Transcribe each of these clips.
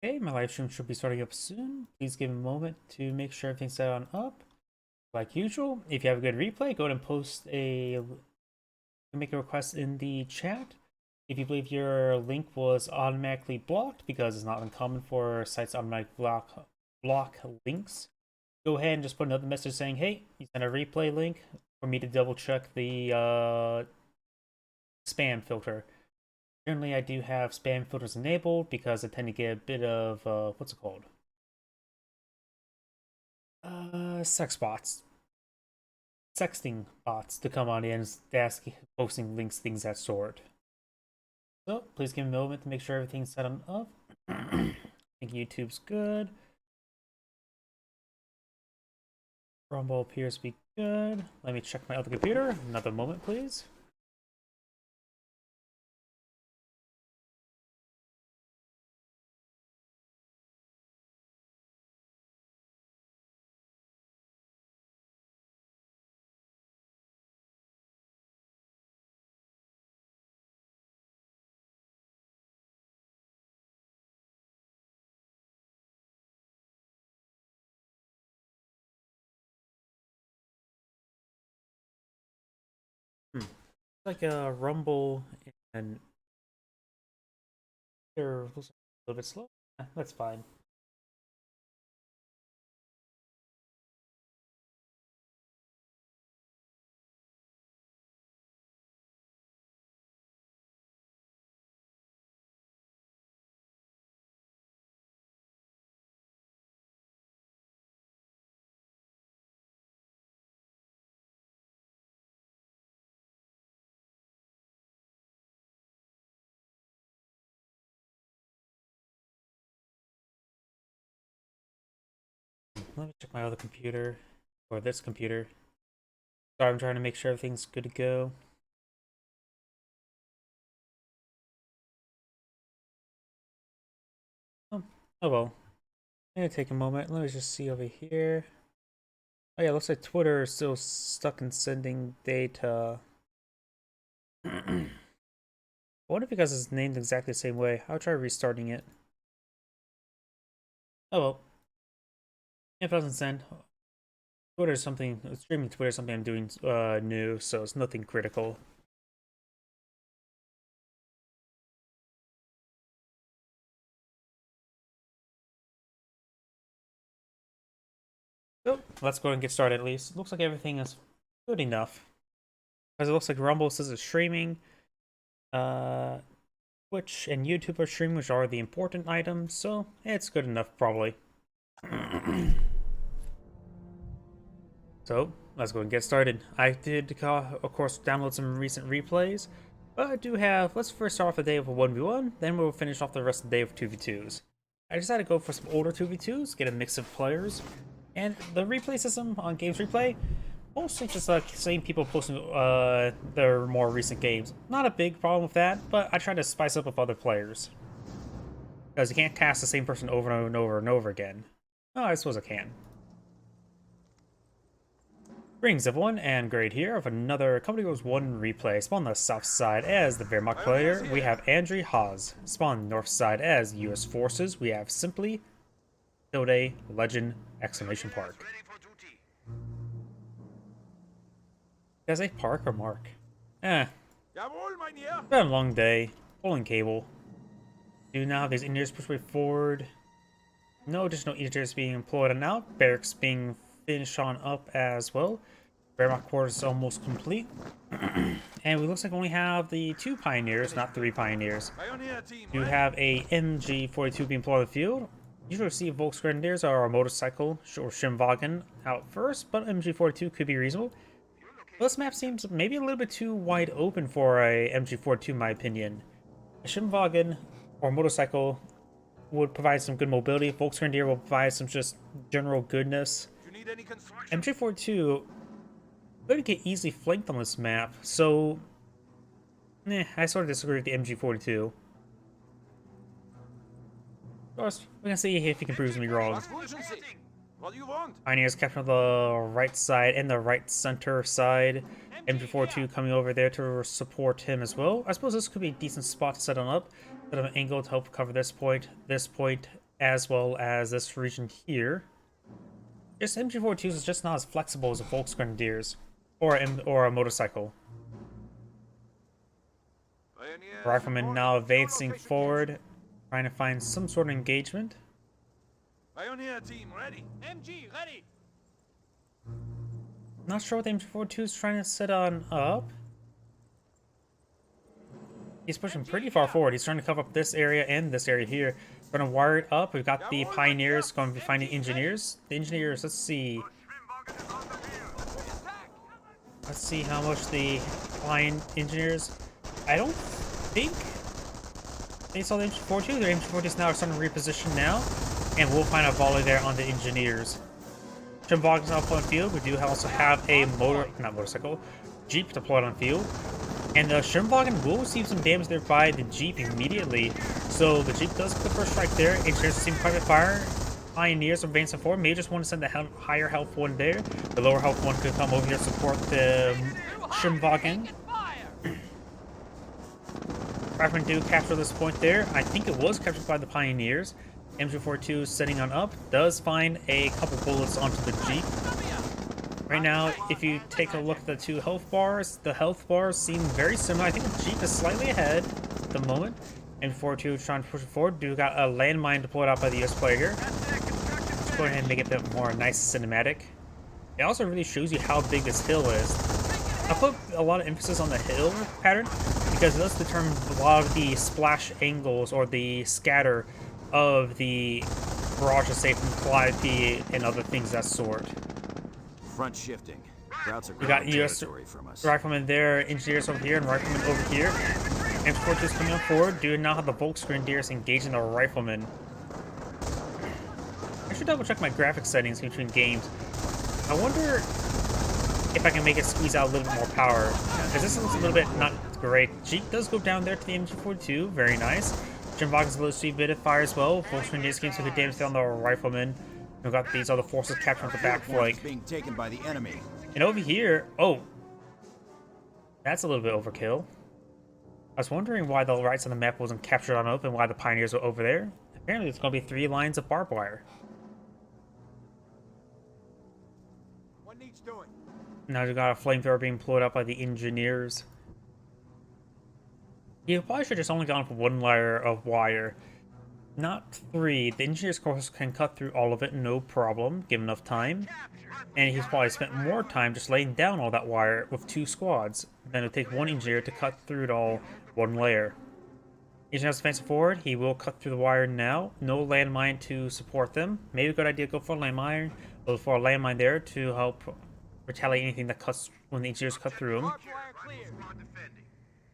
Okay, my live stream should be starting up soon. Please give a moment to make sure everything's set on up. Like usual, if you have a good replay, go ahead and make a request in the chat. If you believe your link was automatically blocked, because it's not uncommon for sites to automatically block links, go ahead and just put another message saying, hey, you sent a replay link for me to double check the spam filter. Generally, I do have spam filters enabled because I tend to get a bit of, what's it called? Sex bots. Sexting bots to come on in and ask, posting links, things that sort. So, please give me a moment to make sure everything's set on up. I think YouTube's good. Rumble appears to be good. Let me check my other computer. Another moment, please. Like a Rumble and they're a little bit slow. That's fine. Let me check my other computer, or this computer. Sorry, I'm trying to make sure everything's good to go. Oh well. I'm gonna take a moment. Let me just see over here. Oh yeah, looks like Twitter is still stuck in sending data. I wonder because it's named exactly the same way. I'll try restarting it. Oh well. If it doesn't send, Twitter is something, streaming Twitter is something I'm doing new, so it's nothing critical. So let's go and get started at least. Looks like everything is good enough. Because it looks like Rumble says it's streaming. Twitch and YouTube are streaming, which are the important items, so it's good enough probably. So let's go and get started. I did, of course, download some recent replays, but I do have. Let's first start off the day with a 1v1, then we'll finish off the rest of the day with 2v2s. I decided to go for some older 2v2s, get a mix of players, and the replay system on Games Replay, mostly just like same people posting their more recent games. Not a big problem with that, but I try to spice up with other players. Because you can't cast the same person over and over and over again. Oh, I suppose I can. Greetings everyone, and Grade here of another Company Wars 1 replay. Spawn on the south side as the Wehrmacht player, we have Andrew Haas. Spawn on the north side as US Forces, we have Simply, Tilde, Legend, exclamation Park. Guys, say Park or Mark? Been a long day. Pulling cable. Do now have these engineers push way forward. No additional engineers being employed, and now barracks being finished on up as well. Wehrmacht quarters is almost complete. And we looks like we only have the 2 pioneers, not 3 pioneers. You have a MG42 being employed in the field. Usually see Volksgrenadiers or a motorcycle or Schimwagen out first, but MG42 could be reasonable. This map seems maybe a little bit too wide open for a MG42 in my opinion. A Schimwagen or motorcycle would provide some good mobility. Volksgrenadier will provide some just general goodness. MG42 could get easily flanked on this map, so I sort of disagree with the MG42. Of course, we're gonna see if he can prove me wrong. Pioneers capturing the right side and the right center side. MG42 coming over there to support him as well. I suppose this could be a decent spot to set him up. Set up an angle to help cover this point, as well as this region here. Just MG42s is just not as flexible as a Volksgrenadiers or a motorcycle. Rifleman now advancing forward, trying to find some sort of engagement. Pioneer team ready. MG ready. Not sure what the MG42 is trying to set on up. He's pushing pretty far forward. He's trying to cover up this area and this area here. We're going to wire it up. We've got the Pioneers going to be finding engineers. The engineers, let's see. Let's see how much the flying engineers. I don't think they saw the MG42. Their MG42s now are starting to reposition now. And we'll find a volley there on the engineers. Schimwagen's now deployed on field. We do also have a Jeep deployed on field. And the Schimwagen will receive some damage there by the Jeep immediately. So the Jeep does get the first strike there. Engineers receive private fire. Pioneers advancing forward. May just want to send the higher health one there. The lower health one could come over here to support the Schimwagen. Riflemen do capture this point there. I think it was captured by the Pioneers. MG42 setting on up, does find a couple bullets onto the Jeep. Right now, if you take a look at the two health bars, the health bars seem very similar. I think the Jeep is slightly ahead at the moment. MG42 is trying to push it forward. Do got a landmine deployed out by the US player here. Let's go ahead and make it a bit more nice cinematic. It also really shows you how big this hill is. I put a lot of emphasis on the hill pattern because it does determine a lot of the splash angles or the scatter of the barrages, say from Calliope and other things of that sort. Front shifting. We got US riflemen there, engineers over here, and riflemen over here. MG42 coming up forward. Do now have the Volksgrenadiers engaging the riflemen. I should double check my graphics settings between games. I wonder if I can make it squeeze out a little bit more power, because this looks a little bit not great. Jeep does go down there to the MG42, very nice. Schimwagen's a little bit of fire as well. Volksgrenadiers getting some good damage down the riflemen. We've got these other forces capturing the back flank. Being taken by the enemy. And over here, oh, that's a little bit overkill. I was wondering why the right side of the map wasn't captured on open, why the Pioneers were over there. Apparently, there's going to be 3 lines of barbed wire. What needs doing? Now we've got a flamethrower being pulled up by the engineers. You probably should have just only gone for 1 layer of wire, not 3. The engineers, of course, can cut through all of it, no problem, given enough time. And he's probably spent more time just laying down all that wire with 2 squads than it would take 1 engineer to cut through it all 1 layer. Engineers advancing forward, he will cut through the wire now. No landmine to support them. Maybe a good idea to go for a landmine, or for a landmine there to help retaliate anything that cuts when the engineers cut through them.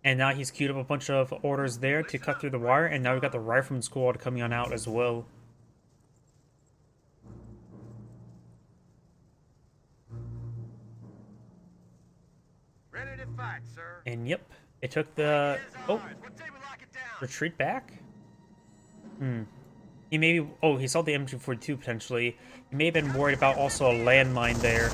And now he's queued up a bunch of orders there to cut through the wire, and now we've got the rifleman squad coming on out as well. Ready to fight, sir. And yep, it took the retreat back. He maybe he saw the MG42 potentially. He may have been worried about also a landmine there.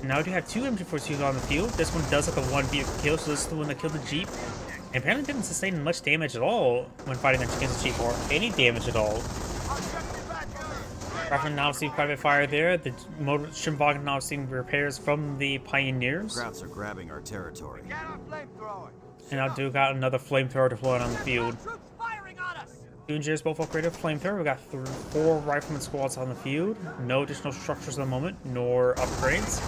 Now we do have 2 MG42s on the field. This one does have the 1 vehicle kill, so this is the one that killed the Jeep. And apparently didn't sustain much damage at all when fighting against the Jeep, or any damage at all. Rifleman now seeing private fire there. The Schimwagen now seeing repairs from the Pioneers. Krauts are grabbing our territory. And now do got another flamethrower deployed on the field. 2 engineers both upgraded flamethrower. We got 4 rifleman squads on the field. No additional structures at the moment, nor upgrades.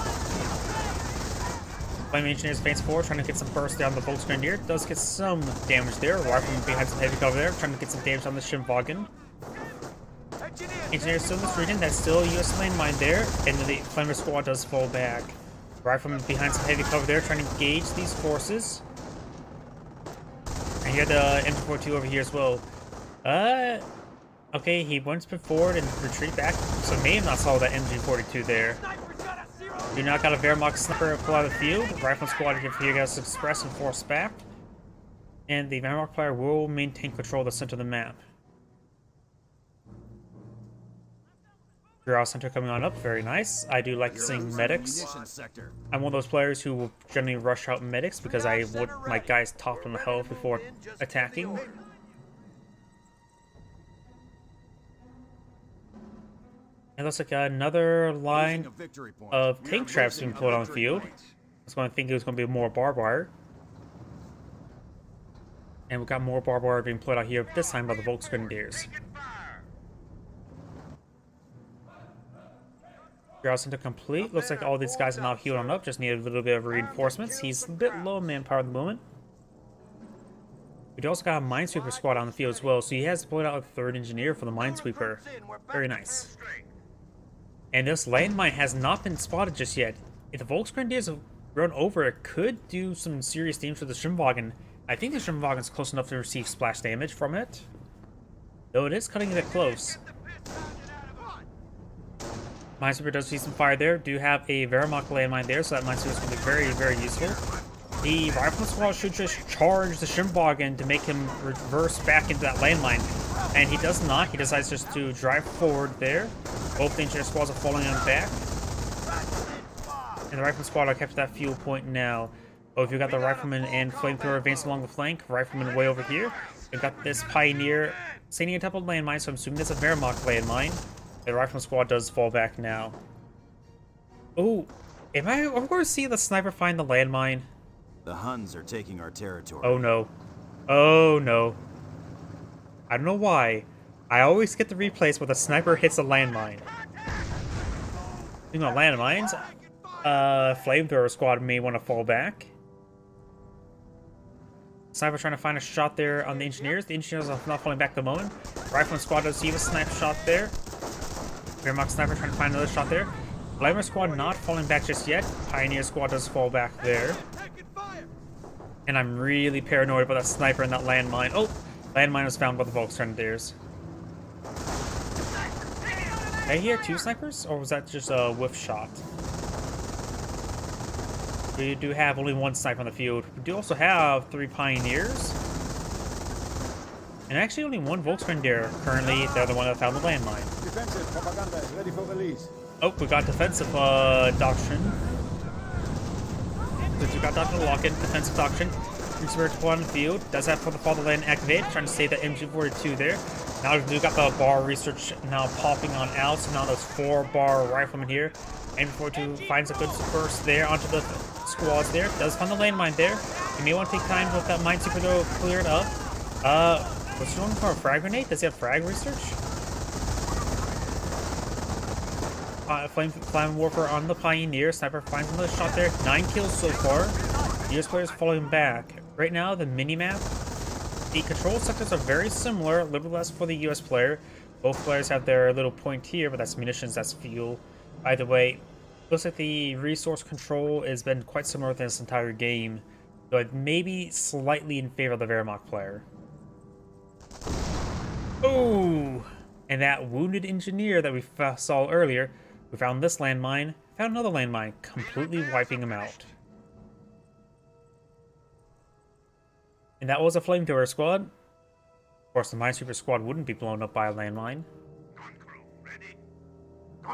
Flame engineers advance forward, trying to get some burst down the Volksgrenadier. Does get some damage there. Rifleman behind some heavy cover there, trying to get some damage on the Schimwagen. Engineers still in this region. That's still a US landmine there, and the flamer squad does fall back. Rifleman behind some heavy cover there, trying to engage these forces. And you got the MG42 over here as well. Okay, he went forward and retreat back, so may have not saw that MG42 there. Do not got a Wehrmacht sniper pull out of the field. Rifleman squad here gets express and force back. And the Wehrmacht player will maintain control of the center of the map. Bureau Center coming on up, very nice. I do like seeing medics. I'm one of those players who will generally rush out medics because I want my guys topped on the health before attacking. It looks like another line of tank traps being put on the field. I was going to think it was going to be more barbed wire. And we got more barbed wire being put out here, this time by the Volksgrenadiers. Ground center complete. Looks like all these guys are now healed on up. Just need a little bit of reinforcements. He's a bit low manpower at the moment. We also got a minesweeper squad on the field as well, so he has deployed out a third engineer for the minesweeper. Very nice. And this landmine has not been spotted just yet. If the Volksgrenadiers have run over, it could do some serious damage to the Sturmwagen. I think the Sturmwagen is close enough to receive splash damage from it, though it is cutting it close. Minesweeper does see some fire there. Do have a Wehrmacht landmine there, so that minesweeper is going to be very, very useful. The rifleman squad should just charge the Sturmwagen to make him reverse back into that landmine. And he does not. He decides just to drive forward there. Both the engineer squads are falling on back. And the rifleman squad are kept at that fuel point now. Oh, if you got the rifleman and flamethrower advancing along the flank, rifleman way over here. We've got this pioneer standing on top of landmine, so I'm assuming it's a Wehrmacht landmine. The rifleman squad does fall back now. Oh, am I going to see the sniper find the landmine? The Huns are taking our territory. Oh no. Oh no. I don't know why. I always get the replays where the sniper hits a landmine. Speaking of landmines, flamethrower squad may want to fall back. Sniper trying to find a shot there on the engineers. The engineers are not falling back at the moment. Rifleman squad does see a sniper shot there. Wehrmacht sniper trying to find another shot there. Flamer squad not falling back just yet. Pioneer squad does fall back there. And I'm really paranoid about that sniper and that landmine. Oh, landmine was found by the Volksgrenadiers. Did I hear two snipers, or was that just a whiff shot? We do have only one sniper on the field. We do also have 3 pioneers. And actually only one Volksgrenadier currently. They're the one that found the landmine. Defensive propaganda is ready for release. Oh, we got defensive doctrine. So we got doctrine lock-in, defensive doctrine. Spirit deployed on the field. Does have for the fatherland activated. Trying to save that MG42 there. Now we got the bar research now popping on out. So now there's 4 bar riflemen here. MG42 finds a good burst there onto the squads there. Does find the landmine there. You may want to take time with that minesweeper to clear it up. What's he looking for? A frag grenade? Does he have frag research? Flame warfare on the pioneer. Sniper finds another shot there. 9 kills so far. US players falling back. Right now, the minimap, the control sectors are very similar, a little less for the US player. Both players have their little point here, but that's munitions, that's fuel. Either way, looks like the resource control has been quite similar within this entire game, but maybe slightly in favor of the Wehrmacht player. Oh! And that wounded engineer that we saw earlier, we found this landmine, found another landmine, completely wiping him out. And that was a flamethrower squad. Of course, the minesweeper squad wouldn't be blown up by a landmine.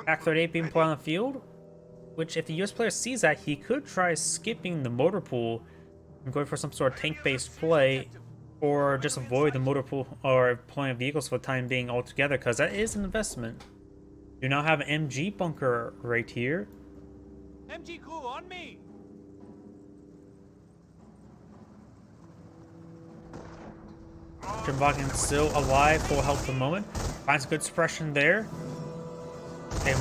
Pac-38 being put on the field, which if the US player sees that, he could try skipping the motor pool and going for some sort of tank-based play, or just avoid the motor pool or deploying vehicles for the time being altogether, because that is an investment. You now have an MG bunker right here. MG crew on me. Sturmwagen still alive, full health at the moment. Finds a good suppression there. And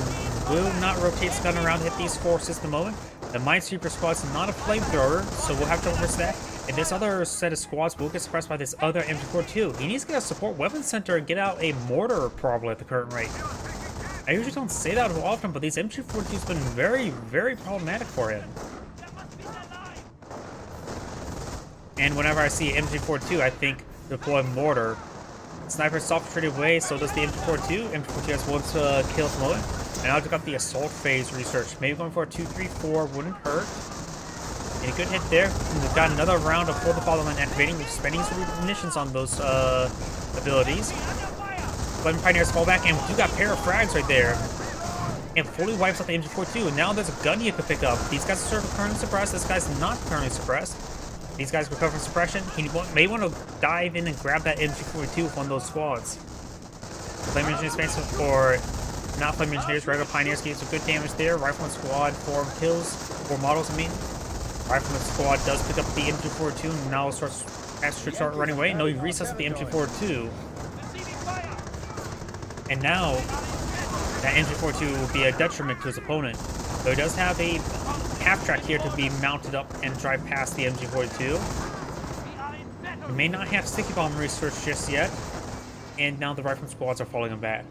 will not rotate his gun around to hit these forces at the moment. The minesweeper squad is not a flamethrower, so we'll have to reverse that. And this other set of squads will get suppressed by this other MG42. He needs to get a support weapons center and get out a mortar probably at the current rate. I usually don't say that often, but these MG42s have been very, very problematic for him. And whenever I see MG42, I think deploy mortar. Sniper soft-treated away, so does the MG42. MG42 has 1 kill at the moment. And now I've got the assault phase research. Maybe going for a 2-3-4 wouldn't hurt. And a good hit there. And we've got another round of For the Fatherland activating. We're spending some munitions on those abilities. Letting Pioneers fall back, and we do got a pair of frags right there. And fully wipes out the MG42. And now there's a gun you can pick up. These guys are currently suppressed. This guy's not currently suppressed. These guys recover from suppression. He may want to dive in and grab that MG42 with one of those squads. Flame engine expansion for Not Flame Engineers, regular Pioneers get some good damage there. Rifleman Squad, 4 kills, 4 models, I mean. Rifleman Squad does pick up the MG42 and now should start running away. No, he resets with the MG42. And now, that MG42 will be a detriment to his opponent. So he does have a half-track here to be mounted up and drive past the MG42. He may not have sticky bomb research just yet. And now the Rifleman Squads are falling him back.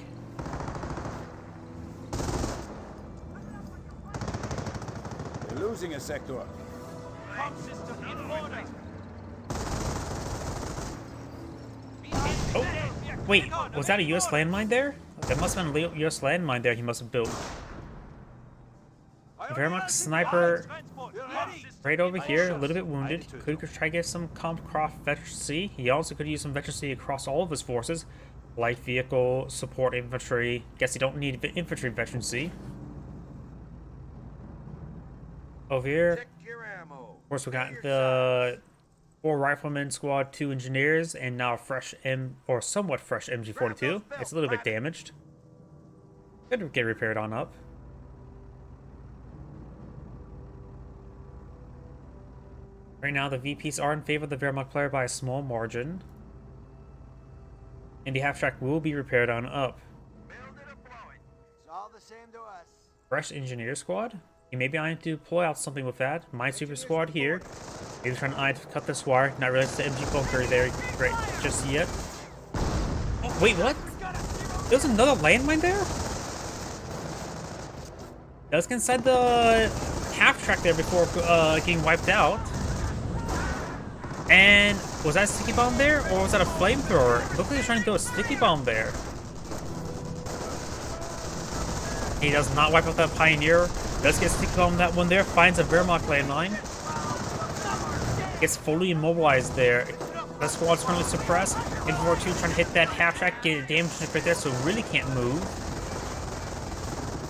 We're losing a sector. Oh, wait, was that a US landmine there? There must have been a US landmine there he must have built. Wehrmacht sniper right over here, a little bit wounded. Could try to get some Kampfkraft veterancy. He also could use some veterancy across all of his forces. Light vehicle, support infantry. Guess you don't need infantry veterancy. Over here, of course, we got the 4 riflemen squad, 2 engineers, and now a fresh somewhat fresh MG42. It's a little bit damaged. Could get repaired on up. Right now, the VPs are in favor of the Wehrmacht player by a small margin. And the half-track will be repaired on up. It's all the same to us. Fresh engineer squad? You maybe I need to deploy out something with that. My super squad here. Maybe trying to cut this wire. Not realize the MG bunker there right just yet. Oh, wait, what? There's another landmine there? That was inside the half-track there before getting wiped out. And was that a sticky bomb there, or was that a flamethrower? It looked like he was trying to throw a sticky bomb there. He does not wipe out that Pioneer. Does get a sticky bomb on that one there. Finds a Wehrmacht landmine. Gets fully immobilized there. The squad's currently suppressed. MG42 trying to hit that half-track, get a damage right there, so really can't move.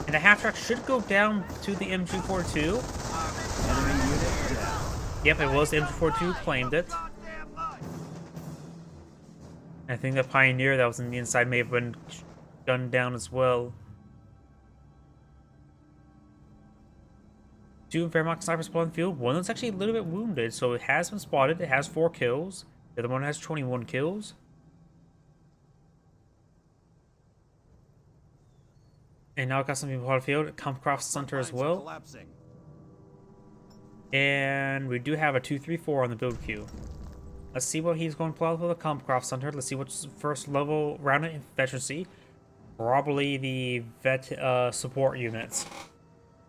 And the half-track should go down to the MG42. Yep, it was the MG42 claimed it. I think the Pioneer that was on the inside may have been gunned down as well. 2 Wehrmacht snipers spawned in the field. One is actually a little bit wounded, so it has been spotted. It has 4 kills. The other one has 21 kills. And now I got some people on the field. Kampfkraft Center as well. Collapsing. And we do have a 2-3-4 on the build queue. Let's see what he's going to pull out for the Kampfkraft Center. Let's see what's first level rounded in veterancy. Probably the vet support units.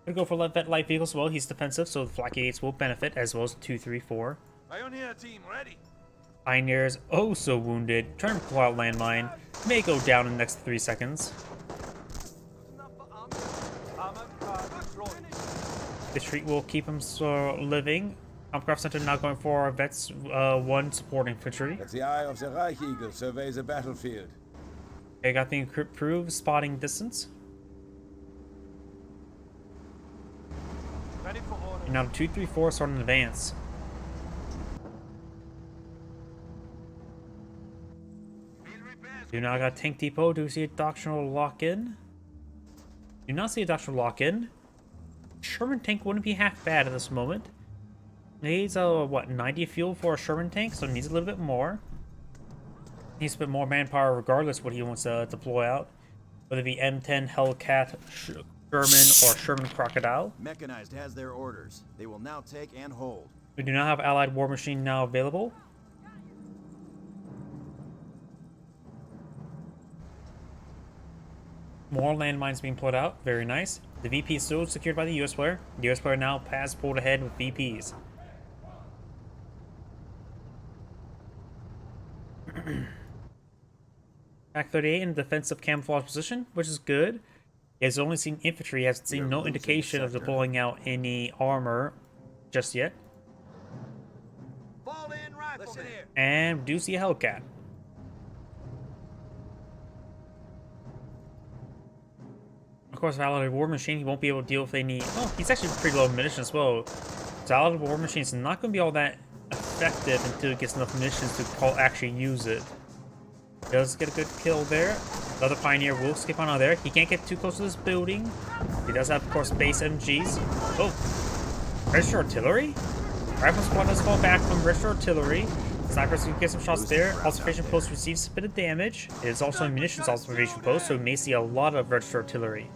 Gonna go for vet light vehicles as well. He's defensive, so the Flak 88s will benefit, as well as 2-3-4. Pioneer team ready. Pioneers oh so wounded. Trying to pull out landmine. May go down in the next 3 seconds. The treat will keep him living. Kampfkraft Center now going for vets 1 support infantry. That's the eye of the Reich Eagle. Survey the battlefield. Okay, got the improved spotting distance. Ready for order. And now 2-3-4 starting in advance. Do not got tank depot. Do we see a doctrinal lock-in? Do not see a doctrinal lock-in. Sherman tank wouldn't be half bad at this moment. Needs what, 90 fuel for a Sherman tank, so it needs a little bit more. Needs a bit more manpower regardless what he wants to deploy out. Whether it be M10, Hellcat, Sherman, or Sherman Crocodile. Mechanized has their orders. They will now take and hold. We do not have Allied War Machine now available. More landmines being pulled out. Very nice. The VP is still secured by the US player. The US player now has pulled ahead with VPs. Back 38 in defensive camouflage position, which is good. He has only seen infantry. He hasn't seen no indication of deploying out any armor just yet. Fall in, rifleman. And we do see a Hellcat. Of course, Allied War Machine, he won't be able to deal with any... Oh, he's actually pretty low munitions as well. So Allied War Machine is not going to be all that effective until it gets enough munitions to actually use it. Does get a good kill there. The other Pioneer will skip on out there. He can't get too close to this building. He does have, of course, base MGs. Oh, register artillery? Rifle squad does fall back from register artillery. Snipers can get some shots there. Observation post receives a bit of damage. It is also a munitions observation post, so we may see a lot of register artillery.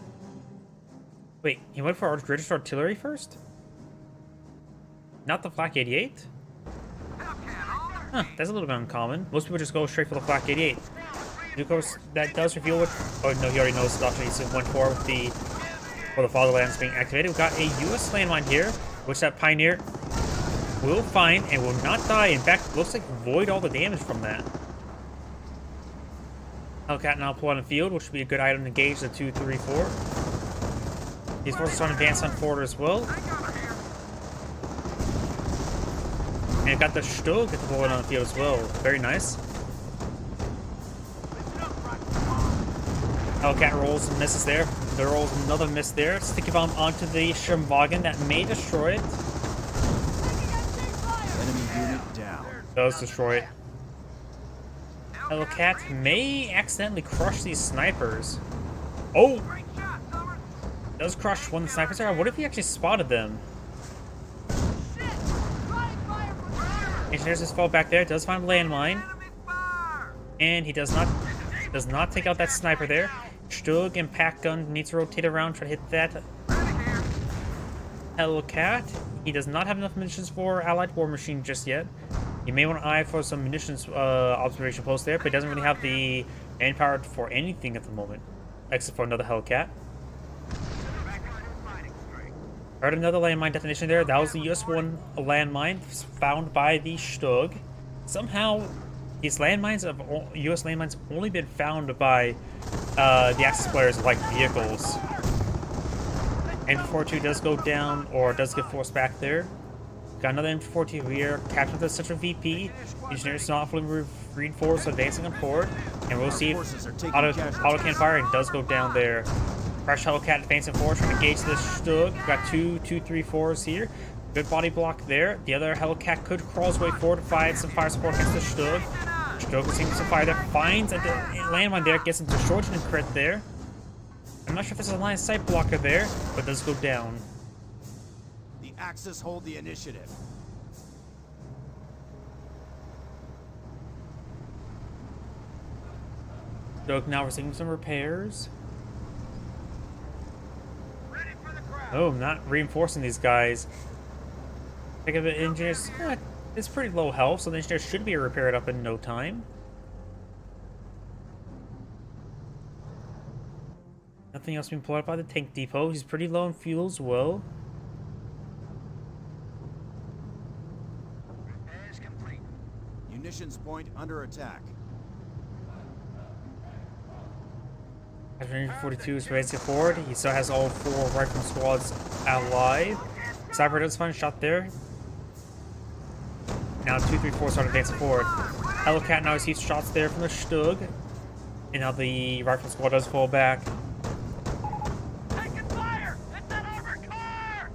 Wait, he went for register artillery first? Not the Flak 88? Huh, that's a little bit uncommon. Most people just go straight for the Flak 88. Of course, that does reveal what... Oh, no, he already knows. Actually, he's in 1-4 with the... For the Fatherlands being activated. We've got a US landmine here, which that Pioneer will find and will not die. In fact, looks like void all the damage from that. Hellcat now pull on the field, which would be a good item to engage the 2, 3, 4. These forces on advance on forward as well. And got the Stug at the bullet on the field as well. Very nice. Hellcat rolls and misses there. There rolls another miss there. Sticky bomb onto the Sturmwagen that may destroy it. Enemy unit down. Does destroy it. Hellcat may accidentally crush these snipers. Oh! Does crush one of the snipers there. What if he actually spotted them? Engineers just fall back there. Does find a landmine. And he does not take out that sniper there. Stug and Pack Gun need to rotate around, try to hit that Hellcat. He does not have enough munitions for Allied War Machine just yet. You may want to eye for some munitions observation post there, but he doesn't really have the manpower for anything at the moment, except for another Hellcat. Heard another landmine detonation there. That was the US-1 landmine found by the Stug. Somehow, these landmines of US landmines have only been found by the Axis players like vehicles. M42 does go down, or does get forced back there. Got another M42 here. Captured the central VP. Engineers not fully reinforced, advancing on forward. And we'll see auto cannon fire and does go down there. Fresh Hellcat advancing forward, trying to engage this Stug. We've got 2, 3, 4s here. Good body block there. The other Hellcat could crawl his way forward to find some fire support against the Stug. Stug receiving some fire there. Finds a landmine there. Gets into Trojan and crit there. I'm not sure if there's a line of sight blocker there, but it does go down. The Axis hold the initiative. Stug now receiving some repairs. Oh, not reinforcing these guys. Think of it, engineers. It's pretty low health, so the engineers should be repaired up in no time. Nothing else being pulled out by the tank depot. He's pretty low on fuel as well. Munitions point under attack. 42 is ready to forward. He still has all 4 rifle squads alive. Cyber does find a shot there. Now 2, 3, 4 start advancing forward. Hellcat now receives shots there from the Stug. And now the rifle squad does fall back. Taking fire! It's that armored car!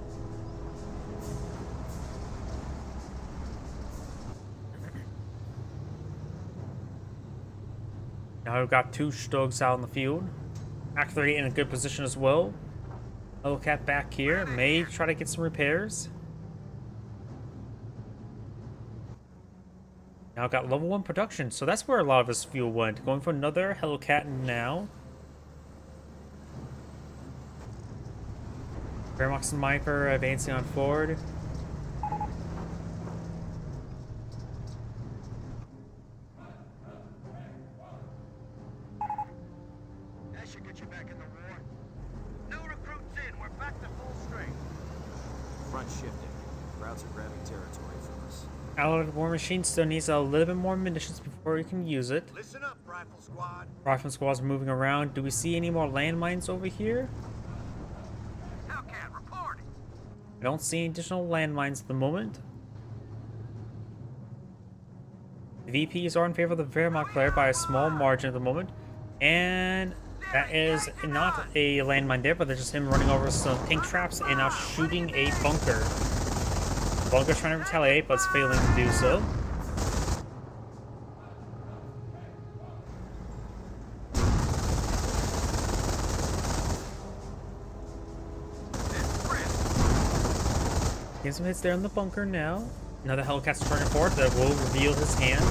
Now we've got 2 Stugs out in the field. Act 3 in a good position as well. Hellcat back here. May try to get some repairs. Now got level 1 production, so that's where a lot of his fuel went. Going for another Hellcat now. Wehrmacht and Sniper advancing on forward. That should get you back in the war. New recruits in. We're back to full strength. Front shifting. Routes are grabbing territory from us. Allied War Machine still needs a little bit more munitions before we can use it. Listen up, Rifle Squad. Rifle squads are moving around. Do we see any more landmines over here? Hellcat reporting. I don't see any additional landmines at the moment. The VPs are in favor of the Wehrmacht player by a small margin at the moment. And that is not a landmine there, but they're just him running over some tank traps and now shooting a bunker. Bunker's trying to retaliate, but it's failing to do so. Getting some hits there in the bunker now. Another Hellcat's turning forward that will reveal his hand.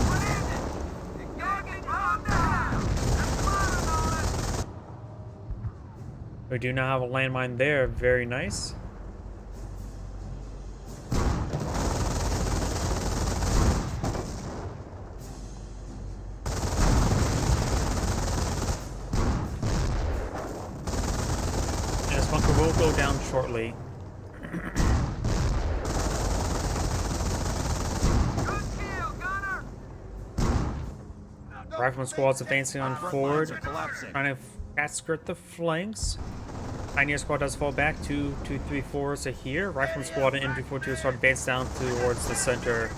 We do now have a landmine there. Very nice. And this bunker will go down shortly. Rifleman squad's advancing on forward, trying to cat skirt the flanks. Pioneer squad does fall back. 2, 2, 3, 4 are here. Rifleman squad and MG42 start advance down towards the center.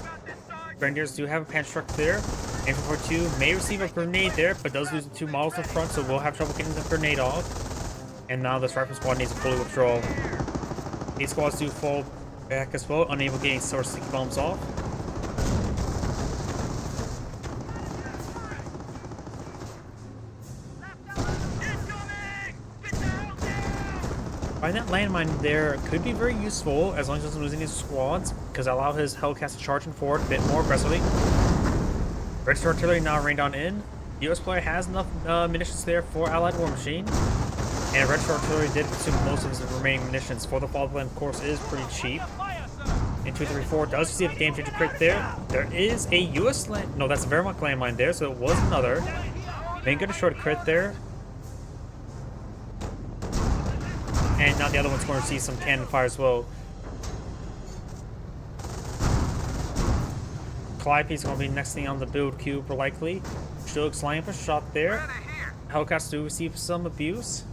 Grenadiers do have a panzer truck there. MG42 may receive a grenade there, but does lose the 2 models in front, so we'll have trouble getting the grenade off. And now this Rifleman squad needs to fully withdraw. These squads do fall back as well, unable to get any source sticky bombs off. Finding that landmine there could be very useful as long as he doesn't lose any squads, because allow his Hellcats to charge forward a bit more aggressively. Red Star Artillery now rained on in. The US player has enough munitions there for Allied War Machine, and Red Star Artillery did consume most of his remaining munitions. For the Fatherland, of course, is pretty cheap. And 234 does receive a game-changer crit there. There is a US land. No, that's a Wehrmacht landmine there, so it was another. Main gun short crit there. And now the other one's going to see some cannon fire as well. Calliope's going to be next thing on the build queue, likely. Stug's lining up a shot there. Hellcats do receive some abuse.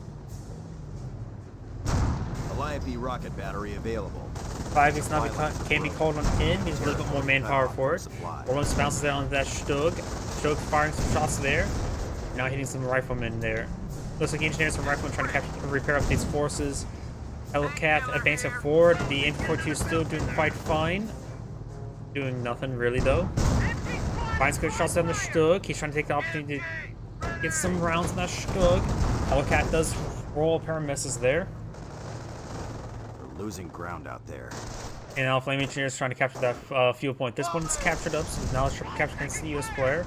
Calliope rocket battery available. Calliope's now can be called on in. Needs a little bit more manpower for it. Orleans bounces down on that Stug. Stug firing some shots there. Now hitting some riflemen there. Looks like engineers and riflemen trying to repair up these forces. Hellcat advancing forward. The MG42 is still doing quite fine. Doing nothing really though. Finds good shots down the Stug. He's trying to take the opportunity to get some rounds on that Stug. Hellcat does roll a pair of misses there. We're losing ground out there. And now Flame Engineer is trying to capture that fuel point. This one's captured up, so now it's captured against the US player.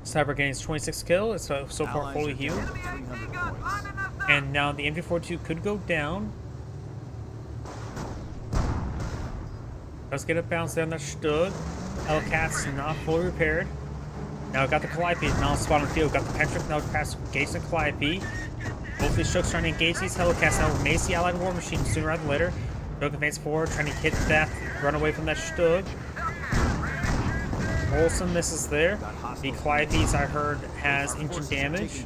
Sniper gains 26 kills, so far fully healed. And now the MG42 could go down. Let's get it bounced down that Stug. Hellcat's not fully repaired. Now we got the Calliope now spot on the field. Got the Pentrick now past engage the Calliope. Both these Shugs trying to engage these Hellcats now. We may see Allied War Machine sooner rather than later. Stug advance forward, trying to hit that, run away from that Stug. Roll some misses there. The Calliope's, I heard, has engine damage.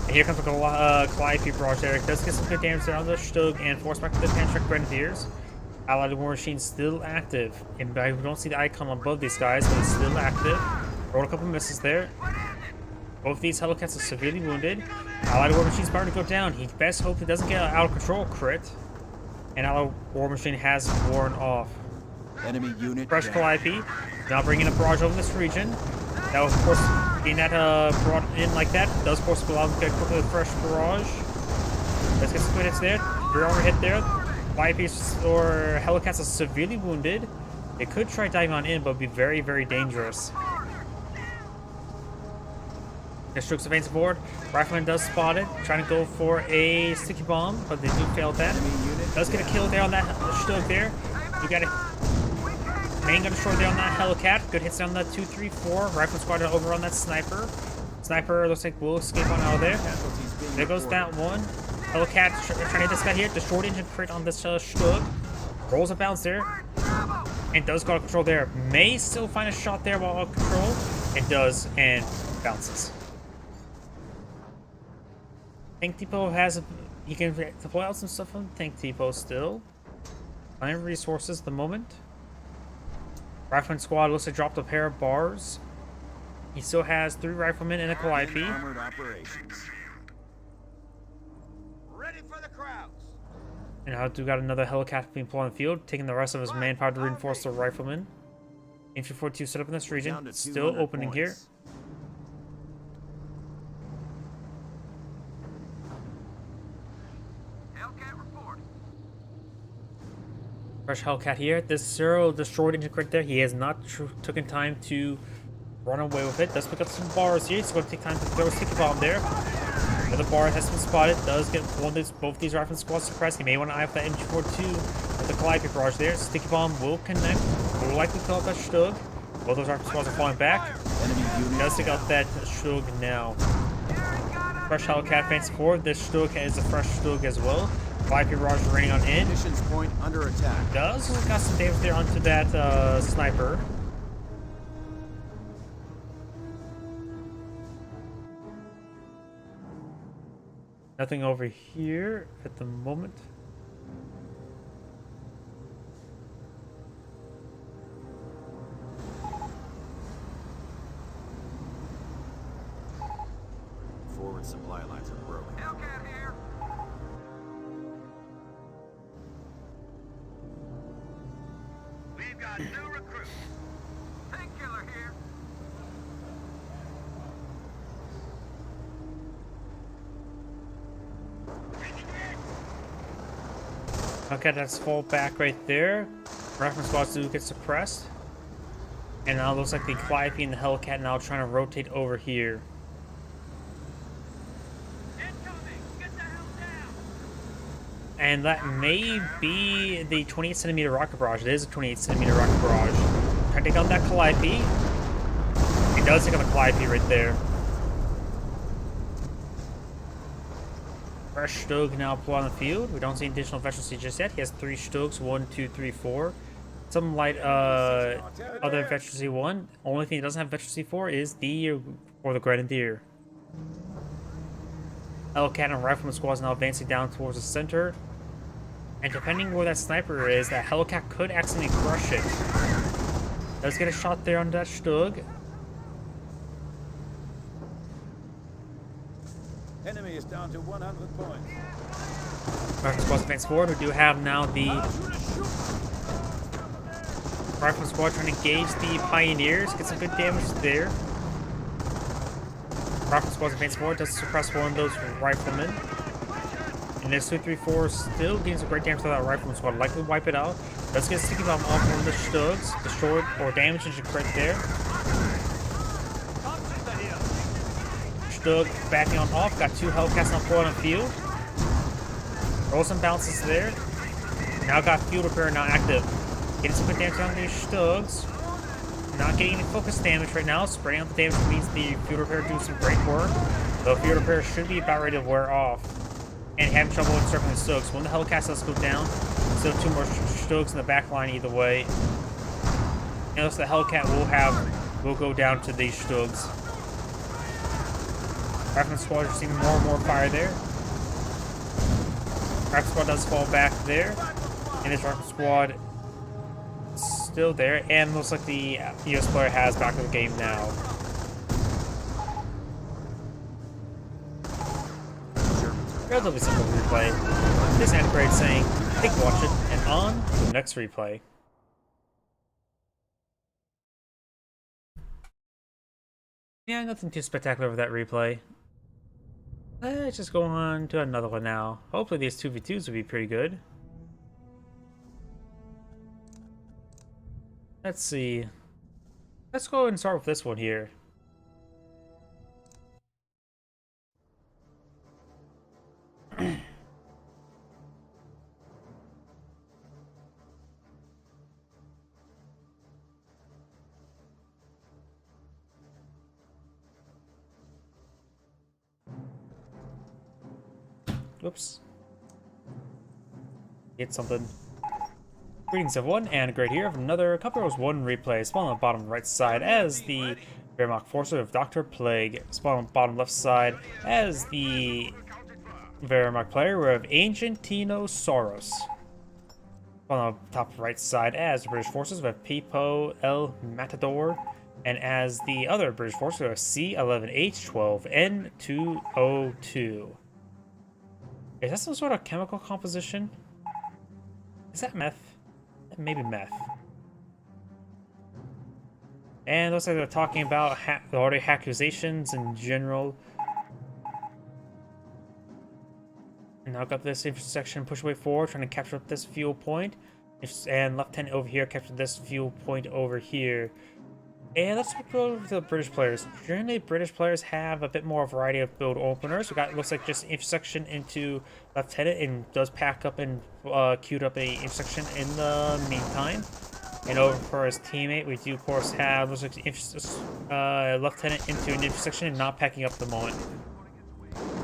And here comes the Calliope barrage there. It does get some good damage there on the Stug and force back to the Panzer Grenadiers. Allied War Machine still active. And I don't see the icon above these guys, but it's still active. Rolled a couple misses there. Both these Hellcats are severely wounded. Allied War Machine's about to go down. He best hope he doesn't get an out of control crit. And Allied War Machine has worn off. Enemy unit. Fresh Calliope. Now bringing a barrage over this region. That was, of course, being that brought in like that, does, of course, allow them to get quickly a fresh barrage. Let's get some good hits there. Rear armor hit there. Calliope's or Hellcats are severely wounded. They could try diving on in, but would be very, very dangerous. Strokes advance aboard. Rifleman does spot it, trying to go for a sticky bomb, but they do fail at that. Does get a kill there on that Stug there. You got a main gun destroyed there on that Hellcat. Good hits on that 234. Rifle squad over on that sniper. Sniper looks like will escape on out of there. There goes that one. Hellcat trying to hit this guy here. Destroyed engine crit on this Stug. Rolls a bounce there. And does go out of control there. May still find a shot there while out of control. It does, and bounces. Tank Depot has he can deploy out some stuff on Tank Depot still. Plenty of resources at the moment. Rifleman squad looks like dropped a pair of bars. He still has 3 riflemen and a Calliope. Ready for the crowds. And how do got another Hellcat being pulled on the field, taking the rest of his manpower to reinforce the riflemen. Infantry 42 set up in this region, still opening here. Hellcat report. Fresh Hellcat here. This Zero destroyed engine right there. He has not taken time to run away with it. Does pick up some bars here. It's going to take time to throw a sticky bomb there. Another bar has been spotted. Does get both these rifle squads suppressed. He may want to eye up that MG42 with the Calliope barrage there. Sticky bomb will connect. Will likely kill out that Stug. Both those rifle squads are falling back. He does take out that Stug now. Fresh Hellcat fancy forward. This Stug is a fresh Stug as well. Calliope barrage raining on in. Missions point under attack. Does got some damage there onto that sniper. Nothing over here at the moment. Forward supply lines are broken. Hellcat here. We've got new recruits. Painkiller here. Okay, that's fall back right there. Reference squads do get suppressed. And now it looks like the Calliope and the Hellcat now trying to rotate over here. Incoming. Get the hell down. And that may be the 28cm rocket barrage. It is a 28cm rocket barrage. Trying to take out that Calliope. He does take out the Calliope right there. Fresh Stug now pull on the field. We don't see additional veterancy just yet. He has 3 Stugs, 1, 2, 3, 4. Some light other veterancy 1. Only thing he doesn't have veterancy for is the Grenadier. Hellcat and Rifleman squads now advancing down towards the center. And depending where that sniper is, that Hellcat could accidentally crush it. Does get a shot there on that Stug. Enemy is down to 100 points. Rifleman squad advance forward. We do have now the Rifleman squad trying to engage the Pioneers. Get some good damage there. Rifleman squad advance forward. Does suppress one of those Riflemen. And there's 2, 3, 4 still getting some great damage to that Rifleman squad. Likely wipe it out. Does get a sticky bomb off one of the Stugs. Destroyed or damaged is right there. Stug backing on off. Got 2 Hellcats on forward on field. Roll some bounces there. Now got field repair now active. Getting some good damage on these Stugs. Not getting any focus damage right now. Spraying out the damage means the field repair doing some great work. The field repair should be about ready to wear off. And having trouble encircling the Stugs. When the Hellcats does go down, still 2 more Stugs in the back line either way. And the Hellcat will go down to these Stugs. Rifleman squad are seeing more and more fire there. Rifleman squad does fall back there. And this Rifleman squad still there. And looks like the US player has back in the game now. Relatively simple replay. This end grade saying, thank you for watching, and on to the next replay. Yeah, nothing too spectacular with that replay. Let's just go on to another one now. Hopefully these 2v2s will be pretty good. Let's see. Let's go and start with this one here. Whoops. Hit something. Greetings everyone, and great here of another Cup Heroes 1 replay. Spawn on the bottom right side as the Wehrmacht Forcer of Dr. Plague. Spawn on the bottom left side as the Wehrmacht player of Ancient Tino Soros. Spawn on the top right side as the British forces with Pipo El Matador. And as the other British forces of C11H12N202. Is that some sort of chemical composition? Is that meth? Maybe meth. And it looks like they're talking about already accusations in general. And now got this intersection, push way forward, trying to capture up this fuel point. And Lieutenant over here captured this fuel point over here. And let's go to the British players. Generally, British players have a bit more variety of build openers. We got, looks like just intersection into Lieutenant, and does pack up and queued up a intersection in the meantime. And over for his teammate, we do of course have looks like Lieutenant into an intersection and not packing up at the moment.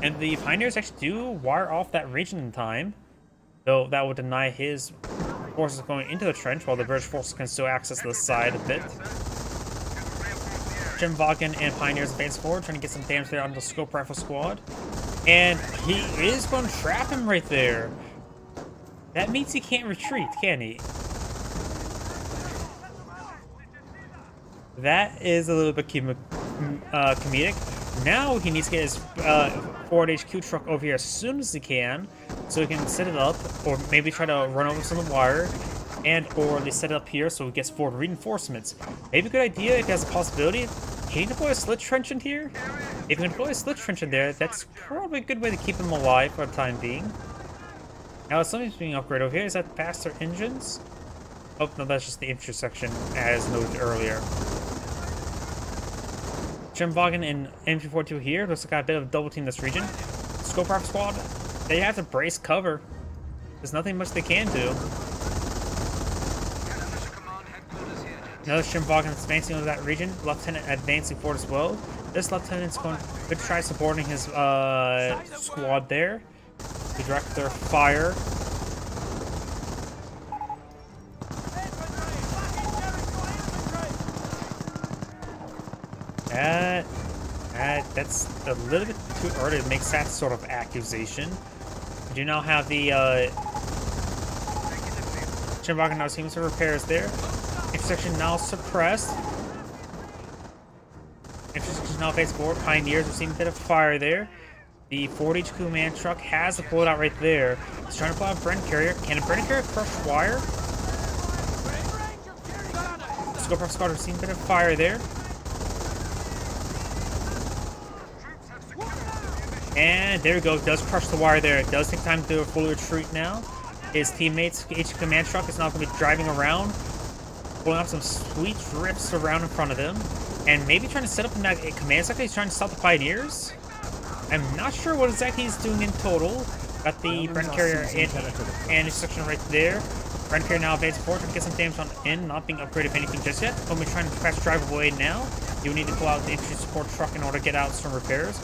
And the Pioneers actually do wire off that region in time, though that would deny his forces going into the trench, while the British forces can still access the side a bit. Schimwagen and Pioneers advance forward, trying to get some damage there on the scope rifle squad. And he is going to trap him right there. That means he can't retreat, can he? That is a little bit comedic. Now he needs to get his forward HQ truck over here as soon as he can, so he can set it up, or maybe try to run over some of the wire, and or they set it up here so he gets forward reinforcements. Maybe a good idea if he has a possibility. Can you deploy a slit trench in here? If you can deploy a slit trench in there, that's probably a good way to keep him alive for the time being. Now something's being upgraded over here. Is that faster engines? Oh no, that's just the intersection as noted earlier. Schimwagen and MG42 here. Looks like I got a bit of a double team this region. Scope rifle squad, they have to brace cover. There's nothing much they can do. Another Schimwagen advancing over that region. Lieutenant advancing forward as well. This lieutenant's going to try supporting his squad there to direct their fire. That's a little bit too early to make that sort of accusation. We do now have the Schimwagen now seems to repairs there. Intersection now suppressed. Intersection now facing forward. Pioneers, we're seeing a bit of fire there. The Ford HQ command truck has a pullout right there. It's trying to pull out a Bren carrier. Can a Bren carrier crush wire? Scope rifle squad, we're seeing a bit of fire there. And there we go, does crush the wire there. It does take time to do a full retreat now. His teammates, HQ command truck, is now going to be driving around, pulling up some sweet drifts around in front of him, and maybe trying to set up a command sector. He's trying to stop the Pioneers. I'm not sure what exactly he's doing in total. Got the Bren carrier and intersection right there. Bren carrier now advancing forward, trying to get some damage on in, not being upgraded if anything just yet. Only trying to fast drive away now. You need to pull out the infantry support truck in order to get out some repairs.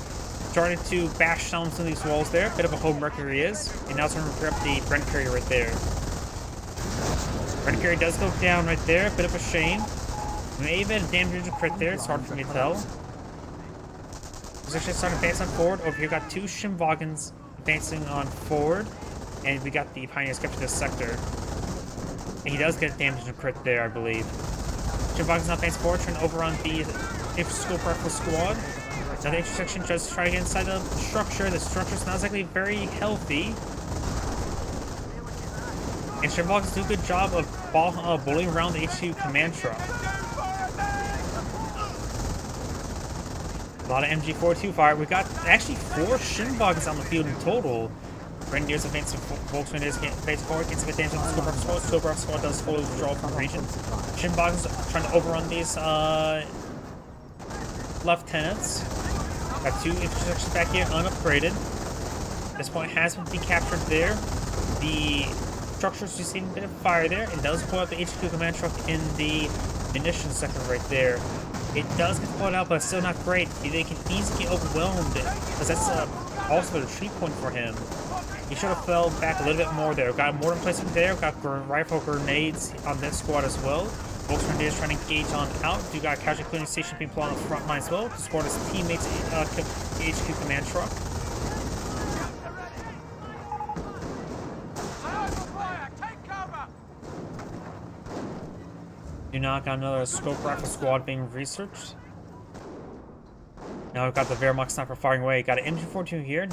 Starting to bash down some of these walls there. Bit of a home Mercury is. And now it's going to repair up the Bren carrier right there. Bren carrier does go down right there. Bit of a shame. Maybe a damage crit there. It's hard for me to tell. He's actually starting to advance on forward. Over here, got two Schimwagens advancing on forward. And we got the Pioneers capture this sector. And he does get damage and crit there, I believe. Schimwagens now advance forward, trying to overrun the scope rifle squad. Now the intersection just try to get inside the structure. The structure's not exactly very healthy. And Schimwagens do a good job of bullying around the HQ command truck. A lot of MG42 fire. We got actually 4 Schimwagens on the field in total. Grenadiers advancing, Volkswagen advancing forward, gets a good damage on the Scope Rifle squad. Scope Rifle squad does fully withdraw from the region. Schimwagens trying to overrun these lieutenants. Got 2 intersections back here, unupgraded. This point has been captured there. The structure's receiving a bit of fire there. It does pull out the HQ command truck in the munitions sector right there. It does get pulled out, but it's still not great. They can easily get overwhelmed, because that's also a retreat point for him. He should have fell back a little bit more there. Got mortar placement there. Got rifle grenades on this squad as well. Volkswagen is trying to engage on out. You got a casualty clearing station being put on the front line as well to support his teammates' HQ command truck. You now got another scope rifle squad being researched. Now we've got the Wehrmacht sniper firing away. Got an MG42 here.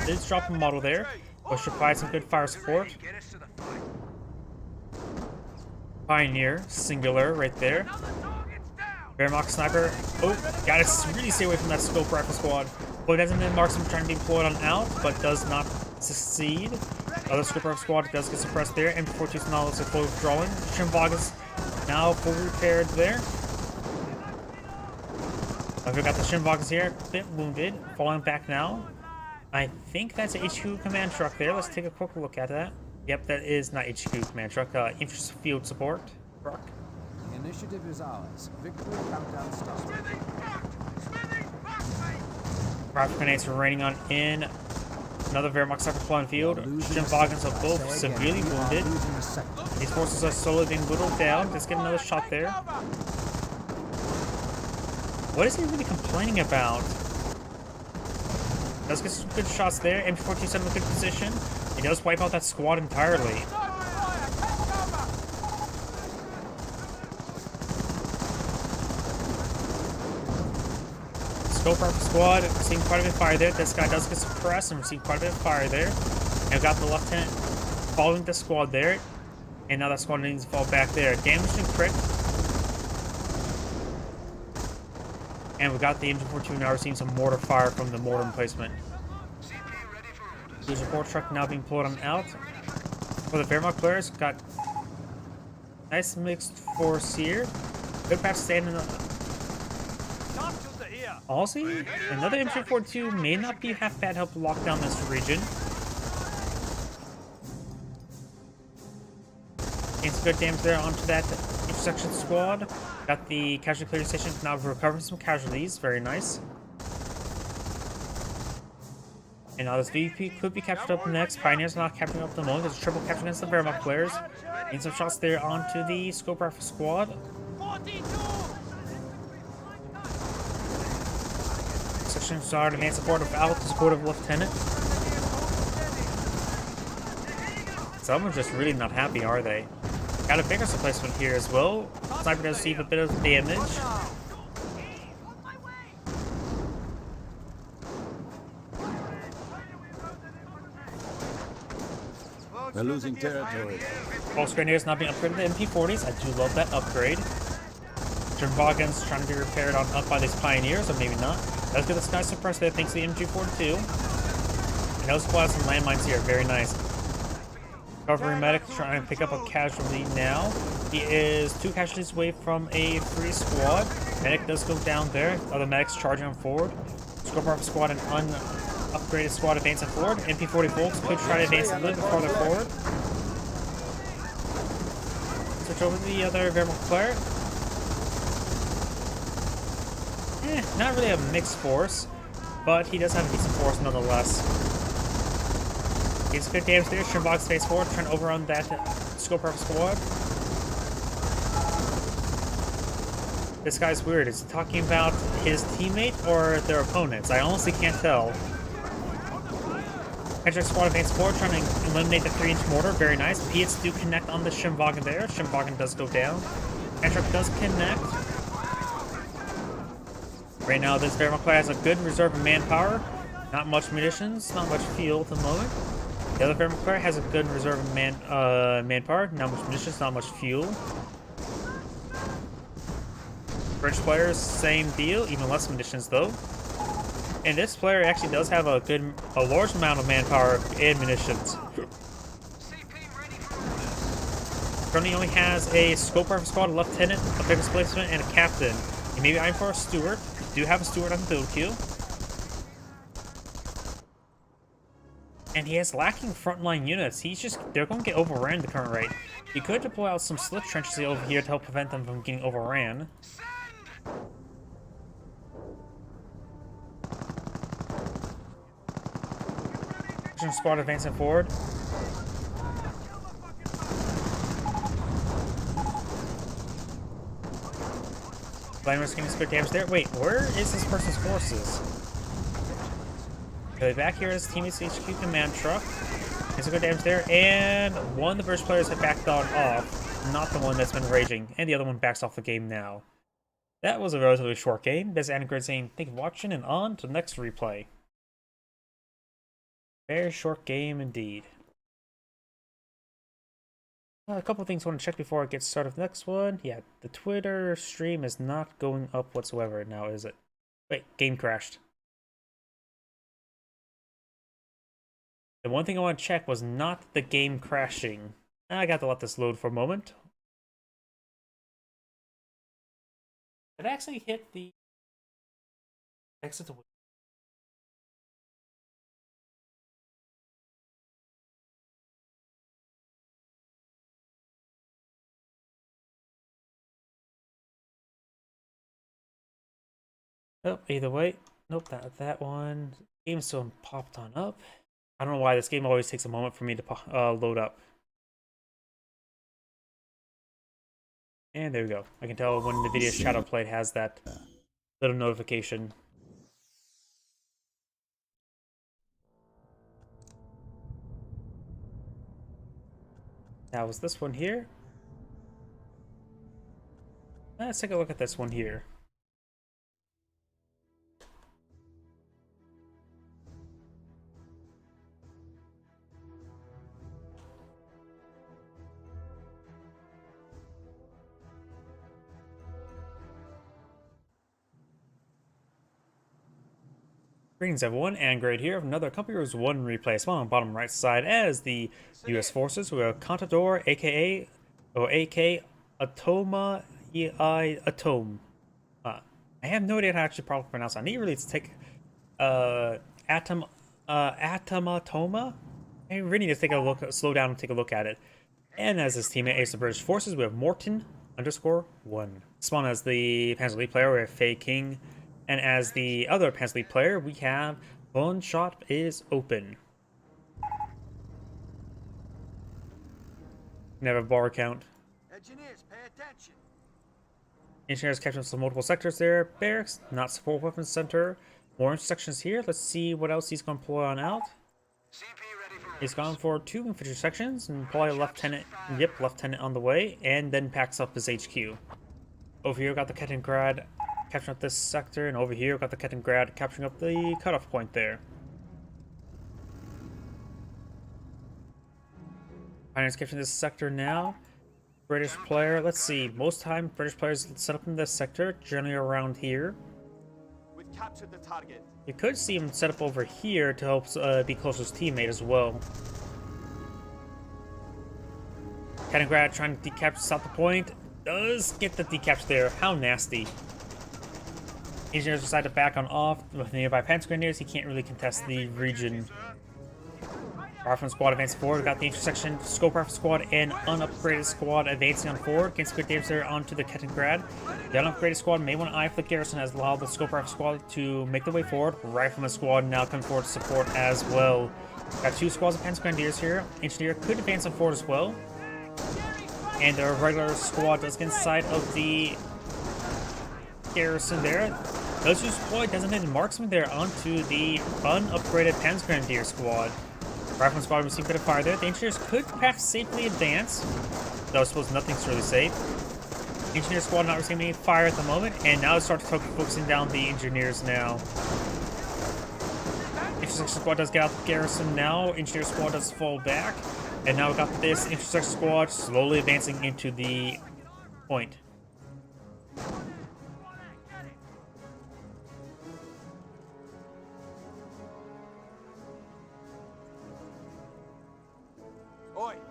Did drop a model there, but should provide some good fire support. Pioneer, singular, right there. Wehrmacht sniper. Oh, gotta really stay away from that scope rifle squad. But as an marksman trying to be employed on out, but does not succeed. Other scope rifle squad does get suppressed there. MP42 is now looks like fully withdrawing. Schimwagen is now fully repaired there. We've got the Schimwagens here, a bit wounded, falling back now. I think that's a HQ command truck there. Let's take a quick look at that. Yep, that is not HQ command truck. Infantry field support truck. The initiative is ours. Victory countdown starts. Rifle grenades raining on in. Another Wehrmacht sniper flying field. Schimwagens are both severely wounded. These forces are slowly being whittled down. Let's get another shot there. What is he really complaining about? Does get some good shots there. MP42 in a good position. He does wipe out that squad entirely. Scope rifle squad, seeing quite a bit of fire there. This guy does get suppressed, and we're seeing quite a bit of fire there. And we've got the lieutenant following the squad there. And now that squad needs to fall back there. Damage and crit. And we got the MG42 now receiving some mortar fire from the mortar emplacement. The support truck now being pulled on out. For the Wehrmacht players, got nice mixed force here. Good perhaps standing up. Also, another MG42 may not be half bad help to lock down this region. Getting some good damage there onto that intersection squad. Got the casualty clearing station now recovering some casualties. Very nice. And now this VP could be captured up next. Pioneer's not capturing up the moment. There's a triple capture against the Wehrmacht players. Getting some shots there onto the scope rifle squad. Section star demand support without the support of Lieutenant. Someone's just really not happy, are they? Got a bigger replacement here as well. Sniper does receive a bit of damage. They're losing territory. Pulse grenadiers not being upgraded to MP40s. I do love that upgrade. Schimwagens trying to be repaired on up by these pioneers, or maybe not. Let's get this guy suppressed there thanks to the MG42. And those squads some landmines here. Very nice. Recovery medic trying to pick up a casualty now. He is 2 casualties away from a free squad. Medic does go down there. Other medics charging on forward. Scope rifle squad and upgraded squad advancing forward. MP40 folks could try to advance a little bit farther forward. Switch over to the other Wehrmacht player. Not really a mixed force, but he does have a decent force nonetheless. He's good damage there. Schimwagen stays forward, trying to overrun that scope rifle squad. This guy's weird. Is he talking about his teammate or their opponents? I honestly can't tell. Hedgehog squad advance forward, trying to eliminate the 3-inch mortar. Very nice. Piets do connect on the Schimwagen there. Schimwagen does go down. Hedgehog does connect. Right now, this Wehrmacht player has a good reserve of manpower. Not much munitions, not much fuel at the moment. The other Wehrmacht player has a good reserve of manpower. Not much munitions, not much fuel. French players, same deal, even less munitions though. And this player actually does have a large amount of manpower and munitions. Currently only has a scope rifle squad, a lieutenant, a big displacement, and a captain. And maybe I'm for a steward. Do have a steward on the build queue. And he has lacking frontline units. They're going to get overran at the current rate. He could deploy out some slit trenches over here to help prevent them from getting overran. Squad advancing forward. Flamer's getting some good damage there. Wait, where is this person's forces? Okay, back here is teammate's HQ command truck. Getting some good damage there. And one of the British players have backed on off. Not the one that's been raging. And the other one backs off the game now. That was a relatively short game. This is Anagrid saying thank you for watching and on to the next replay. Very short game indeed. A couple of things I want to check before I get started with the next one. Yeah, the Twitter stream is not going up whatsoever now, is it? Wait, game crashed. The one thing I want to check was not the game crashing. I got to let this load for a moment. Did I actually hit the exit? Oh, either way. Nope, not that one. Game still popped on up. I don't know why this game always takes a moment for me to load up. And there we go. I can tell when NVIDIA Shadowplay has that little notification. Now, was this one here? Let's take a look at this one here. Greetings everyone, Angrade here. Another Company Wars 1 replay. Spawn on the bottom right side as the U.S. forces. We have Contador, aka or AK Atoma EI Atome. I have no idea how to actually properly pronounce it. I need really to take Atomatoma. I really need to take a look, slow down and take a look at it. And as his teammate Ace of British Forces, we have Morton_1. Spawn as the Panzer League player, we have Fei King. And as the other Panzer League player, we have One Shot is Open. Never bar count. Engineers, pay attention. Engineers capturing some multiple sectors there. Barracks, not support weapons center. More intersections here. Let's see what else he's going to pull on out. CP ready for He's gone for 2 infantry sections and probably a lieutenant. Yep, lieutenant on the way, and then packs up his HQ. Over here, we got the Kaliningrad capturing up this sector, and over here we've got the Kaliningrad capturing up the cutoff point there. Pioneers capturing this sector now. British player, let's see, most time British players set up in this sector, generally around here. We've captured the target. You could see him set up over here to help be close to his teammate as well. Kaliningrad trying to decapture south the point. Does get the decapture there. How nasty. Engineers decide to back on off with the nearby Panzer Grenadiers. He can't really contest the region. Rifleman squad advancing forward. We've got the intersection scope rifle squad and unupgraded squad advancing on forward. Against good damage there onto the Kaliningrad. The unupgraded squad may want to eye for the garrison as allowed the scope rifle squad to make their way forward. Rifleman squad now coming forward to support as well. Got 2 squads of Panzer Grenadiers here. Engineer could advance on forward as well. And the regular squad does get inside of the garrison there. Those 2 deploy designated marksmen there onto the unupgraded Panzer Grenadier squad. Rifleman squad received a bit of fire there. The engineers could perhaps safely advance, though I suppose nothing's really safe. Engineer squad not receiving any fire at the moment, and now start focusing down the engineers now. Intersection squad does get out the garrison now. Engineer squad does fall back, and now we've got this intersection squad slowly advancing into the point.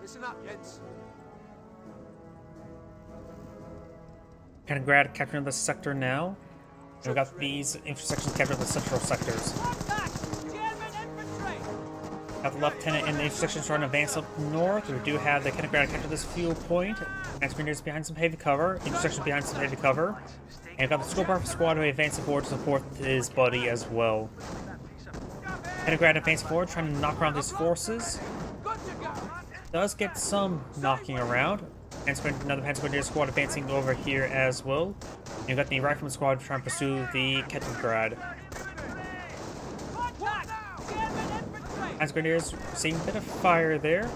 Listen up, Jens. Kaliningrad capturing the sector now. And we've got these intersections capturing the central sectors. Got the lieutenant and the intersections trying to advance up north. We do have the Kaliningrad capture this fuel point. Grenadiers behind some heavy cover. Intersections behind some heavy cover. And we've got the scope rifle squad advancing forward to support his buddy as well. Kaliningrad advancing forward, trying to knock around these forces. Does get some knocking around. Another Panzer Grenadier squad advancing over here as well. And you've got the Rifleman squad trying to pursue the Kaliningrad. Panzer Grenadiers receiving a bit of fire there.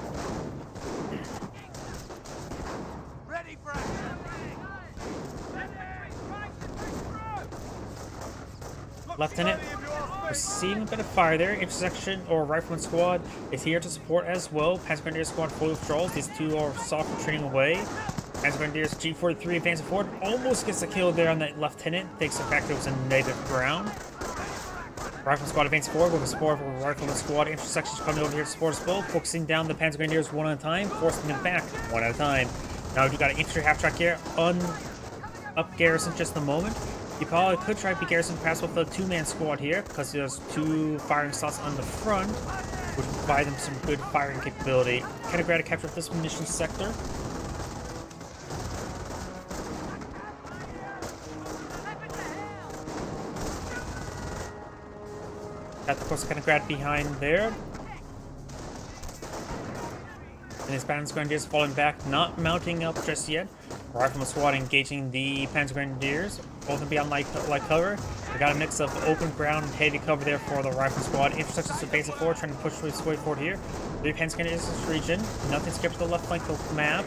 Lieutenant receiving a bit of fire there. Intersection or Rifleman Squad is here to support as well. Panzer Grenadier Squad fully withdrawals. These two are soft retreating away. Panzer Grenadiers G43 advancing forward. Almost gets the kill there on that lieutenant. Thanks to the fact that it was a negative ground. Rifleman Squad advancing forward with a support from Rifleman Squad. Intersections coming over here to support us both. Focusing down the Panzer Grenadiers one at a time. Forcing them back one at a time. Now we've got an infantry half-track here. Up Garrison just a moment. You probably could try to beat Garrison perhaps with a two-man squad here, because there's two firing slots on the front, which will provide them some good firing capability. Kind of glad to capture this munitions sector. That, of course, kind of grab behind there. And his Panzer Grenadiers falling back, not mounting up just yet. Rifleman Squad engaging the Panzer Grenadiers. Both of them beyond light cover. We got a mix of open ground and heavy cover there for the Rifleman Squad. Intersections to basic forward, trying to push his way forward here. The Panzer Grenadiers in this region. Nothing scared to the left flank of the map.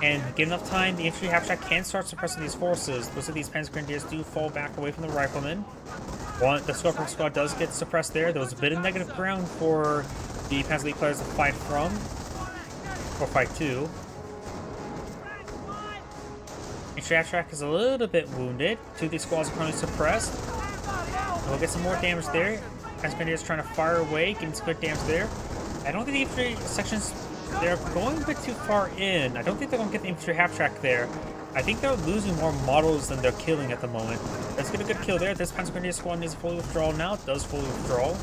And get enough time, the infantry half-track can start suppressing these forces. Most of these Panzer Grenadiers do fall back away from the Riflemen. The Scorpion Squad does get suppressed there. There was a bit of negative ground for the Panzer League players to fight from. Or fight to. Infantry half-track is a little bit wounded. Two of these squads are currently suppressed. We'll get some more damage there. Panzer Grenadiers trying to fire away, getting some good damage there. I don't think the infantry sections, they're going a bit too far in. I don't think they're going to get the infantry half-track there. I think they're losing more models than they're killing at the moment. Let's get a good kill there. This Panzer Grenadier squad needs a fully withdrawal now. It does fully withdraw.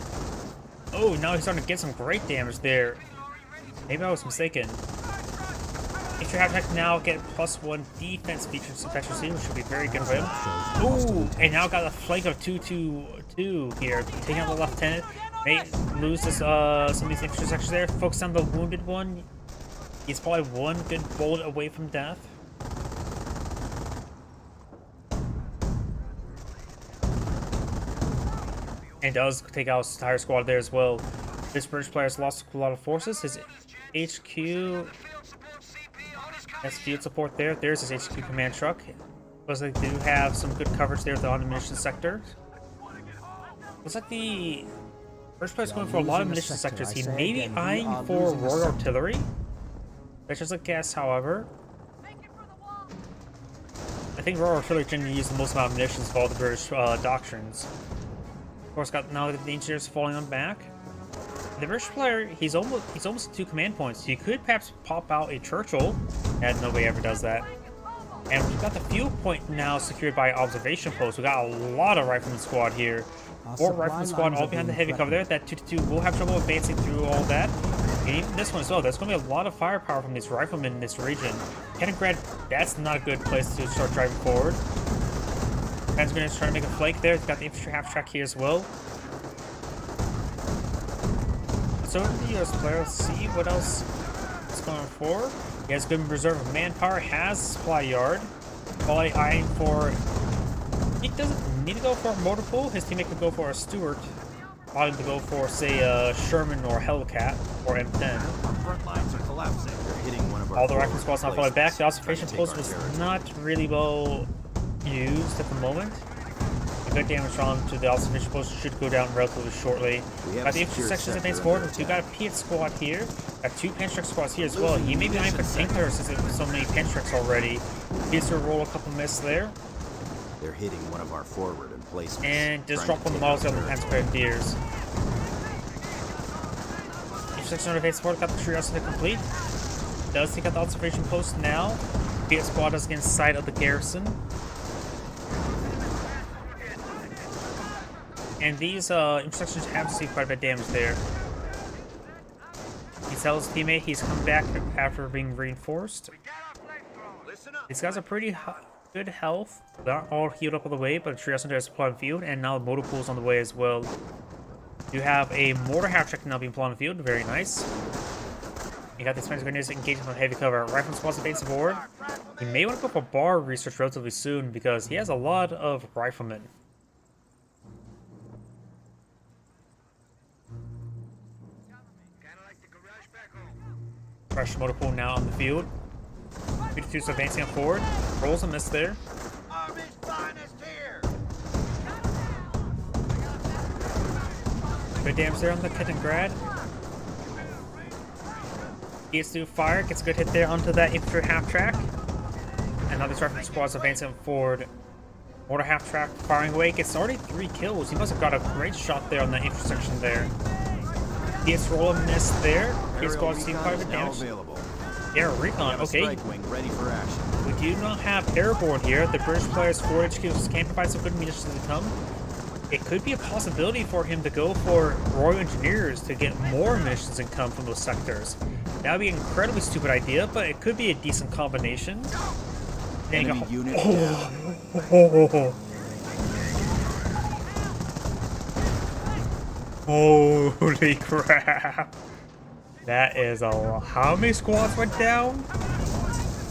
Oh, now he's starting to get some great damage there. Maybe I was mistaken. Infantry half-track now get +1 defense feature efficiency, which should be very good for him. Ooh, and now got a flank of 2-2-2 here. Taking out the lieutenant. May lose this, some of these infantry sections there. Focus on the wounded one. He's probably one good bullet away from death. And does take out his entire squad there as well. This British player has lost a lot of forces. His HQ has field support there. There's his HQ command truck. Looks like they do have some good coverage there with the ammunition sector. Looks like the British player is going for a lot of munition sectors. He may be eyeing for Royal Artillery. That's just a guess, however. I think Royal Artillery generally use the most amount of munitions of all the British doctrines. Of course, got now the engineers falling on back. The British player, he's almost 2 command points. He could perhaps pop out a Churchill, and nobody ever does that. And we've got the fuel point now secured by observation posts. We got a lot of Rifleman Squad here. 4 Rifleman Squad all behind the heavy cover there. That 2-2 will have trouble advancing through all that. And even this one as well. There's going to be a lot of firepower from these riflemen in this region. Kaliningrad, that's not a good place to start driving forward. Panzer Grenadiers trying to make a flank there. Got the infantry half-track here as well. So the US player, let's see what else it's going for. He has good reserve of manpower, has a supply yard. Probably eyeing for... He doesn't need to go for a motor pool. His teammate could go for a Stuart. Probably to go for, say, a Sherman or Hellcat or M10. Our front lines are collapsing. They're hitting one of our... All the rifle squads now falling back. The observation post was not really well used at the moment. The good damage on to the observation post should go down relatively shortly. Got the infantry sections advance forward. We got a Piet squad here. Got 2 Panzertruck squads here as well. He may be eyeing for tanker since there's so many Panzertrucks already. He's to roll a couple miss there. They're hitting one of our forward emplacements. And just drop one of the models on the Panzer Grenadiers. Infantry section advance forward. Got the curiosity complete. Does take out the observation post now. Piet squad does get inside of the garrison. And these intersections have received quite a bit of damage there. He tells his teammate he's come back after being reinforced. These guys are pretty good health. They're not all healed up all the way, but the Trios Center is supply on the field, and now the motor pool is on the way as well. You have a mortar half-track now being put on the field. Very nice. You got the Panzer Grenadiers engaging on heavy cover. Rifleman squads advancing forward. He may want to go for bar research relatively soon because he has a lot of riflemen. Fresh motor pool now on the field. 52's advancing forward. Rolls a miss there. Good damage there on the Kaliningrad. Gets through fire, gets a good hit there onto that infantry half-track. And now the Striker squad's advancing forward. Mortar half-track firing away, gets already 3 kills. He must have got a great shot there on the intersection there. Gets roll and miss there. His squad's seen quite a bit of damage. Air recon, okay. Ready for action. We do not have airborne here. The British player's forward HQs can provide some good munitions to come. It could be a possibility for him to go for Royal Engineers to get more munitions and come from those sectors. That would be an incredibly stupid idea, but it could be a decent combination. Enemy unit Holy crap. That is a lot. How many squads went down?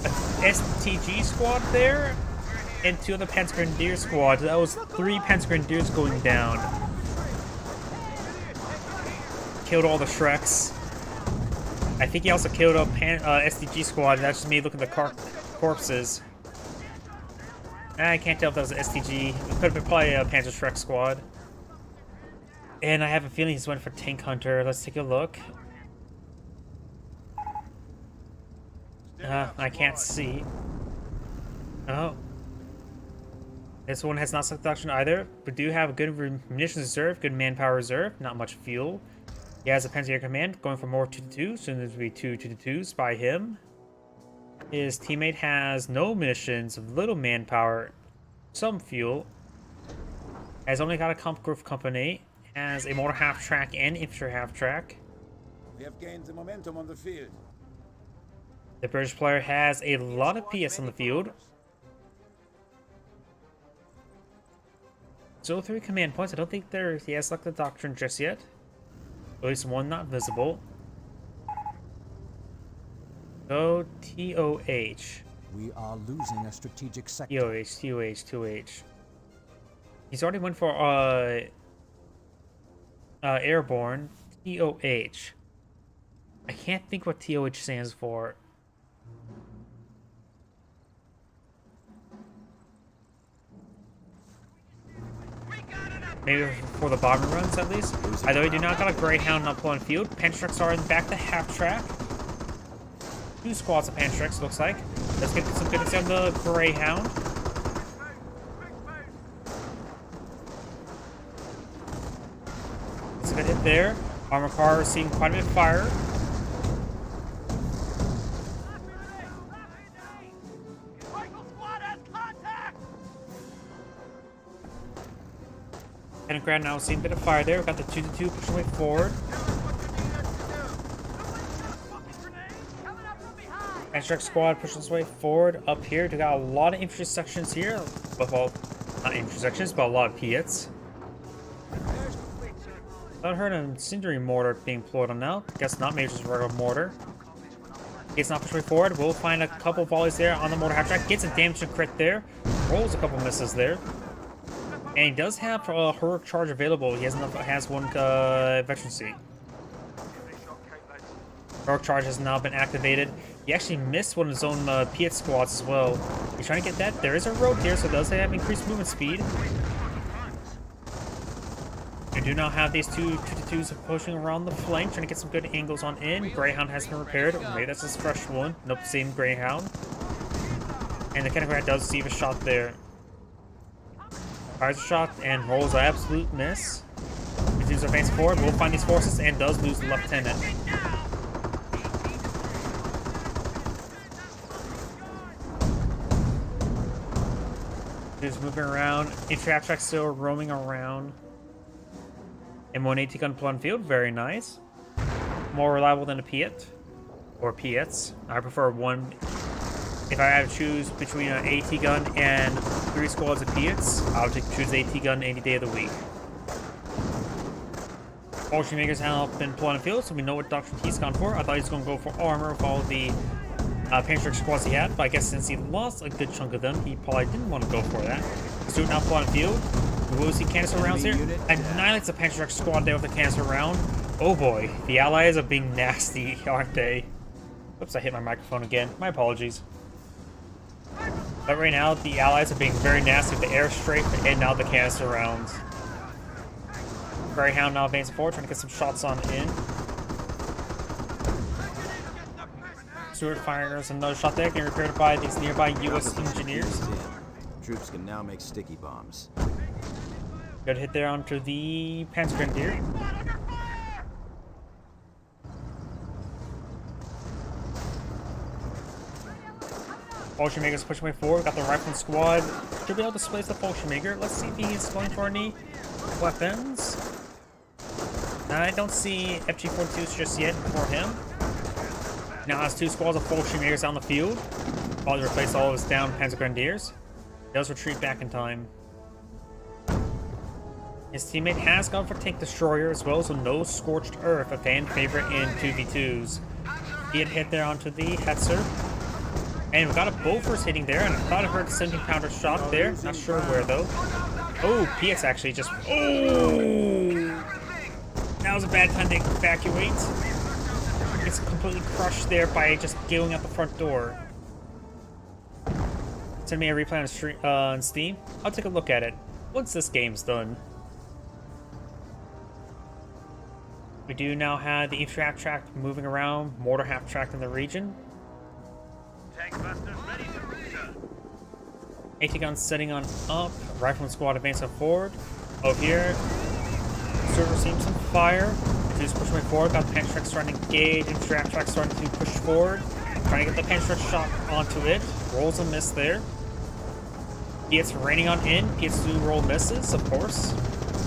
A STG squad there? And 2 other Panzergrenadier squads. That was 3 Panzergrenadiers going down. Killed all the Shreks. I think he also killed a STG squad. That's just me looking at the corpses. I can't tell if that was an STG. It could have been probably a Panzer Shrek squad. And I have a feeling he's went for Tank Hunter. Let's take a look. I can't see. Oh. This one has not selected auction either, but do have a good munitions reserve, good manpower reserve, not much fuel. He has a Panzer Air Command going for more 2-2, so there's be 2 2-2s by him. His teammate has no munitions, little manpower, some fuel. Has only got a comp growth company, has a mortar half-track and infantry half-track. We have gained the momentum on the field. The British player has a lot of PS on the field. So 3 command points. I don't think he has selected the doctrine just yet. At least 1 not visible. Go TOH. We are losing a strategic sector. TOH. He's already went for airborne. TOH. I can't think what TOH stands for. Maybe for the bombing runs, at least. Although we do not got a Greyhound up on field. Panzertreks are in back to half-track. 2 squads of Panzertreks, looks like. Let's get some goodness on the Greyhound. It's a good hit there. Armor car seeing quite a bit of fire. Kaliningrad now seeing a bit of fire there. We've got the 2-2 pushing way forward. Panzertrek squad pushing its way forward up here. We got a lot of infantry sections here. Well, not infantry sections, but a lot of Piets. I heard an incendiary mortar being deployed on now. Guess not, maybe just a regular mortar. It's not pushing way forward. We'll find a couple volleys there on the mortar half track. Gets a damage and crit there. Rolls a couple misses there. And he does have a heroic charge available. He has one veterancy. Heroic charge has now been activated. He actually missed one of his own Piet squads as well. He's trying to get that. There is a road here, so it does have increased movement speed. We do now have these 2 2-2s pushing around the flank, trying to get some good angles on in. Greyhound has been repaired. Maybe that's his fresh one. Nope, same Greyhound. And the Kaliningrad does receive a shot there. Fires a shot and rolls an absolute miss. Continues advance forward, will find these forces and does lose the lieutenant. He's moving around. Infantry half-track still roaming around. M180 gun plot field, very nice. More reliable than a Piet. Or Piets. I prefer one. If I had to choose between an AT gun and 3 squads of Piets, I would choose the AT gun any day of the week. Fortune makers have been plotting field, so we know what Dr. T's gone for. I thought he was going to go for armor with all the Panzertrek squads he had, but I guess since he lost a good chunk of them, he probably didn't want to go for that. He's doing now plotting field. We will see canister rounds here. Annihilates the Panzertrek squad there with the canister round. Oh boy, the allies are being nasty, aren't they? Oops, I hit my microphone again. My apologies. But right now, the allies are being very nasty with the airstrike and now the canister rounds. Greyhound now advancing forward, trying to get some shots on in. Stewart fires another shot there, getting repaired by these nearby U.S. engineers. Troops can now make sticky bombs. Good hit there onto the Panzer Grenadier. Fallschirmjäger's pushing way forward. Got the Rifleman squad. Should be able to displace the Fallschirmjäger. Let's see if he's going for any weapons. I don't see FG-42s just yet for him. Now has 2 squads of Fallschirmjägers on the field. Probably replace all of his down Panzer Grenadiers. He does retreat back in time. His teammate has gone for Tank Destroyer as well, so no Scorched Earth, a fan favorite in 2v2s. He had hit there onto the Hetzer. And we got a Bofors hitting there, and I thought I heard a 17-pounder shot there. Not sure where, though. Oh, PX actually just... Oh! That was a bad time to evacuate. It's completely crushed there by just going out the front door. Send me a replay on Steam. I'll take a look at it once this game's done. We do now have the infantry half-track moving around, mortar half-track in the region. Tankbusters ready to route. AT guns setting on up, Rifleman squad advancing forward. Over here, server seeing some fire. Two's pushing way forward, got the Panzer starting to engage, infantry half-track starting to push forward. Trying to get the Panzer shot onto it. Rolls a miss there. It's raining on in. PS2 roll misses, of course.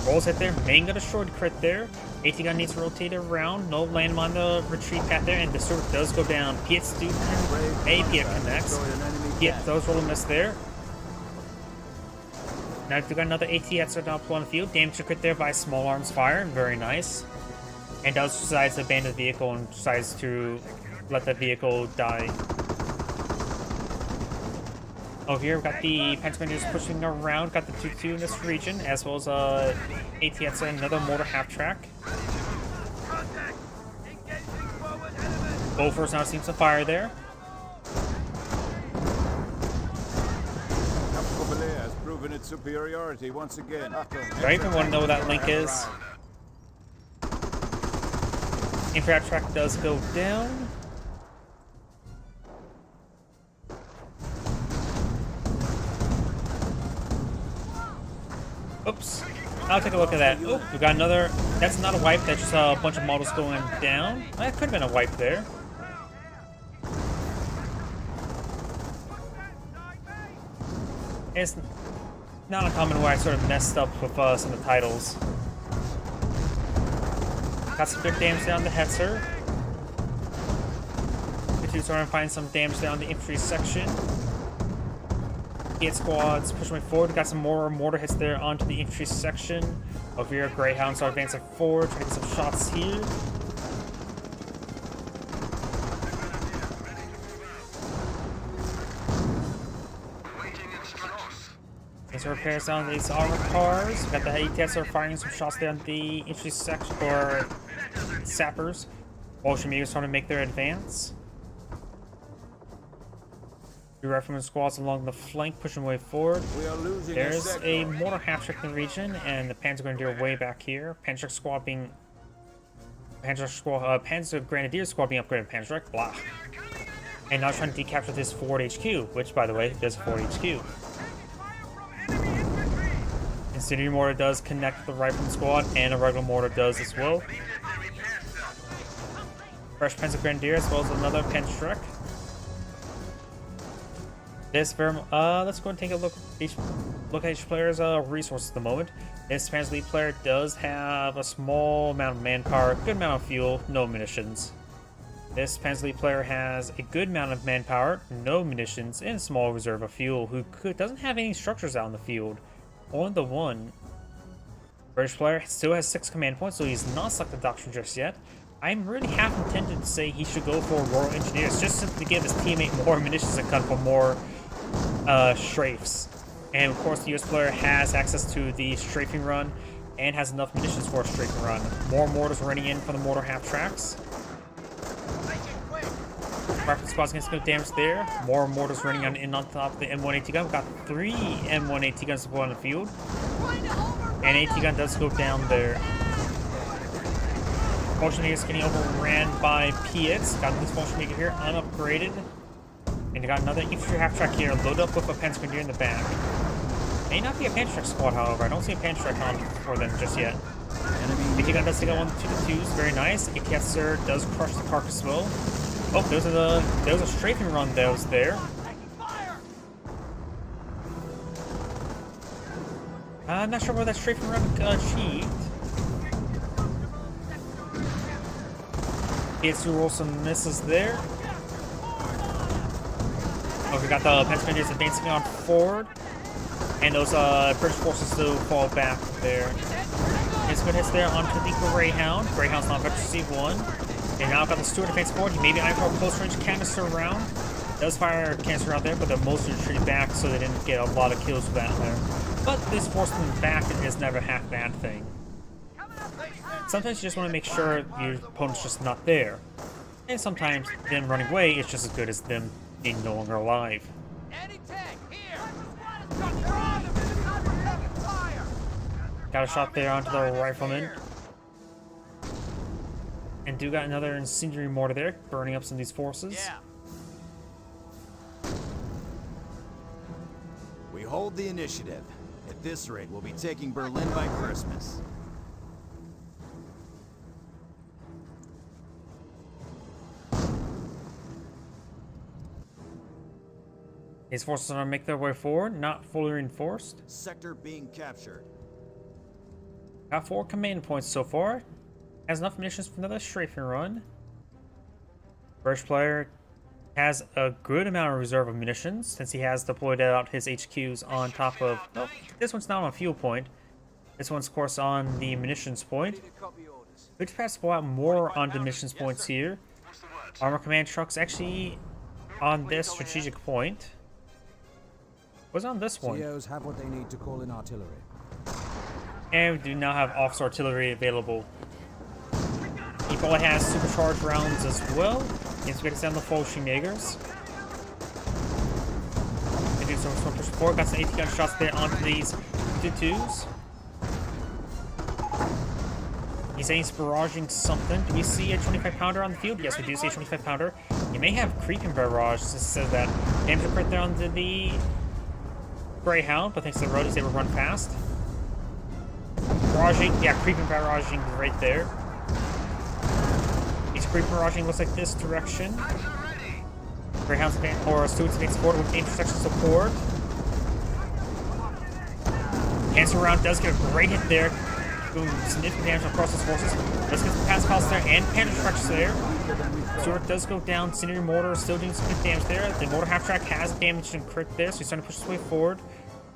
Rolls hit there. Main got a short crit there. AT gun needs to rotate around. No landmine on the retreat path there, and the server does go down. PS2 maybe it connects. Yeah, those roll a miss there. Now we've got another AT that's now on the field. Damage to crit there by small arms fire. Very nice. And does decides to abandon the vehicle and decides to let the vehicle die. Over here, we've got the Panzer Grenadiers pushing around, got the 2-2 in this region, as well as AT and another mortar half-track. Bofors now seems to fire there. has proven its superiority once again. I even want to know what that link is. Infantry half-track does go down. Oops. I'll take a look at that. Oh, we got another. That's not a wipe. That's just a bunch of models going down. That could have been a wipe there. It's not uncommon where I sort of messed up with some of the titles. Got some good damage down the Hetzer. The two starting to find some damage down the infantry section. Hit squads pushing forward. Got some more mortar hits there onto the infantry section. Over here, Greyhounds are advancing forward, trying to get some shots here. These repairs down these armored cars. Got the ATS are firing some shots there on the infantry section, or sappers. Fallschirmjägers trying to make their advance. Rifleman squads along the flank, pushing way forward. There's a mortar half-track in the region, and the Panzer Grenadier way back here. Panzer Grenadier squad being upgraded to Panzer, blah. And now trying to decapture this forward HQ, which, by the way, does forward HQ. Incendiary mortar does connect the Rifleman squad, and a regular mortar does as well. Fresh Panzer Grenadier as well as another Panzer. This let's go and take a look at each player's resources at the moment. This Panzer League player does have a small amount of manpower, good amount of fuel, no munitions. This Panzer League player has a good amount of manpower, no munitions, and a small reserve of fuel, who doesn't have any structures out in the field. Only the one. British player still has 6 command points, so he's not stuck the doctrine just yet. I'm really half intended to say he should go for Royal Engineers, just simply to give his teammate more munitions and cut for more strafes. And of course the US player has access to the strafing run and has enough munitions for a strafing run. More mortars running in from the mortar half tracks. Rifle squad's gonna get damage there. More mortars running in on top of the M1 AT gun. We've got 3 M1 AT guns to go on the field. And AT gun does go down there. Bolsheviks getting overran by Piets. Got this Bolshevik here, unupgraded. And you got another infantry half-track here, loaded up with a Panzer Grenadier in the back. May not be a Panzer squad, however. I don't see a Panzer on for them just yet. AT gun does take out 1 2 2s, very nice. AT sir does crush the carcass as well. Oh, there was a strafing run that was there. I'm not sure what that strafing run achieved. It's roll some misses there. Oh, we got the Panzer Grenadiers advancing on forward. And those British forces still fall back there. It's good hits there onto the Greyhound. Greyhound's not Vector C1. And now got the Stuart advancing forward. He maybe aimed for a close range canister round. Does fire a canister round there, but they're mostly retreating back so they didn't get a lot of kills with that there. But this forcing them back is never a half bad thing. Sometimes you just want to make sure your opponent's just not there. And sometimes them running away is just as good as them being no longer alive. Got a shot there onto the rifleman. And do got another incendiary mortar there, burning up some of these forces. Yeah. We hold the initiative. At this rate, we'll be taking Berlin by Christmas. These forces are going to make their way forward, not fully reinforced. Sector being captured. Got 4 command points so far. Has enough munitions for another strafing run. British player has a good amount of reserve of munitions since he has deployed out his HQs on top of... Oh, this one's not on a fuel point. This one's, of course, on the munitions point. Could perhaps pull out more on the munitions points here. Armor command trucks actually on this strategic point. What's on this one? COs have what they need to call in artillery. And we do now have officer artillery available. He probably has supercharged rounds as well. Yes, we get to send the Fallschirmjägers. They do some push forward. Got some 80 gun shots there onto these 2-2s. He's saying he's barraging something. Do we see a 25 pounder on the field? Yes, we do see a 25 pounder. He may have creeping barrage. This says that damage occurred there onto the Greyhound, but thanks to the road, he's able to run fast. Barraging, yeah, creeping barraging right there. He's creeping barraging looks like this direction. Greyhound's or Stuart's advancing forward with intersection support. Cancer round does get a great hit there. Doing significant damage across his forces. Does get some pass pals there and panic trucks there. Stuart does go down. Incendiary mortar is still doing some good damage there. The mortar half track has damaged and crit there, so he's starting to push his way forward.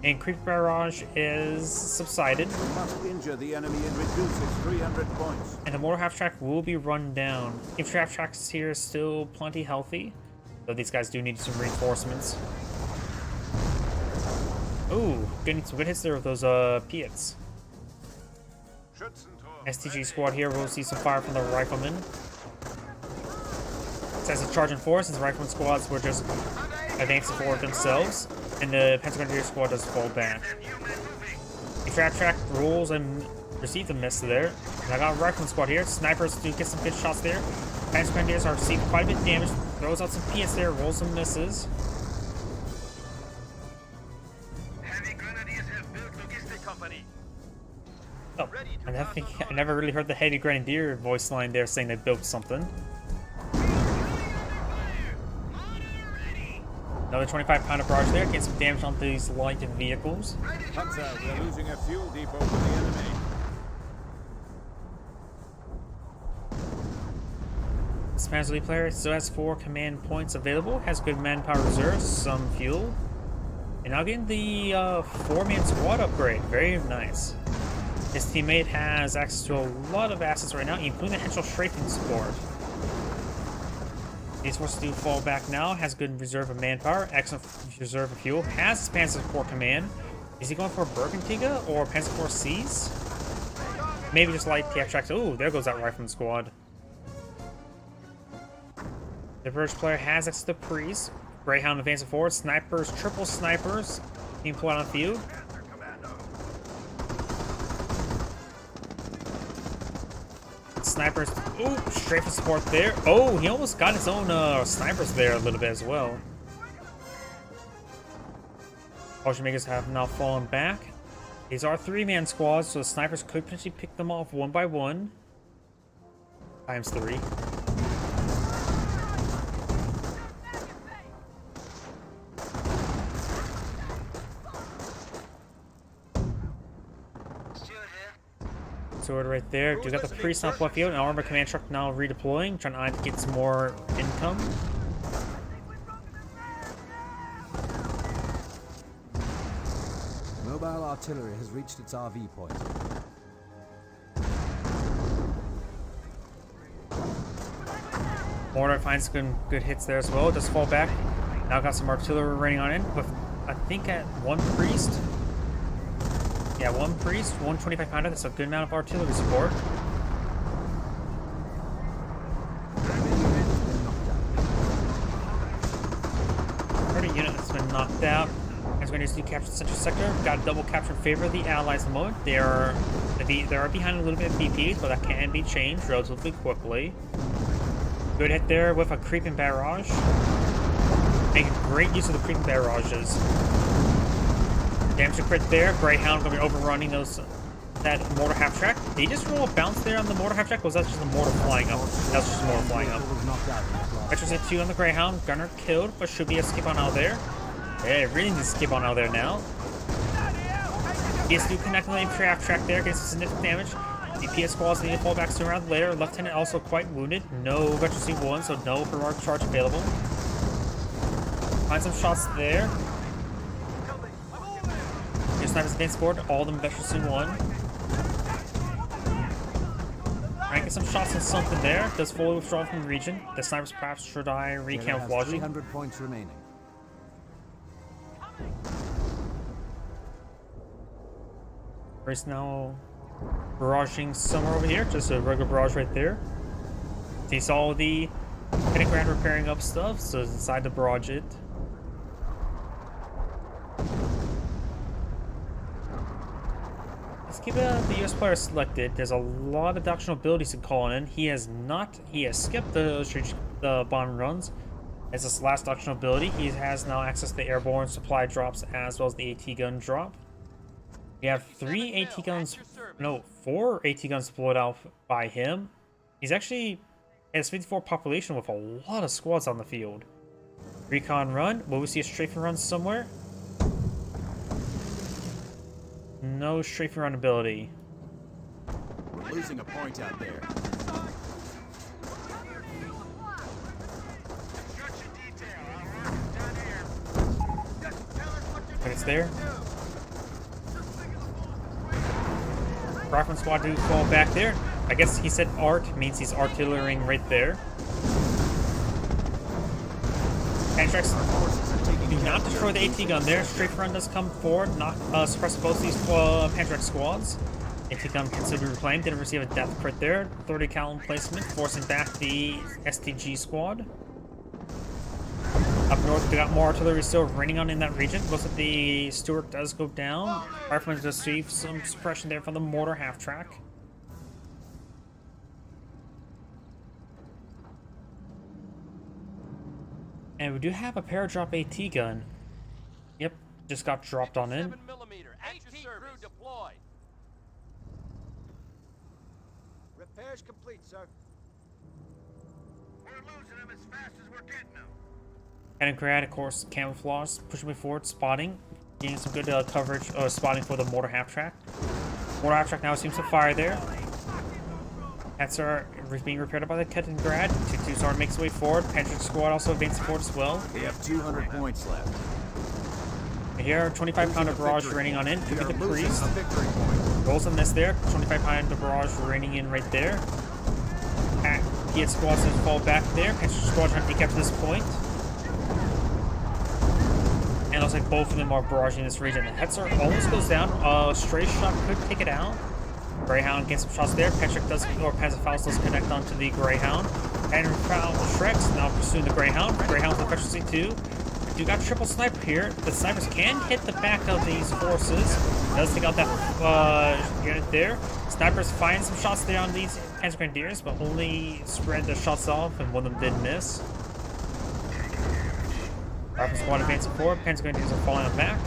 And creep barrage is subsided. We must injure the enemy and reduce its 300 points. And the mortar half track will be run down. Infantry half tracks here is still plenty healthy, though these guys do need some reinforcements. Ooh, getting some good hits there with those Piets. STG squad here will see some fire from the riflemen. As a charging force, since the rifleman squads were just advancing forward themselves, and the Panzer Grenadier squad does fall back. The trap track rolls and receives a miss there. And I got a rifleman squad here. Snipers do get some good shots there. Panzer Grenadiers are receiving quite a bit of damage. Throws out some Piets there, rolls some misses. Heavy Grenadiers have built logistic company. Oh, I never really heard the Heavy Grenadier voice line there saying they built something. Another 25 pounder barrage there, getting some damage on these light vehicles. Hunter, we're losing a fuel depot to the enemy. This Panzer player still has 4 command points available, has good manpower reserves, some fuel. And now getting the 4-man squad upgrade, very nice. His teammate has access to a lot of assets right now, including the Henschel strafing support. These forces do fall back now, has good reserve of manpower, excellent reserve of fuel, has Panzer Corps command. Is he going for Bergantiga or Panzer Corps C's? Maybe just light TF tracks. Ooh, there goes that rifleman squad. The British player has access to Priest. Greyhound advancing forward, snipers, triple snipers being pulled out on the field. snipers. Oh, straight for support there. Oh, he almost got his own snipers there a little bit as well. Potion makers have now fallen back. These are 3-man squads, so the snipers could potentially pick them off one by one. Times 3. Sword right there. You got the priest on left field, and armor command truck now redeploying, trying to get some more income. Mobile artillery has reached its RV point. Mortar finds good hits there as well. Just fall back. Now got some artillery raining on in with, I think, at 1 priest. Yeah, 1 priest, 125 pounder. That's a good amount of artillery support. Already unit that's been knocked out. As going to capture the central sector. Got a double capture in favor of the allies at the moment. They are behind a little bit of BPs, but that can be changed relatively quickly. Good hit there with a creeping barrage. Making great use of the creeping barrages. Damage to crit there. Greyhound going to be overrunning that mortar half track. Did he just roll a bounce there on the mortar half track? Or was that just a mortar flying up? That was just a mortar flying up. Veterans hit 2 on the Greyhound. Gunner killed, but should be a skip on out there. Yeah, really needs to skip on out there now. PS2 connecting the half track there, gets significant damage. The PS squads need to fall back sooner rather than later. Lieutenant also quite wounded. No Veteran C1, so no heroic charge available. Find some shots there. Your snipers advance forward, all of them Veteran C1. Trying to get some shots on something there. Does fully withdraw from the region. The snipers perhaps should I recamouflaging. 300 points remaining. Race now barraging somewhere over here, just a regular barrage right there. He saw the Pentagram repairing up stuff, so decided to barrage it. Let's keep the US player selected. There's a lot of doctrinal abilities to call in. He has skipped the bomb runs. As this last doctrinal ability, he has now access to the airborne supply drops as well as the AT gun drop. We have 4 AT guns deployed out by him. He's actually has 54 population with a lot of squads on the field. Recon run. Will we see a strafing run somewhere? No strafing run ability. We're losing a point out there. But it's there. Rockman squad do fall back there. I guess he said art means he's artillerying right there. Pantrax do not destroy the AT gun there. Strafe run does come forward, suppress both these Pantrax squads. AT gun considered reclaimed, didn't receive a death crit there. 30 cal placement, forcing back the STG squad. Up north, we got more artillery still raining on in that region. Looks like the Stuart does go down. Riflemen does receive some suppression there from the mortar half track. And we do have a paradrop AT gun. Yep, just got dropped on in. 7mm, AT crew deployed. Repairs complete, sir. We're losing them as fast as we're getting them. Pentagram, of course, camouflage, pushing me forward, spotting, getting some good coverage, spotting for the mortar half track. Mortar half track now seems to fire there. Hats are being repaired by the Kettengrad. 2-2 Star makes its way forward. Pantrax squad also advances forward as well. They have 200 points left. Here, 25 pounder barrage raining on in. Look at the priest. Rolls on this there. 25 pounder barrage raining in right there. PS squads to fall back there. Pantrax squad trying to decap to this point. And it looks like both of them are barraging this region. The Hetzer almost goes down. Stray shot could take it out. Greyhound gets some shots there. Patrick does, or Pazifaus does connect onto the Greyhound. And Shreks now pursuing the Greyhound. Greyhound with efficiency 2. do got triple sniper here. The snipers can hit the back of these forces. Does take out that unit there. Snipers find some shots there on these Panzer Grenadiers, but only spread the shots off, and one of them did miss. Rifle squad advancing forward. Panzer Grenadiers are falling on back.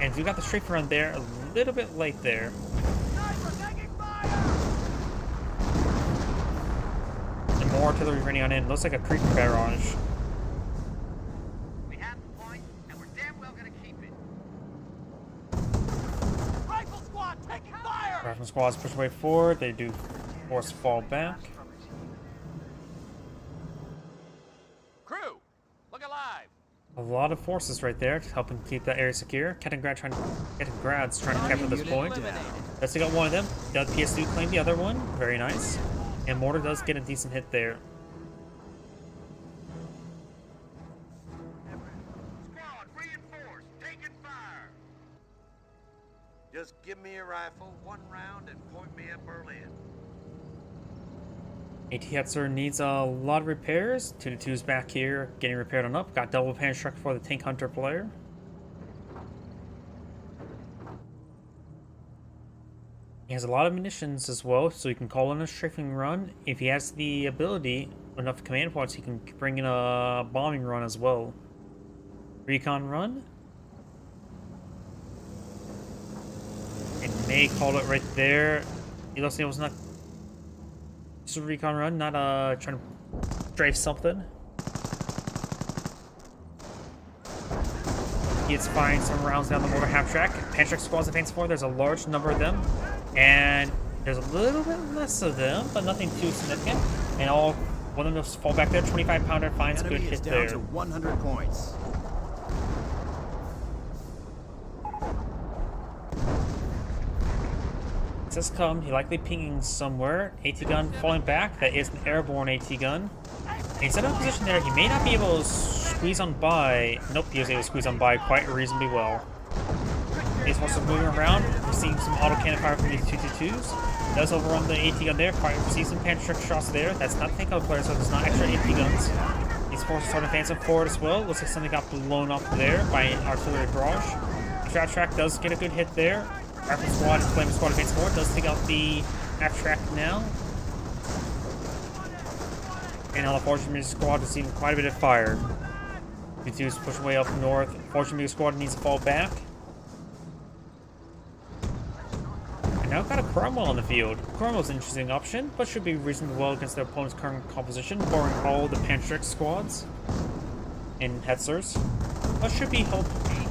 And we got the strafe run there a little bit late there. And more artillery running on in. Looks like a creep barrage. We have the point, and we're damn well gonna keep it. Rifle squad, taking fire! Rifle squads push away forward. They do force fall back. Crew, look alive! A lot of forces right there helping keep that area secure. Katangrad's trying to capture this point. Let's take out one of them. The PS2 claim the other one. Very nice. And Mortar does get a decent hit there. Squad, reinforced, taking fire. Just give me a rifle, one round, and point me at Berlin. AT Hetzer needs a lot of repairs. 2-2's back here, getting repaired on up. Got double pan struck for the Tank Hunter player. He has a lot of munitions as well, so he can call in a strafing run. If he has the ability, enough command points, he can bring in a bombing run as well. Recon run. And may call it right there. He looks like it was not just a recon run, not trying to strafe something. He's firing some rounds down the mortar half track. Pantrack squads advance forward. There's a large number of them, and there's a little bit less of them, but nothing too significant. And all one of them just fall back there. 25-pounder finds a good hit there. Down to 100 points. Says come, he likely pinging somewhere. AT gun falling back. That is an airborne AT gun. And he's in a position there. He may not be able to squeeze on by. Nope, he was able to squeeze on by quite reasonably well. These forces are moving around. We're seeing some autocannon fire from these 222s. Does overrun the AT gun there. Quite see some pan-trick shots there. That's not tank out player, so there's not extra AT guns. These forces start advancing forward as well. Looks like something got blown up there by an artillery barrage. Strat track does get a good hit there. Rifle squad and flame squad advance forward. Does take out the half track now. And now the Fortune squad is receiving quite a bit of fire. 2-2's push way up north. Fortune squad needs to fall back. And now got a Cromwell on the field. Cromwell's an interesting option, but should be reasonably well against their opponent's current composition, barring all the Pantrick squads and Hetzers. But should be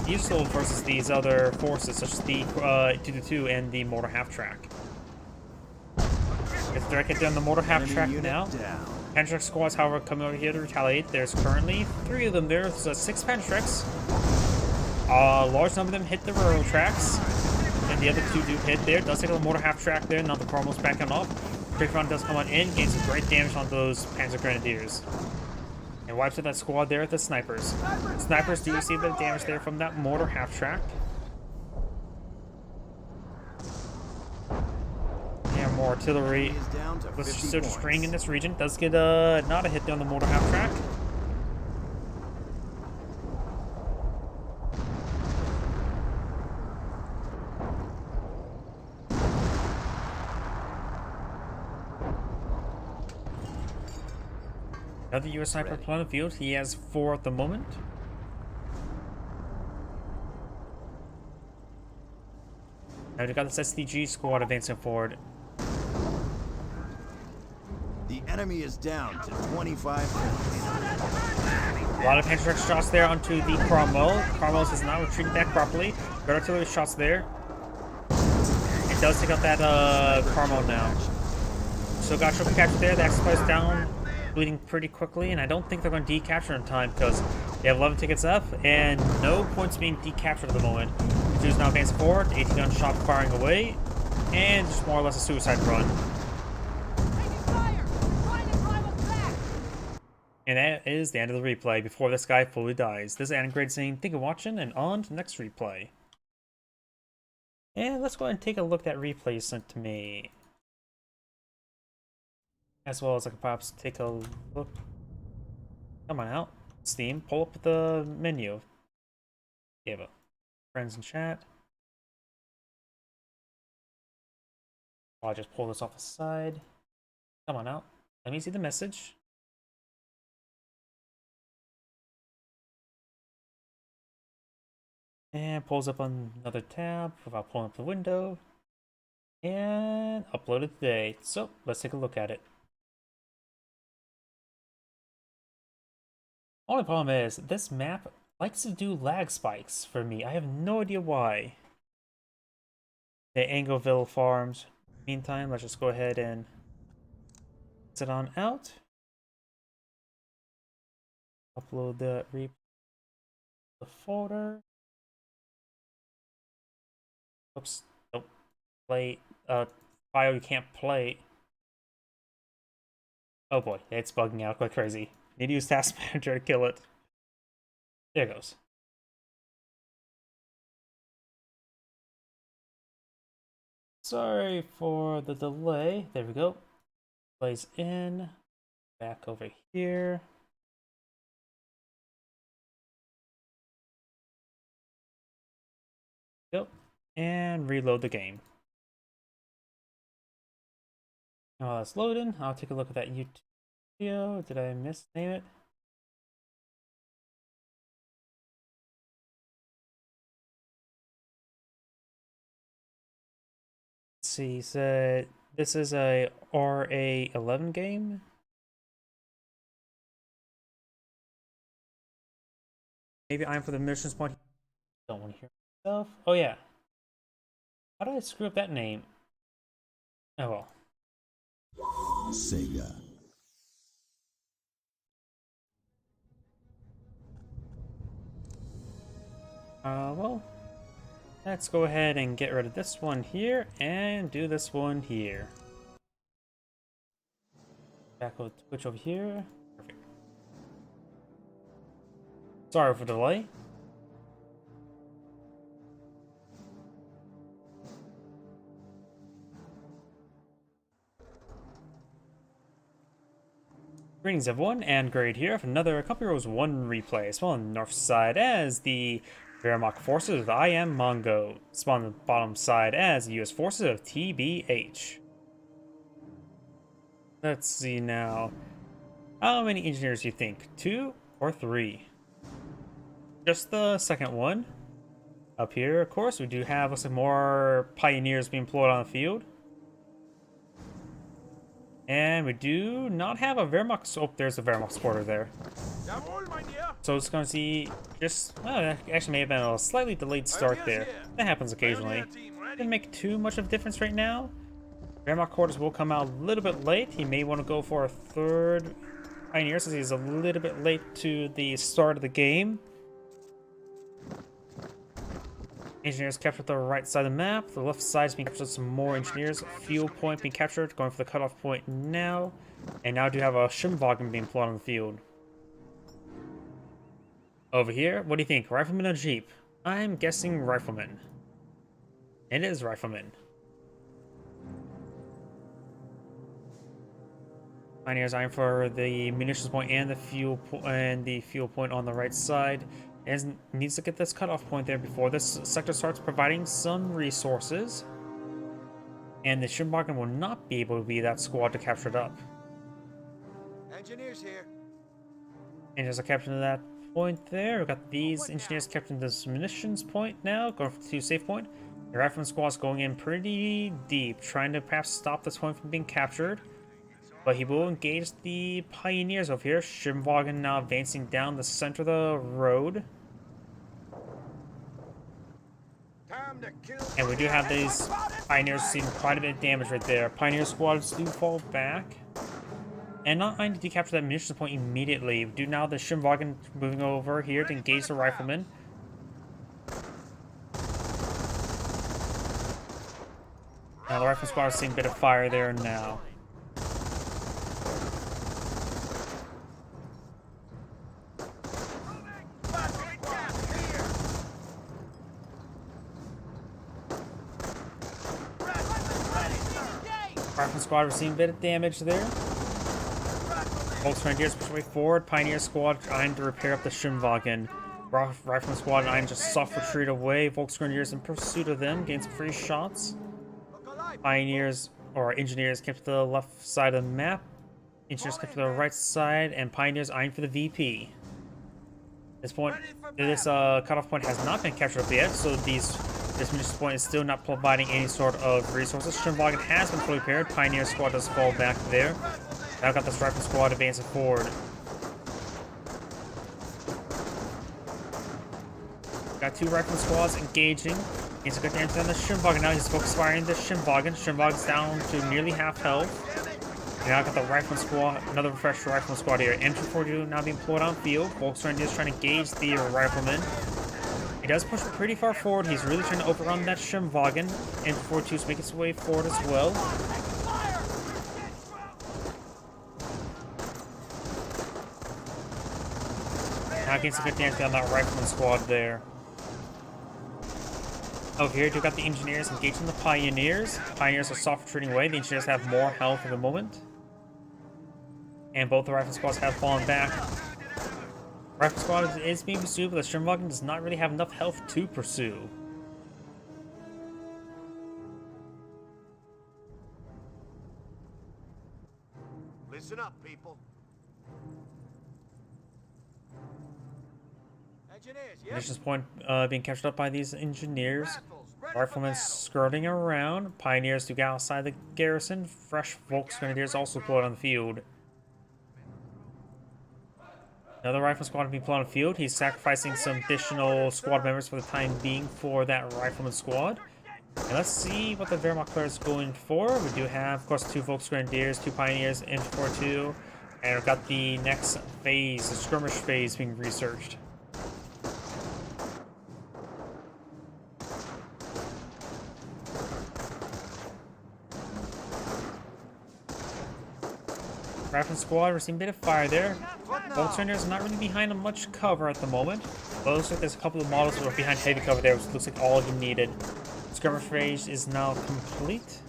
useful versus these other forces, such as the 2-2 and the mortar half track. It's directed down the mortar half track now. Pantrack squads, however, coming over here to retaliate. There's currently 3 of them there. There's 6 Pantracks. A large number of them hit the railroad tracks. And the other 2 do hit there. Does take a mortar half track there. Now the Cromwell's backing off. Strafe does come on in, gains some great damage on those Panzer Grenadiers. And wipes out that squad there with the snipers. Snipers do receive a bit of damage there from that mortar half track. Yeah, more artillery. Was still string in this region. Does get not a hit there on the mortar half track. Another US sniper on the field. He has 4 at the moment. Now we got this SDG squad advancing forward. The enemy is down to 25 points. A lot of Pantrack shots there onto the Cromwell. Cromwell has not retreated back properly. Good artillery shots there. It does take out that Cromwell now. So got triple capture there. The X-Spice down, bleeding pretty quickly, and I don't think they're going to decapture in time because they have 11 tickets up and no points being decaptured at the moment. Dude's now advancing forward. 18 gun shot firing away, and just more or less a suicide run. And that is the end of the replay before this guy fully dies. This is Anagrade saying thank you for watching, and on to the next replay. And let's go ahead and take a look at that replay you sent to me. As well as I can perhaps take a look. Come on out. Steam, pull up the menu. Give up. Friends in chat. I'll just pull this off the side. Come on out. Let me see the message. And pulls up on another tab without pulling up the window. And uploaded today. So let's take a look at it. Only problem is this map likes to do lag spikes for me. I have no idea why. The Angleville Farms. Meantime, let's just go ahead and sit on out. Upload the folder. Oops. Nope. Play file you can't play. Oh boy, it's bugging out like crazy. Need to use Task Manager to kill it. There it goes. Sorry for the delay. There we go. Plays in. Back over here. Yep. And reload the game. While that's loading, I'll take a look at that YouTube video. Did I misname it? Let's see, so this is a RA11 game. Maybe I'm for the missions point. Don't want to hear myself. Oh yeah. How did I screw up that name? Oh well. Sega. Well, let's go ahead and get rid of this one here and do this one here. Back with Twitch over here. Perfect. Sorry for the delay. Greetings everyone, and Grade here for another Company Heroes 1 replay. Spawn on the north side as the Wehrmacht forces of I Am Mongo. Spawn on the bottom side as the US forces of TBH. Let's see now. How many engineers do you think? 2 or 3? Just the second one. Up here, of course, we do have some more pioneers being employed on the field. And we do not have a Wehrmacht. Oh, there's a Wehrmacht supporter there. So it's going to see just. Oh, actually, may have been a slightly delayed start there. That happens occasionally. Didn't make too much of a difference right now. Wehrmacht quarters will come out a little bit late. He may want to go for a third pioneer since he's a little bit late to the start of the game. Engineers captured the right side of the map. The left side is being captured with some more engineers. Fuel point being captured, going for the cutoff point now. And now I do have a Schimwagen being plotted on the field. Over here, what do you think? Rifleman or Jeep? I'm guessing Rifleman. It is Rifleman. Pioneers eyeing for the munitions point and the fuel point on the right side. And needs to get this cutoff point there before this sector starts providing some resources. And the Schimwagen will not be able to be that squad to capture it up. Engineers here. And as a captain of that point there, we've got these engineers capturing this munitions point now, going to safe point. The rifleman squad's going in pretty deep, trying to perhaps stop this point from being captured. But he will engage the pioneers over here. Schimwagen now advancing down the center of the road. And we do have these pioneers seeing quite a bit of damage right there. Pioneer squads do fall back. And not only did you capture that munitions point immediately, we do now the Schimwagen moving over here to engage the riflemen. Now the rifle squad is seeing a bit of fire there now. Rifleman squad receiving a bit of damage there. Both Grenadiers push way forward. Pioneer squad trying to repair up the Schimwagen. Rifleman Squad 9 just soft retreat away. Volksgrenadiers in pursuit of them, getting some free shots. Pioneers, or Engineers, kept to the left side of the map. Engineers kept to the right side, and Pioneers eyeing for the VP. This point, this cutoff point has not been captured up yet, so this munitions point is still not providing any sort of resources. Schönwagen has been fully repaired. Pioneer Squad does fall back there. Now got this Rifle Squad advancing forward. Got 2 Rifle Squads engaging. He's a good damage on the Schönwagen now. He's focus firing the Schönwagen. Schönwagen's down to nearly half health. And now got the Rifleman Squad, another refreshed Rifleman Squad here. MG42 now being deployed on field. Volkswagen is trying to engage the Rifleman. He does push pretty far forward. He's really trying to overrun that Schönwagen. MG42 is making its way forward as well. Now getting some good damage on that Rifleman Squad there. Over here, you got the Engineers engaging the Pioneers. Pioneers are soft retreating away. The Engineers have more health at the moment. And both the Rifle Squads have fallen back. Rifle Squad is being pursued, but the Schönwagen does not really have enough health to pursue. Listen up, people. Munitions point being captured up by these Engineers. Riflemen skirting around. Pioneers to get outside the garrison. Fresh Volksgrenadiers also deployed on the field. Another Rifle Squad being deployed on the field. He's sacrificing some additional squad members for the time being for that Rifleman Squad. And let's see what the Wehrmacht player is going for. We do have, of course, 2 Volksgrenadiers, 2 Pioneers, MG42, and we've got the next phase, the skirmish phase, being researched. Rifleman Squad receiving a bit of fire there. Volksgrenadiers are not really behind much cover at the moment. But it looks like there's a couple of models that are behind heavy cover there, which looks like all you needed. Skirmish phase is now complete.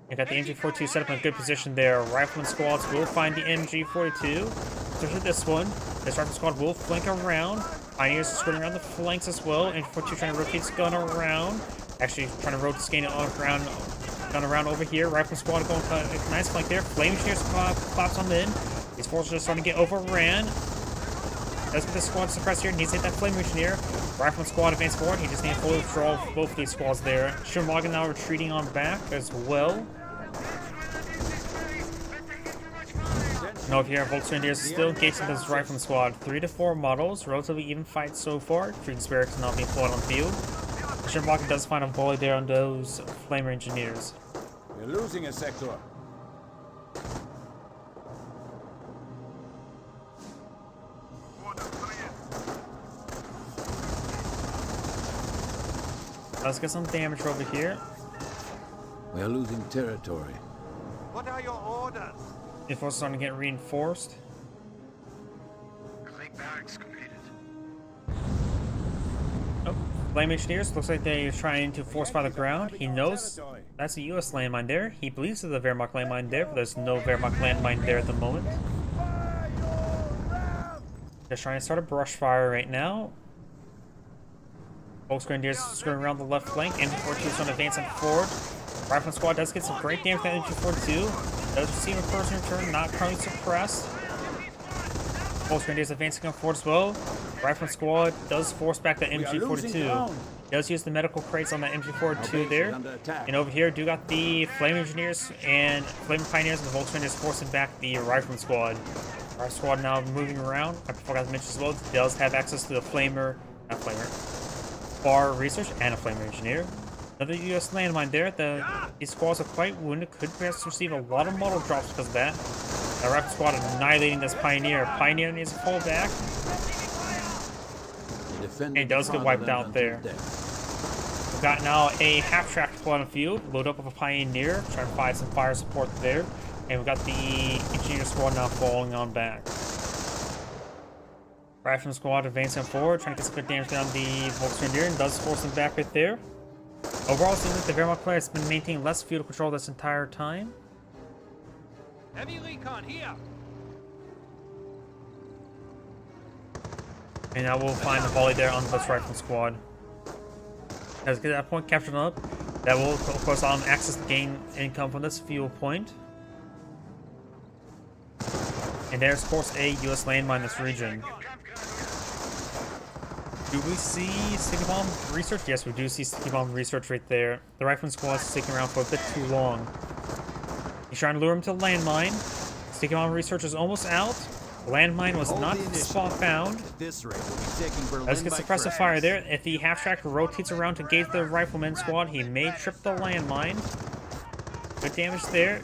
You got the MG42 set up in a good position there. Rifleman Squads will find the MG42. Especially this one. This Rifleman Squad will flank around. Pioneers are skirting around the flanks as well. MG42 trying to rotate his gun around. Actually trying to rotate his gun around over here. Rifleman Squad going for a nice flank there. Flame Engineers claps on in. These forces are starting to get overran. Does get the squad suppressed here. Needs to hit that Flame Engineer. Rifleman Squad advance forward. He just needs to fully withdraw both of these squads there. Schönwagen now retreating on back as well. And over here, Volksgrenadiers still engaging this Rifleman Squad. 3 to 4 models. Relatively even fight so far. Freedom Barracks not being deployed on the field. Schönwagen does find a volley there on those Flame Engineers. We're losing a sector. Let's get some damage over here. We are losing territory. What are your orders? The forces are starting to get reinforced. Complete barracks completed. Oh, Flame Engineers. Looks like they're trying to force fire the ground. He knows that's a US landmine there. He believes there's a Wehrmacht landmine there, but there's no Wehrmacht landmine there at the moment. They're trying to start a brush fire right now. Volksgrenadiers skirting around the left flank. MG42 is trying to advance them forward. Rifleman Squad does get some great damage to that MG42. Does receive a person return, not currently suppressed. Volksgrenadiers advancing on forward as well. Rifleman Squad does force back the MG42. Does use the medical crates on that MG42 there. And over here, do got the Flame Engineers and Flame Pioneers and the Volksgrenadiers forcing back the Rifleman Squad. Our squad now moving around. I forgot to mention as well, it does have access to the Bar Research and a Flame Engineer. Another US landmine there. These squads are quite wounded. Could perhaps receive a lot of model drops because of that. The Rifle Squad annihilating this Pioneer. Pioneer needs to fall back. And it does get wiped out there. We've got now a half-track deployed on the field. Load up with a Pioneer. Trying to find some fire support there. And we've got the Engineer Squad now falling on back. Rifleman Squad advancing forward, trying to get some good damage down the Volksgrenadier, and does force them back right there. Overall, it seems like the Wehrmacht player has been maintaining less field control this entire time. Heavy recon here. And now we'll find the volley there on the rifle squad. Let's get that point captured up. That will, of course, allow them access to gain income from this fuel point. And there's, of course, a U.S. landmine in this region. Do we see sticky bomb research? Yes, we do see sticky bomb research right there. The rifleman squad's sticking around for a bit too long. He's trying to lure him to landmine. Sticky bomb research is almost out. Landmine was not spot found. This rate will be taking Berlin. Let's get suppressive fire there. If the half-track rotates around to engage the rifleman squad, he may trip the landmine. Good damage there.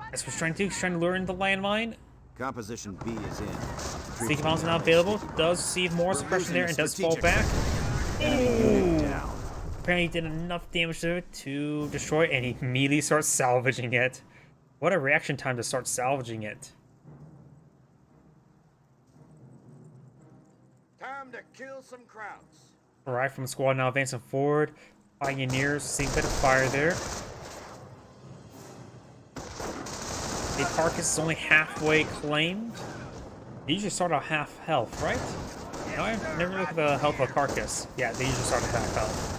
That's what he's trying to do. He's trying to lure in the landmine. Composition B is in. Sticky bombs are now available. Does receive more suppression there and does fall back. Ooh. Apparently he did enough damage to it to destroy it, and he immediately starts salvaging it. What a reaction time to start salvaging it. Time to kill some Krauts. Alright, from the squad now advancing forward. Pioneers, see a bit of fire there. The carcass is only halfway claimed. They usually start at half health, right? No, I've never looked at the health of a carcass. Yeah, they usually start at half health.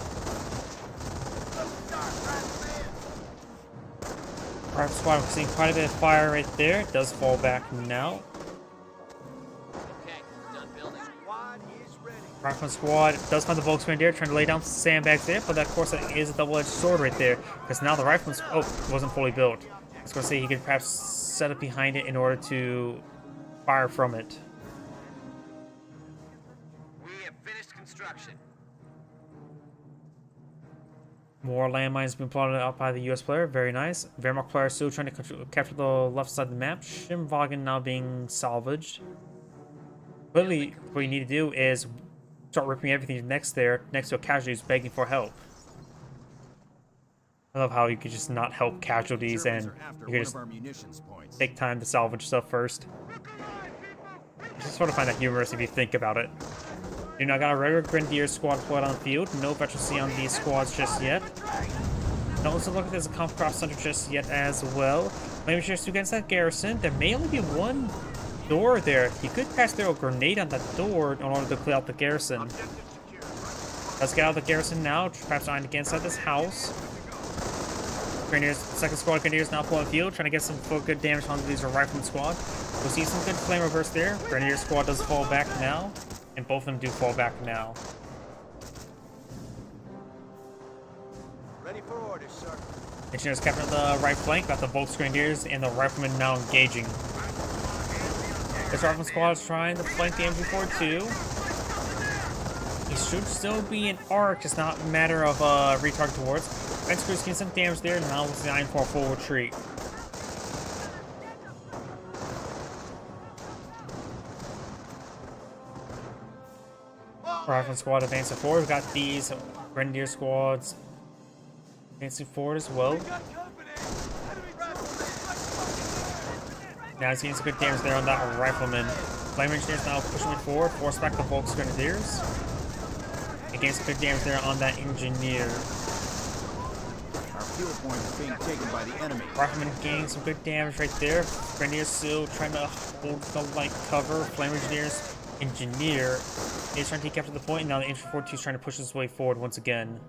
Alright, squad, we're seeing quite a bit of fire right there. It does fall back now. Rifleman squad does find the Volksgrenadier trying to lay down sandbags there, but of course that is a double-edged sword right there, because now the rifleman's wasn't fully built. I was going to say he could perhaps set up behind it in order to fire from it. We have finished construction. More landmines being plotted out by the US player, very nice. Wehrmacht player still trying to capture the left side of the map. Schimwagen now being salvaged. Clearly, what you need to do is start ripping everything next to a casualty who's begging for help. I love how you could just not help casualties and you could just take time to salvage stuff first. I just sort of find that humorous if you think about it. You now got a regular Grenadier squad deployed on the field. No veterancy on these squads just yet. Don't also look at this Comp Cross Center just yet as well. Maybe just against that garrison. There may only be one door there. He could pass through a grenade on that door in order to clear out the garrison. Let's get out of the garrison now. Perhaps trying to get inside this house. Grenadiers, second squad Grenadiers now pulling the field, trying to get some good damage onto these rifleman squad. We'll see some good flame reverse there. Grenadier squad does fall back now, and both of them do fall back now. Ready for orders, sir. Engineers capturing the right flank, got the Volksgrenadiers and the riflemen now engaging. This rifleman squad is trying to flank the MG4 too. He should still be an arc, it's not a matter of retarget towards. Fence crew's getting some damage there, and now it's designed for a full retreat. Rifleman squad advancing forward. We've got these Grenadier squads advancing forward as well. Now he's getting some good damage there on that rifleman. Flame engineers now pushing it forward, force back the Volksgrenadiers. Getting some good damage there on that engineer. Fuel point is being taken by the enemy. Rifleman gaining some good damage right there. Grenadiers still trying to hold the light cover. Flame engineers, engineer is trying to capture the point. And now the Infantry 42 is trying to push his way forward once again.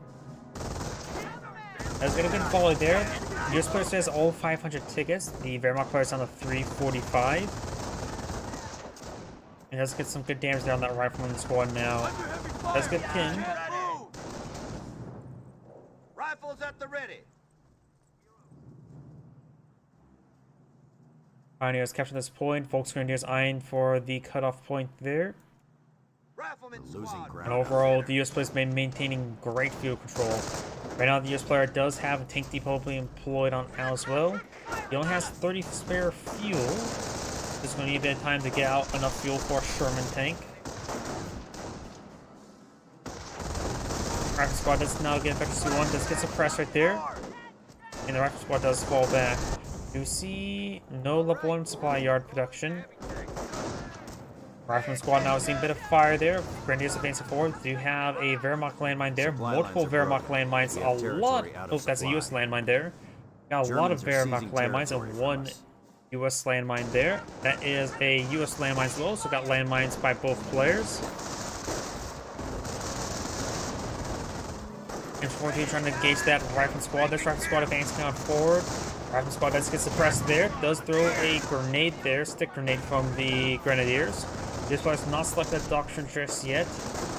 That's been a good volley there. The US player says all 500 tickets. The Wehrmacht player is on the 345. And let's get some good damage there on that rifleman squad now. Let's get pinned. Rifles at the ready. Pioneers capture this point. Volksgrenadiers eyeing for the cutoff point there. Losing ground. And overall, the US player has been maintaining great field control. Right now, the US player does have a tank depot being employed on as well. He only has 30 spare fuel. Just going to need a bit of time to get out enough fuel for a Sherman tank. Rifle squad does now get effective C1, does get suppressed right there. And the rifle squad does fall back. You see no level 1 supply yard production. Rifleman squad now seeing a bit of fire there. Grenadiers advancing forward. Do have a Wehrmacht landmine there. Multiple Wehrmacht landmines. A lot. Oh, that's a US landmine there. Got a lot of Wehrmacht landmines and one US landmine there. That is a US landmine as well. So got landmines by both players. MG42 trying to engage that rifle squad. This rifle squad advancing on forward. Rifle squad does get suppressed there. Does throw a grenade there, stick grenade from the grenadiers. This one is not selected doctrine just yet.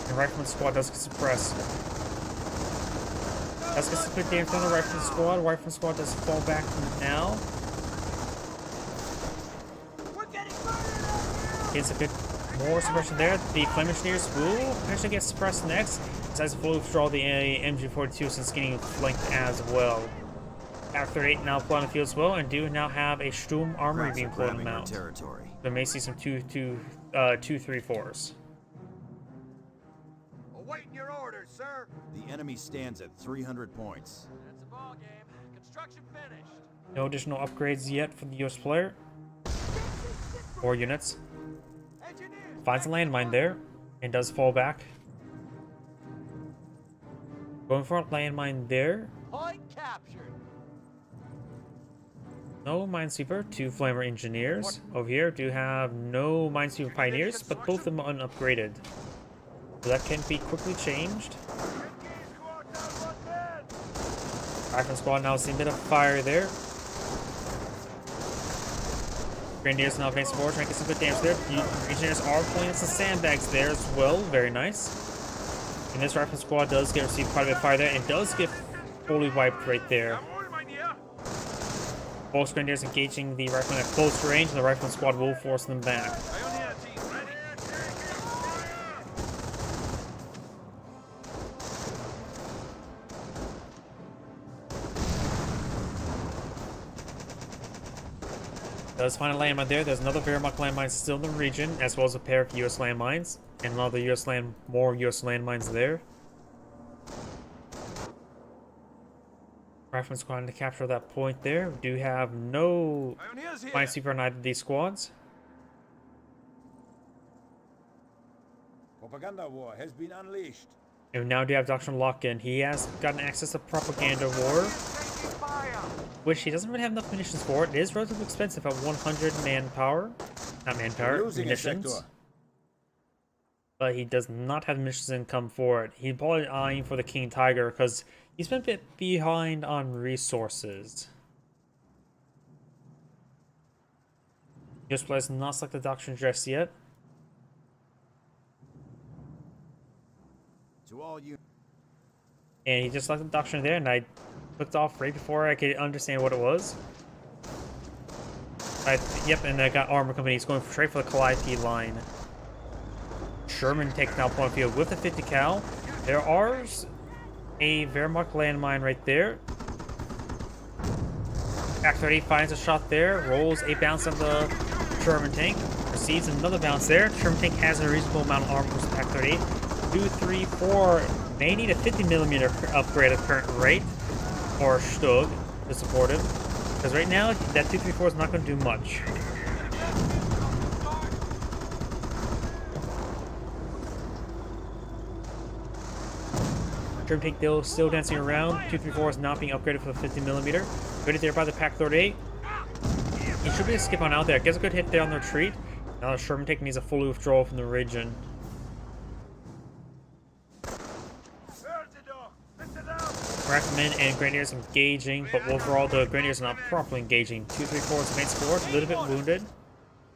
And rifleman squad does get suppressed. Does get some good damage on the rifleman squad. Rifleman squad does fall back now. Gets a bit more suppression there. The flame engineers will potentially get suppressed next. Decides to fully withdraw the MG42 since getting flanked as well. F-38 now plotted on the field as well, and do now have a Sturm Armory being plotted out. There may see some 2-3-4s. Awaiting your orders, sir. The enemy stands at 300 points. That's a ball game. Construction finished. No additional upgrades yet for the US player. 4 units. Finds a landmine there, and does fall back. Going for a landmine there. Point captured. No minesweeper, 2 flamer engineers. Over here do have no minesweeper pioneers, but both of them are unupgraded. So that can be quickly changed. Rifle squad now seeing a bit of fire there. Grenadiers now advancing forward, trying to get some good damage there. The engineers are pulling in some sandbags there as well. Very nice. And this rifle squad does get received quite a bit of fire there and does get fully wiped right there. Both grenadiers engaging the riflemen at close range, and the rifleman squad will force them back. Does find a landmine there. There's another Wehrmacht landmine still in the region, as well as a pair of US landmines, and another more US landmines there. Rifleman squad to capture that point there. We do have no minesweeper on either of these squads. Propaganda war has been unleashed. And we now do have Dr. Lock-in. He has gotten access to propaganda war, which he doesn't really have enough munitions for. It is relatively expensive at 100 manpower. Not manpower, munitions. But he does not have munitions income for it. He's probably eyeing for the King Tiger because he's been a bit behind on resources. US players not select the doctrine just yet. To all you. And he just selected the doctrine there, and I clicked off right before I could understand what it was. Yep, and I got armor company. He's going straight for the Calliope line. Sherman takes now point field with the 50 cal. There are a Wehrmacht landmine right there. F-38 finds a shot there, rolls a bounce on the Sherman tank, receives another bounce there. Sherman tank has a reasonable amount of armor versus F-38. 2, 3, 4 may need a 50mm upgrade at current rate, or Stug to support him, because right now that 234 is not going to do much. Sherman tank still dancing around. 234 is not being upgraded for the 50mm. Good hit there by the Pak-38. He should be able to skip on out there. Gets a good hit there on the retreat. Now the Sherman tank needs a full withdrawal from the region. Riflemen and Grenadiers engaging, but overall the Grenadiers are not properly engaging. 234 is advanced forward, a little bit wounded.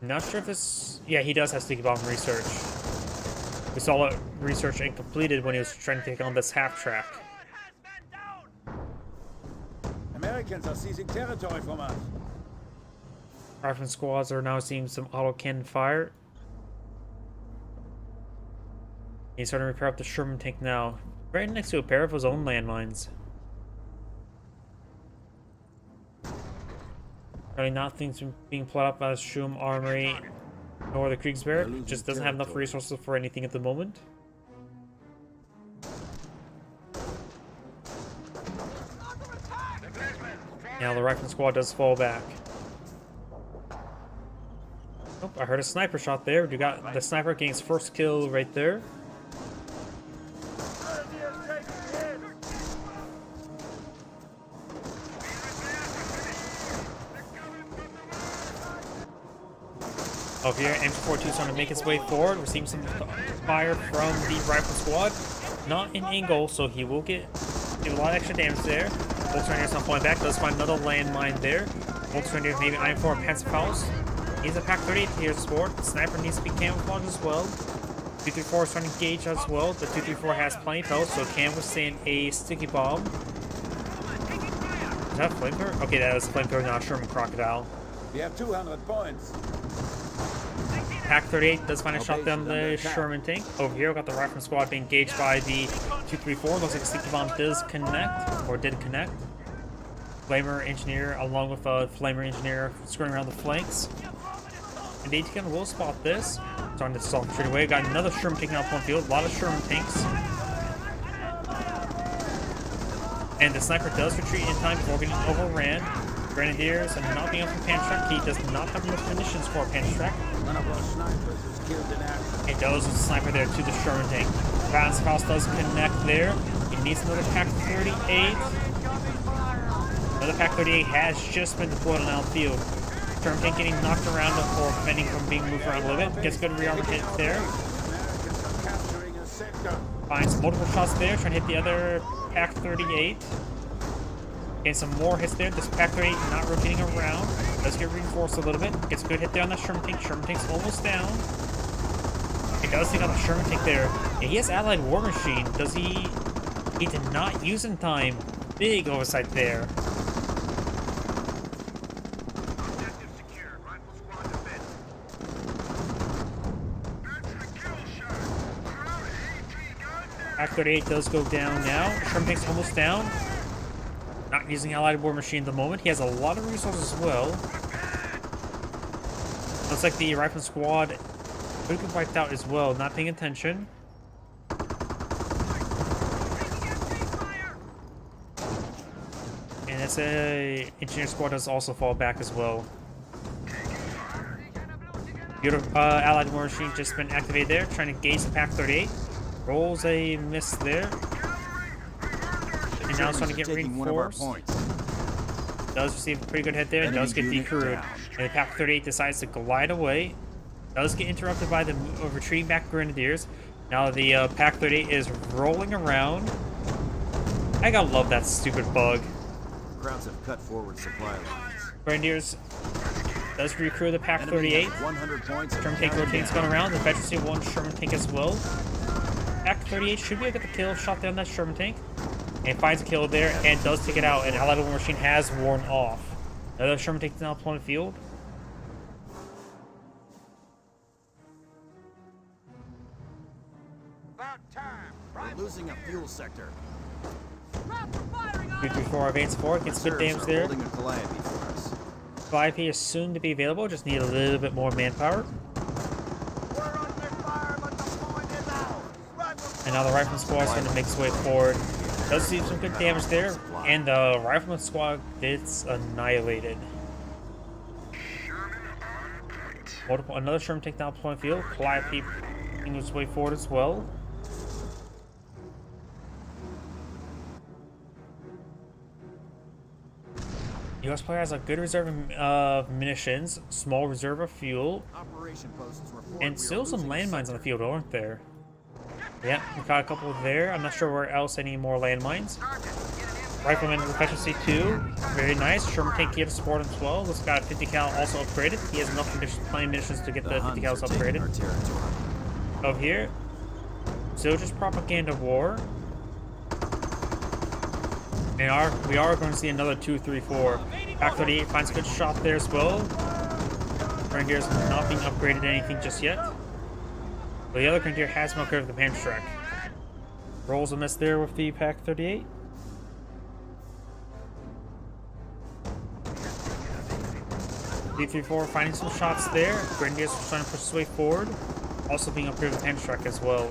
Not sure if this... Yeah, he does have sticky bomb research. We saw it research incompleted when he was trying to take on this half track. Americans are seizing territory from us. Rifleman squads are now seeing some auto cannon fire. He's starting to repair up the Sherman tank now, right next to a pair of his own landmines. Really nothing's being plotted up by the Sturm Armory nor the Kriegsberg. Just doesn't have enough resources for anything at the moment. Now the Rifleman squad does fall back. Oh, I heard a sniper shot there. You got the sniper getting his first kill right there. Over here, MG42 is trying to make its way forward. We're seeing some fire from the rifle squad. Not an angle, so he will get Did a lot of extra damage there. Volkswagen not falling back. Does find another landmine there. Volkswagen maybe eyeing for a Panzerfaust. He's a Pack 38 here sport. The sniper needs to be camouflaged as well. 234 is trying to engage as well. The 234 has plenty of health, so can withstand a sticky bomb. Is that a flamethrower? Okay, that was a flamethrower, not a Sherman Crocodile. We have 200 points. Pack 38 does find a shot down the Sherman tank. Over here, we got the Rifleman squad being engaged by the 234. Looks like the sticky bomb does connect, or did connect. Flamer Engineer, along with a Flamer Engineer, screwing around the flanks. And ATGun will spot this. Starting to stall straight away. Got another Sherman taking out one field. A lot of Sherman tanks. And the sniper does retreat in time before getting overran. Grenadiers and not being able to Panzertrack. He does not have enough munitions for a Panzertrack. One of our snipers is killed in action. It goes with the sniper there to the Sherman tank. Panzerfaust does connect there. He needs another Pack 38. Another Pack 38 has just been deployed on outfield. Sherman tank getting knocked around before preventing from being moved around a little bit. Gets good rearmor hit there. Finds multiple shots there, trying to hit the other Pack 38. Getting some more hits there. This Pack 38 not rotating around. Does get reinforced a little bit. Gets a good hit there on that Sherman tank. Sherman tank's almost down. He does take out the Sherman tank there. Yeah, he has Allied War Machine. Does he? He did not use in time. Big oversight there. Objective secured. Rifle squad defended. That's the kill shot. Pack 38 does go down now. Sherman tank's almost down. Not using Allied War Machine at the moment. He has a lot of resources as well. Looks like the Rifleman squad could get wiped out as well. Not paying attention. And it's a Engineer squad does also fall back as well. Beautiful Allied War Machine just been activated there, trying to engage the Pack 38. Rolls a miss there. And now it's trying to get reinforced. Does receive a pretty good hit there and does get decrewed. And the Pack 38 decides to glide away. Does get interrupted by the retreating back Grenadiers. Now the Pack 38 is rolling around. I gotta love that stupid bug. Crowds have cut forward supply lines. Grenadiers does recruit the Pack 38. 100 points. Sherman tank rotates going around. The veterans see one Sherman tank as well. Pack 38 should be able to get the kill, shot down that Sherman tank. And finds a kill there and does take it out. And Allied War Machine has worn off. Another Sherman tank now upon the field. About time. We're losing a fuel sector. 234 advance forward, gets good damage there. Holding a Calliope for us. Calliope is soon to be available, just need a little bit more manpower. We're under fire, but the point is out. And now the Rifleman squad is going to make its way forward. Does see some good damage there, and the Rifleman squad gets annihilated. Another Sherman tank down point field. Calliope making its way forward as well. US player has a good reserve of munitions, small reserve of fuel, and still some landmines on the field, aren't there? Yeah, we got a couple there. I'm not sure where else any more landmines. Rifleman Proficiency 2, very nice. Sherman tank here to support him as well. This got a 50 cal also upgraded. He has enough plenty of munitions to get the 50 cals upgraded. Over here, still just propaganda war. And we are going to see another 234. Pack 38 finds a good shot there as well. Grenadiers not being upgraded to anything just yet. But the other Grenadier has been upgraded with the Panzertrack. Rolls a miss there with the Pack 38. D34 finding some shots there. Grenadiers are trying to push his way forward. Also being upgraded with the Panzertrack as well.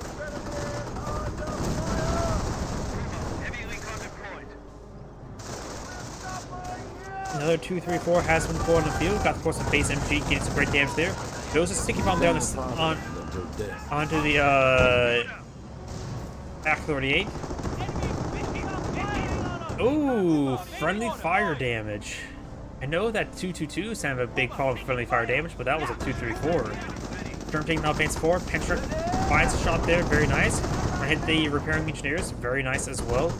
Another 234 has been deployed on the field. Got, of course, a base MG, getting some great damage there. Goes a sticky bomb down onto the Pack 38. Ooh, friendly fire damage. I know that 222 is kind of a big problem with friendly fire damage, but that was a 234. Sherman taking now advance forward. Panzertrack finds a shot there, very nice. Hit the repairing engineers, very nice as well.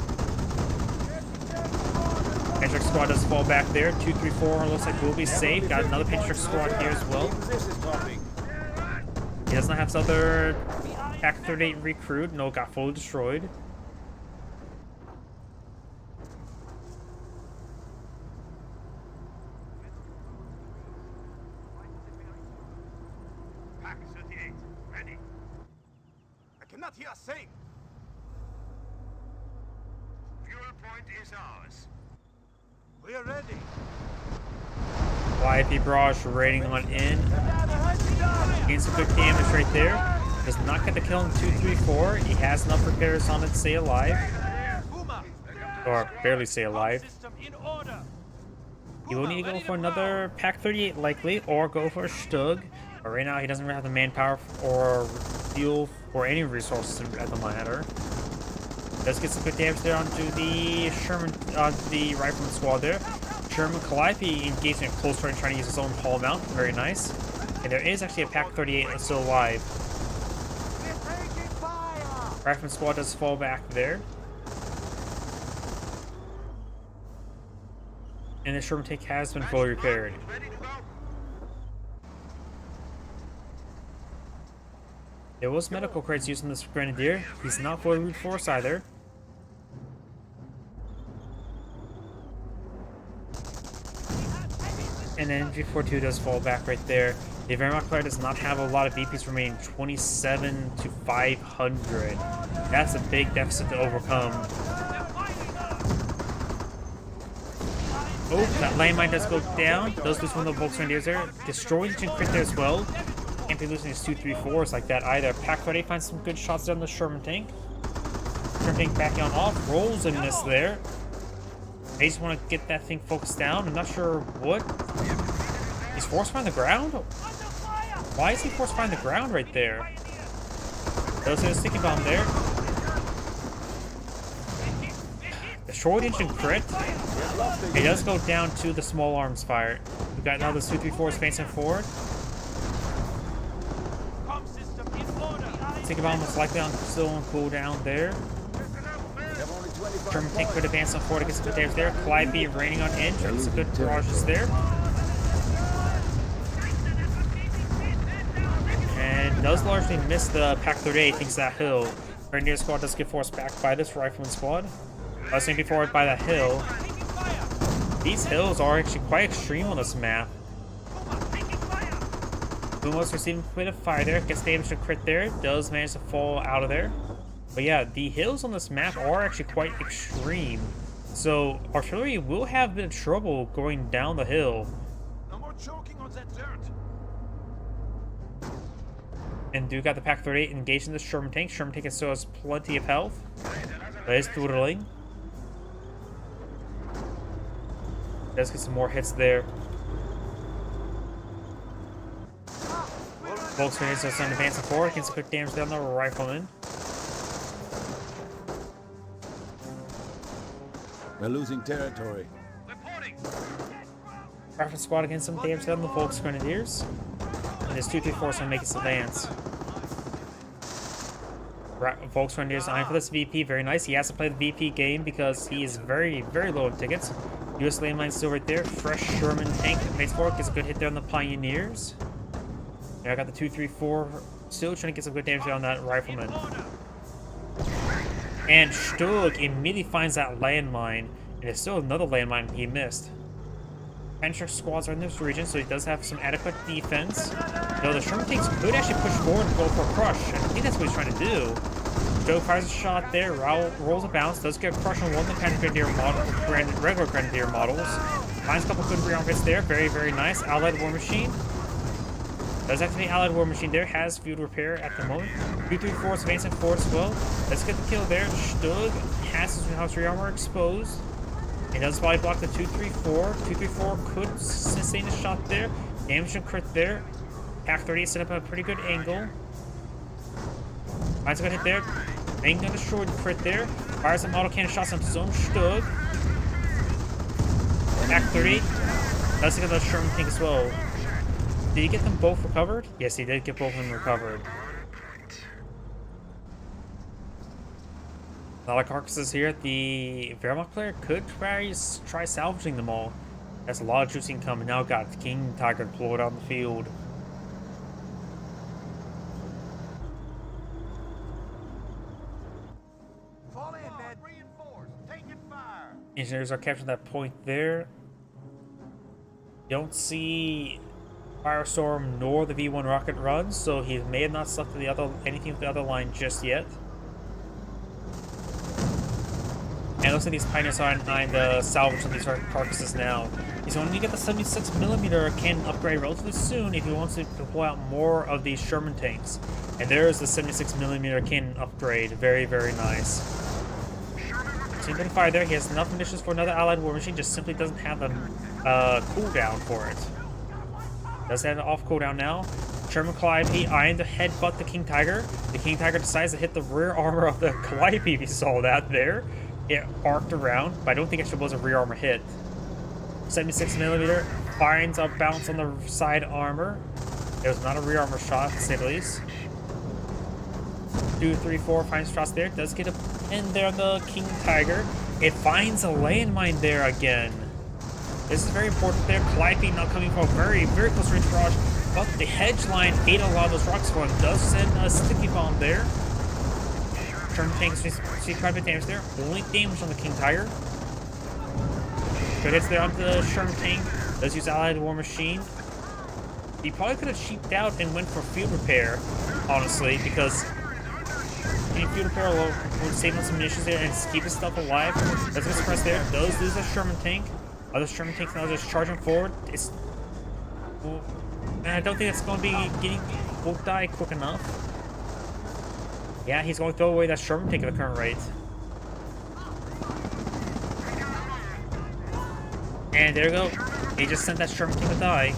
Patriot squad does fall back there. 2, 3, 4 looks like we'll be safe. Got another Patriot squad here as well. He does not have his other Pack 38 recruit. No, got fully destroyed. Pack 38, ready. I cannot hear a thing. Fuel point is ours. We are ready. YP Barrage raiding on in. Gains some good damage right there. Does not get the kill in 2, 3, 4. He has enough repairs on it to stay alive. Or barely stay alive. He will need to go for another Pack 38 likely, or go for a Stug. But right now he doesn't really have the manpower or fuel or any resources at the matter. Does get some good damage there onto the Sherman, the Rifleman squad there. Sherman Calliope engaged in close range, trying to use his own hull mount. Very nice. And there is actually a Pack 38 that's still alive. Rifleman squad does fall back there. And the Sherman tank has been fully repaired. There was medical crates using this Grenadier. He's not fully reinforced either. And then G42 does fall back right there. The Wehrmacht player does not have a lot of VPs remaining, 27 to 500. That's a big deficit to overcome. Oh, that landmine does go down. Does lose one of the Volkswagen there. Destroying the crit there as well. Can't be losing his 2, 3, 4s like that either. Pack 38 finds some good shots there on the Sherman tank. Sherman tank backing on off. Rolls and miss there. They just want to get that thing focused down. I'm not sure what. He's force firing the ground? Why is he force firing the ground right there? Does hit a sticky bomb there. Destroyed engine crit. He does go down to the small arms fire. We've got now the 2, 3, 4s facing forward. Sticky bomb was likely still on cooldown there. Sherman tank could advance on forward against the damage there. Calliope raining on in. Some good barrages there. And does largely miss the Pack 38, thinks that hill. Grenadier squad does get forced back by this Rifleman squad. I was saying before by that hill. These hills are actually quite extreme on this map. Lumos receiving a bit of fire there. Gets damage to crit there. Does manage to fall out of there. But yeah, the hills on this map are actually quite extreme. So artillery will have a bit of trouble going down the hill. No more choking on that dirt. And do got the Pack 38 engaged in the Sherman tank. Sherman tank still has plenty of health. But it's dwindling. Does get some more hits there. Volkswagen is just advancing forward. Gets some quick damage down the Rifleman. We're losing territory. Rifleman squad against some damage down the Volks Grenadiers. And this 2, 3, 4 is going to make its advance. Volks Grenadiers eyeing for this VP. Very nice. He has to play the VP game because he is very, very low on tickets. US landmine still right there. Fresh Sherman tank makes forward. Gets a good hit there on the Pioneers. And I got the 2, 3, 4 still trying to get some good damage on that Rifleman. And Stug immediately finds that landmine. And there's still another landmine he missed. Patriot squads are in this region, so he does have some adequate defense. Though the Sherman tanks could actually push forward and go for a crush. And I think that's what he's trying to do. Stug fires a shot there, rolls a bounce, does get a crush on one of the Patriot Grenadier model, regular Grenadier models. Finds a couple good round hits there, very, very nice. Allied War Machine. Does activate Allied War Machine there, has field repair at the moment. 2, 3, 4 is advancing forward as well. Let's get the kill there. Stug has his house armor exposed. He does body block the 2, 3, 4. 2, 3, 4 could sustain a shot there. Damage and crit there. Pack 38 set up a pretty good angle. Finds a good hit there. Main gun destroyed, crit there. Fires some auto cannon shots on his own Stug. Pack 38 does get the Sherman tank as well. Did he get them both recovered? Yes, he did get both of them recovered. A lot of carcasses here. The Wehrmacht player could try salvaging them all. That's a lot of juicing coming. Now got the King Tiger deployed on the field. Fall in, Ned. Reinforced. Taking fire. Engineers are capturing that point there. Don't see Firestorm nor the V1 rocket run, so he may have not selected anything with the other line just yet. And it looks like these pioneers are trying to salvage some of these carcasses now. He's going to get the 76mm cannon upgrade relatively soon if he wants to deploy out more of these Sherman tanks. And there's the 76mm cannon upgrade. Very, very nice. So he can fire there. He has enough munitions for another Allied war machine, just simply doesn't have a cooldown for it. Does have an off cooldown now. Sherman Calliope eyeing to headbutt the King Tiger. The King Tiger decides to hit the rear armor of the Calliope, if you saw that there. It arced around, but I don't think it was a rear armor hit. 76mm finds a bounce on the side armor. It was not a rear armor shot, to say the least. 2, 3, 4 finds shots there. Does get a pin there on the King Tiger. It finds a landmine there again. This is very important there. Calliope now coming from a very, very close range barrage, but the hedge line ate a lot of those rocks for him. Does send a sticky bomb there. Sherman tanks see quite a bit of damage there. Only damage on the King Tiger. Good hits there onto the Sherman tank. Does use Allied war machine. He probably could have cheaped out and went for field repair, honestly, because field repair will save on some munitions there and keep his stuff alive. Does get suppressed there. Does lose a Sherman tank. Other Sherman tanks now just charging forward. And I don't think it's going to be won't die quick enough. Yeah, he's going to throw away that Sherman tank at the current rate. And there we go. He just sent that Sherman tank to die.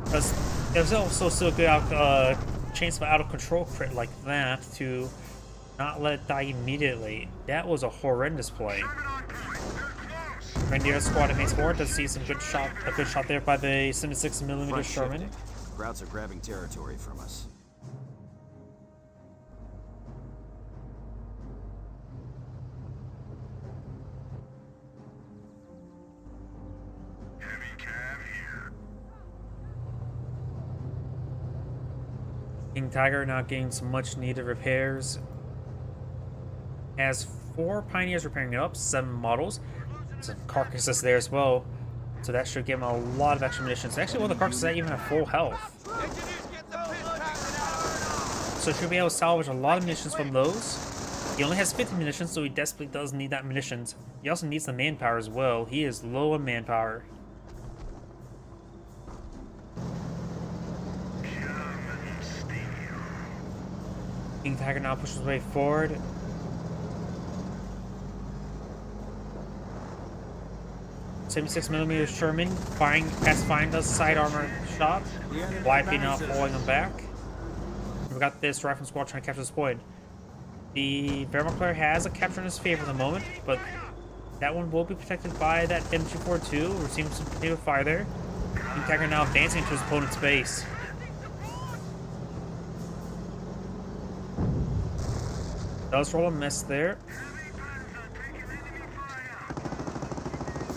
Because there's also still a good chance of out of control crit like that to not let it die immediately. That was a horrendous play. Grenadier squad advance forward. Does see some a good shot there by the 76mm Sherman. Krauts are grabbing territory from us. King Tiger now getting some much needed repairs. Has 4 pioneers repairing it up, 7 models. Some carcasses there as well. So that should give him a lot of extra munitions. Actually, one of the carcasses that even have full health. So should be able to salvage a lot of munitions from those. He only has 50 munitions, so he desperately does need that munitions. He also needs the manpower as well. He is low on manpower. King Tiger now pushes his way forward. .76mm Sherman firing the side armor shot. YP now pulling him back. We've got this rifle squad trying to capture this point. The Wehrmacht player has a capture in his favor at the moment, but that one will be protected by that M242. We're seeing some pretty good fire there. King Tiger now advancing to his opponent's base. Does roll a miss there.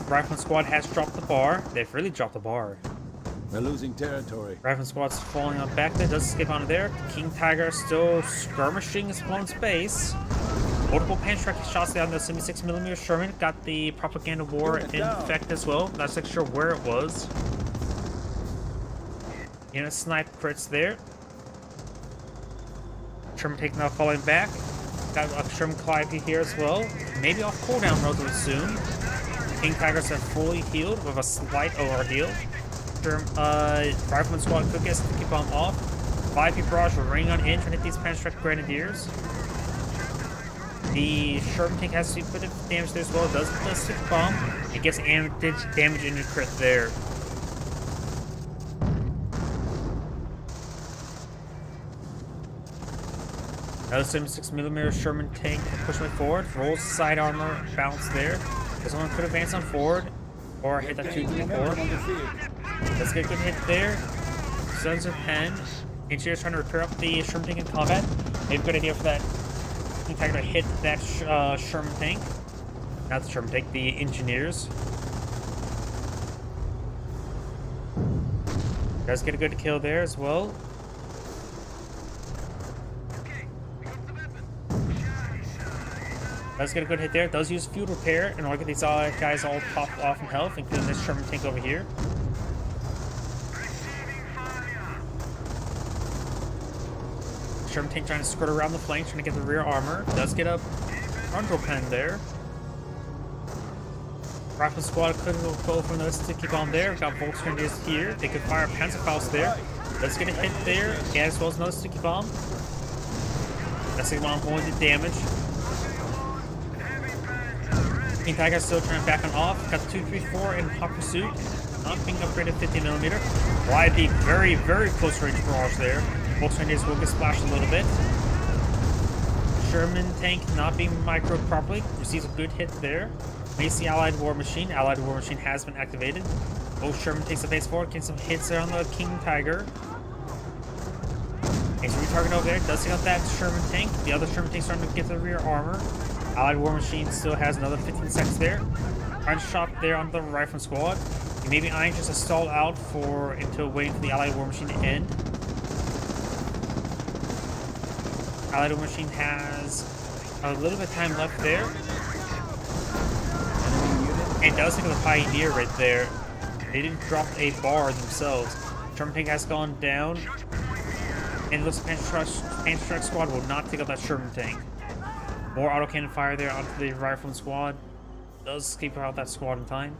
Rifleman squad has dropped the bar. They've really dropped the bar. We're losing territory. Rifleman squad's falling on back there. Does escape onto there. King Tiger still skirmishing his opponent's base. Multiple pan strike shots down the 76mm Sherman. Got the propaganda war in effect as well. Not so sure where it was. Unit snipe crits there. Sherman taking off, falling back. Got a Sherman Calliope here as well. Maybe off cooldown relatively soon. King Tigers are fully healed with a slight overheal. Rifleman squad could get sticky bomb off. 5P barrage will ring on in trying to hit these Panstrike Grenadiers. The Sherman tank has a bit of damage there as well. Does the sticky bomb. It gets damage into crit there. Another 76mm Sherman tank pushing forward. Rolls side armor bounce there. This one could advance on forward or hit that 2-4. Let's get a good hit there. Sons of Pen. Engineers trying to repair up the Sherman tank in combat. Maybe a good idea for that King Tiger to hit that Sherman tank. Not the Sherman tank, the engineers. Does get a good kill there as well. Does get a good hit there. Does use field repair in order to get these guys all popped off in health, including this Sherman tank over here. Sherman tank trying to skirt around the flanks, trying to get the rear armor. Does get a frontal pen there. Rifle squad could go from this to keep on there. We've got Volksgrenadiers here. They could fire Panzerfaust there. Does get a hit there, as well as another sticky bomb. That's the bomb holding the damage. King Tiger still trying to back on off. Got the 234 in hot pursuit. Not being upgraded 50mm. Wide the very, very close range barrage there. Volksgrenadiers will get splashed a little bit. Sherman tank not being microed properly. Receives a good hit there. Makes the Allied War Machine. Allied War Machine has been activated. Both Sherman takes the base forward. Getting some hits there on the King Tiger. Makes a retarget over there. Does take out that Sherman tank. The other Sherman tank starting to get the rear armor. Allied War Machine still has another 15 seconds there. Trying to shot there on the Rifle Squad. He may be eyeing just a stall out until waiting for the Allied War Machine to end. Allied War Machine has a little bit of time left there. And does take the Pioneer right there. They didn't drop a bar themselves. Sherman tank has gone down. And it looks like Panzer Strike Squad will not take out that Sherman tank. More autocannon fire there onto the Rifleman squad. Does escape out that squad in time.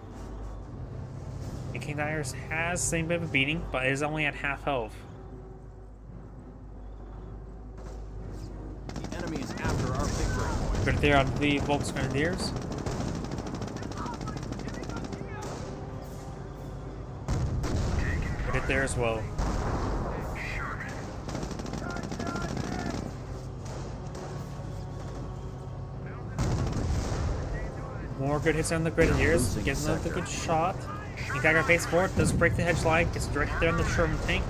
And King Tigers has the same bit of a beating, but it is only at half health. The enemy is after our victory point. Right there on the Volksgrenadiers. Right there as well. More good hits on the Grenadiers. Gets another good shot. King Tiger face forward. Does break the hedge line. Gets direct there on the Sherman tank.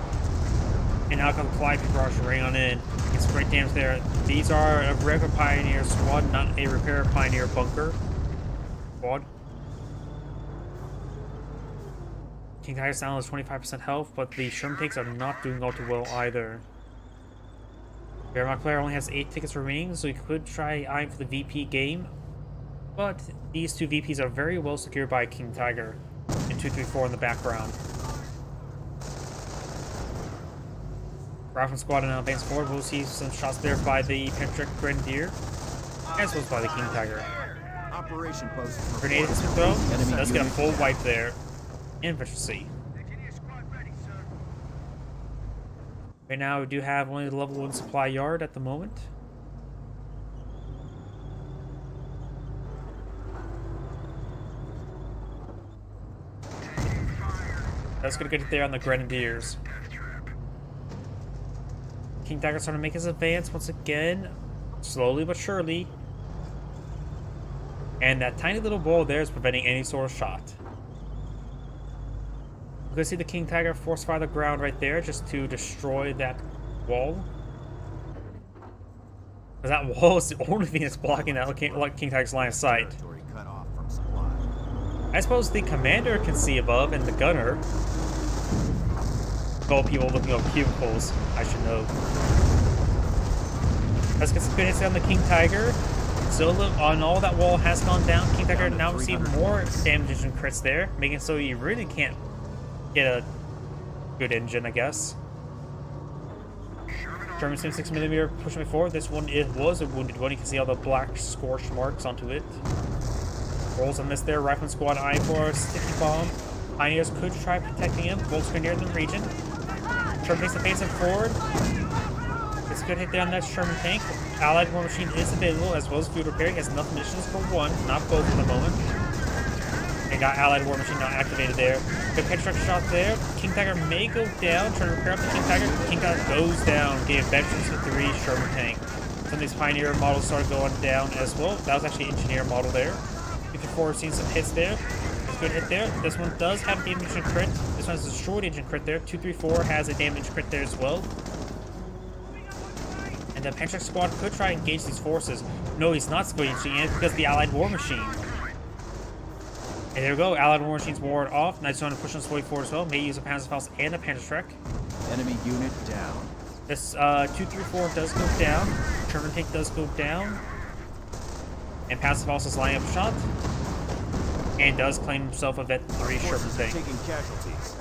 And now comes Clyde Barrage rain on in. Gets great damage there. These are a regular Pioneer squad, not a repair Pioneer bunker squad. King Tiger's down is 25% health, but the Sherman tanks are not doing all too well either. Wehrmacht player only has 8 tickets remaining, so he could try eyeing for the VP game. But these two VPs are very well secured by King Tiger and 234 in the background. Rifle Squad and advance forward. We'll see some shots there by the Panzer Grenadier, as well as by the King Tiger. Operation post. Grenade has been thrown. Does get a full wipe there. Infantry. Right now, we do have only the level 1 supply yard at the moment. That's gonna get it there on the Grenadiers. King Tiger starting to make his advance once again, slowly but surely. And that tiny little ball there is preventing any sort of shot. You can see the King Tiger force fire the ground right there just to destroy that wall. Because that wall is the only thing that's blocking that King Tiger's line of sight. I suppose the commander can see above and the gunner. All people looking over cubicles, I should know. Let's get some good hits on the King Tiger. Still on all that wall has gone down. King Tiger now received more damage and crits there, making it so you really can't get a good engine, I guess. German 76mm pushing me forward. This one was a wounded one. You can see all the black scorch marks onto it. Rolls a miss there. Rifleman squad eyeing for a sticky bomb. Pioneers could try protecting him. Volksgrenadier in the region. Sherman takes the face forward. It's a good hit there on that Sherman tank. Allied War Machine is available as well as field repair. He has enough munitions for one, not both at the moment. And got Allied War Machine now activated there. Good headshot shot there. King Tiger may go down. Trying to repair up the King Tiger. King Tiger goes down. Gave vengeance to 3 Sherman tank. Some of these Pioneer models started going down as well. That was actually an Engineer model there. 54 seeing some hits there. Good hit there. This one does have a damage and crit. This one has a short engine crit there. 234 has a damage crit there as well. And And the Panzer squad could try and engage these forces. No, he's not engaging it because the Allied war machine. And there we go, Allied war machines ward off. Knights want to push on this way forward as well. May use a Panzerfaust and a Panzerschreck. Enemy unit down. This 234 does go down. German tank does go down. And Panzerfaust is lining up a shot. And does claim himself a Vet 3 Sherman tank. Taking casualties.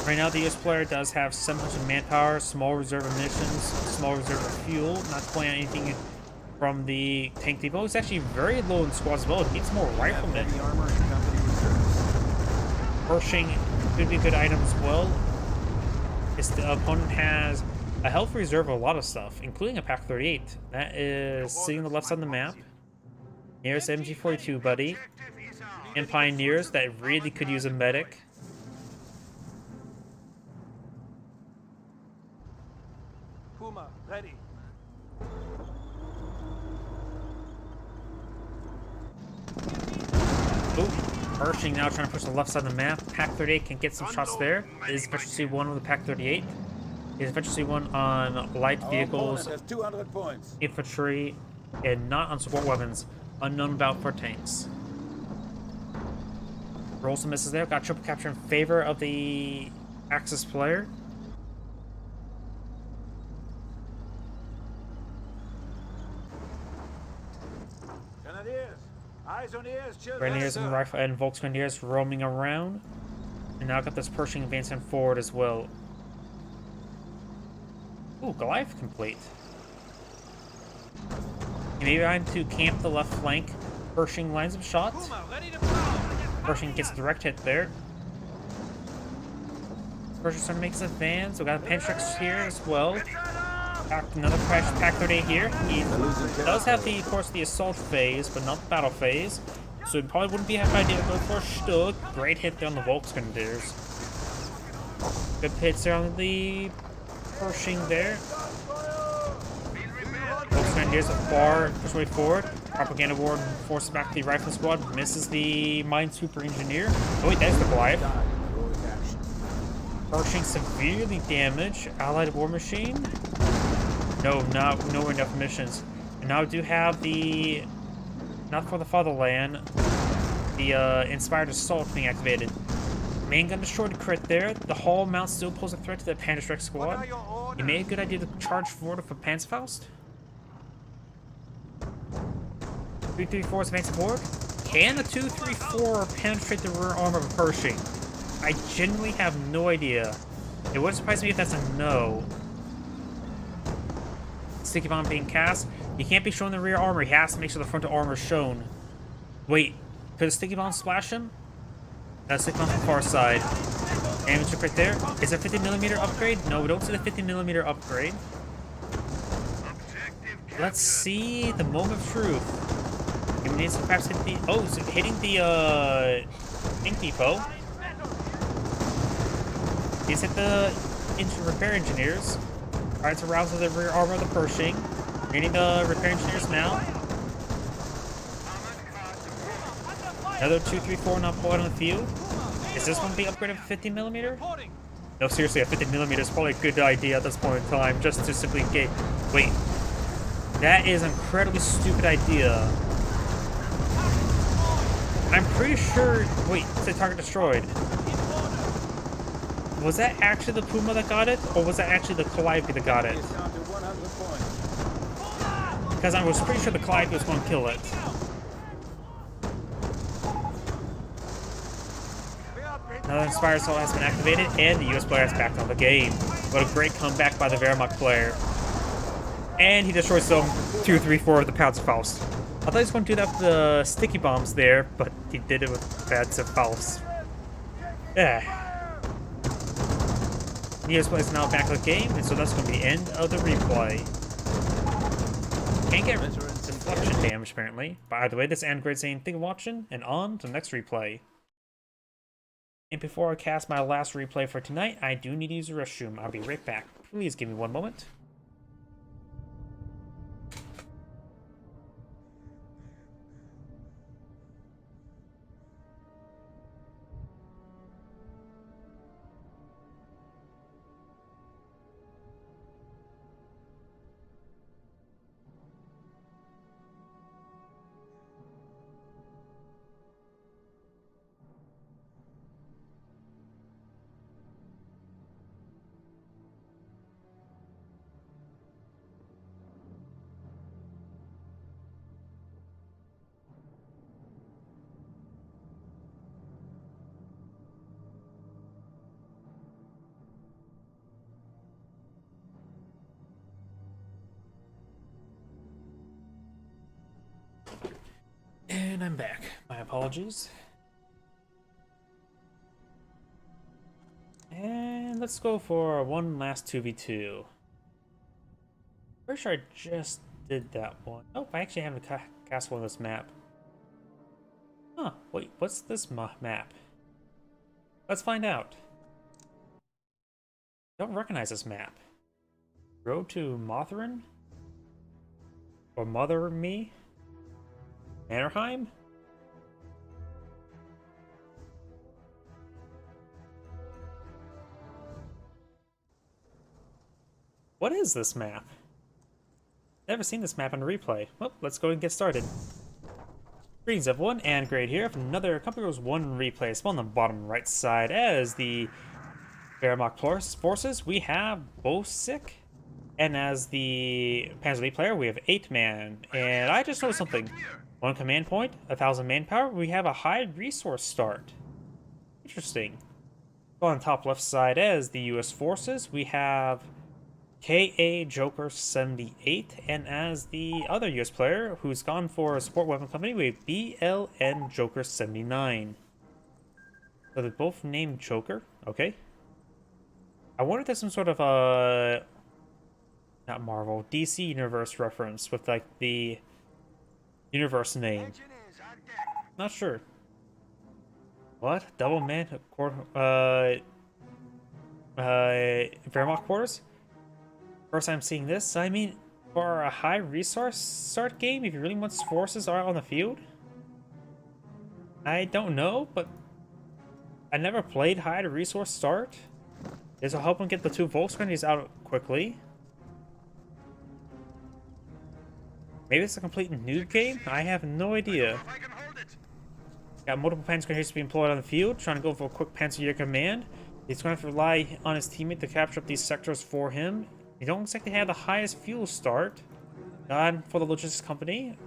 Right now, the US player does have 700 manpower, small reserve of munitions, small reserve of fuel. Not playing anything from the tank depot. It's actually very low in squads as well. It needs more riflemen. Heavy armor and company reserves. Pershing could be a good item as well. The opponent has a health reserve of a lot of stuff, including a Pak 38. That is sitting on the left side of the map. Nearest MG42 buddy. And Pioneers that really could use a medic. Puma, ready. Ooh, Pershing now trying to push the left side of the map. Pak 38 can get some shots there. It is Efficiency 1 with the Pak 38. It is Efficiency 1 on light vehicles, Has 200 points. infantry, and not on support weapons. Unknown about for tanks. Roll some misses there. Got triple capture in favor of the Axis player. Grenadiers. Eyes on ears, children. Grenadiers and rifle and Volksgrenadiers roaming around. And now got this Pershing advancing forward as well. Ooh, Goliath complete. Maybe I'm to camp the left flank. Pershing lines of shot. Puma, ready to blow. Pershing gets direct hit there. Pershing's trying to make his advance. We got a Pantrax here as well. Another crash Pak 38 here. He does have the, of course, the assault phase, but not the battle phase. So it probably wouldn't be a bad idea to go for a Stug. Great hit there on the Volksgrenadiers. Good hits there on the Pershing there. Volksgrenadiers are far push way forward. Propaganda Ward forces back the rifle squad. Misses the Minesweeper Engineer. Oh wait, that's the Goliath. Pershing severely damaged. Allied war machine. No, nowhere enough missions. And now we do have the Not for the Fatherland, the Inspired Assault being activated. Main gun destroyed crit there. The Hall mount still poses a threat to the Panzerschreck squad. You made a good idea to charge forward for Panzerfaust. 334 is advancing forward. Can the 234 penetrate the rear armor of Pershing? I genuinely have no idea. It wouldn't surprise me if that's a no. Sticky bomb being cast. He can't be showing the rear armor. He has to make sure the frontal armor is shown. Wait, could a sticky bomb splash him? That's sticky bomb from the far side. Damage right there. Is there a 50mm upgrade? No, we don't see the 50mm upgrade. Let's see the moment of truth. He needs to perhaps hit the... Oh, so hitting the ink depot. He's hit the repair engineers. Trying to rouse the rear armor of the Pershing. Hitting the repair engineers now. Another 234 not pulled out on the field. Is this one being upgraded to 50mm? No, seriously, a 50mm is probably a good idea at this point in time, just to simply get... Wait. That is an incredibly stupid idea. I'm pretty sure... Wait, it's a target destroyed. Was that actually the Puma that got it? Or was that actually the Calliope that got it? Because I was pretty sure the Calliope was going to kill it. Another Inspired Assault has been activated, and the US player has backed on the game. What a great comeback by the Wehrmacht player. And he destroys some 2, 3, 4 of the Panzerfaust. I thought he was going to do that with the sticky bombs there, but he did it with Panzerfaust. Yeah. The US player is now back in the game, and so that's going to be the end of the replay. Can't get deflection damage, apparently. By the way, this is Android saying thank you for watching, and on to the next replay. And before I cast my last replay for tonight, I do need to use the restroom. I'll be right back. Please give me one moment. And I'm back. My apologies. And let's go for one last 2v2. Pretty sure I just did that one. Oh, I actually haven't cast one of this map. Huh, wait, what's this map? Let's find out. Don't recognize this map. Road to Mothrin? Or Mother Me? Mannerheim? What is this map? Never seen this map on replay. Well, let's go and get started. Greetings everyone, and Grade here for another Company Heroes 1 replay. It's on the bottom right side. As the Wehrmacht forces, we have Bosik. And as the Panzer Elite player, we have 8-man. And I just noticed something. 1 command point, 1,000 manpower, we have a high resource start. Interesting. On the top left side, as the US forces, we have KA Joker 78, and as the other US player who's gone for a support weapon company, we have BLN Joker 79. So they're both named Joker, okay. I wonder if there's some sort of not Marvel, DC Universe reference with like the universe name. Not sure. What? Double man Wehrmacht quarters? First time seeing this. I mean, for a high resource start game, if you really want forces are on the field, I don't know, but I never played high to resource start. This will help them get the 2 Volkswagens out quickly. Maybe it's a complete new game? I have no idea. Got multiple Panzer to be employed on the field, trying to go for a quick Panzer command. He's going to have to rely on his teammate to capture up these sectors for him. You don't exactly have the highest fuel start. God for the logistics company.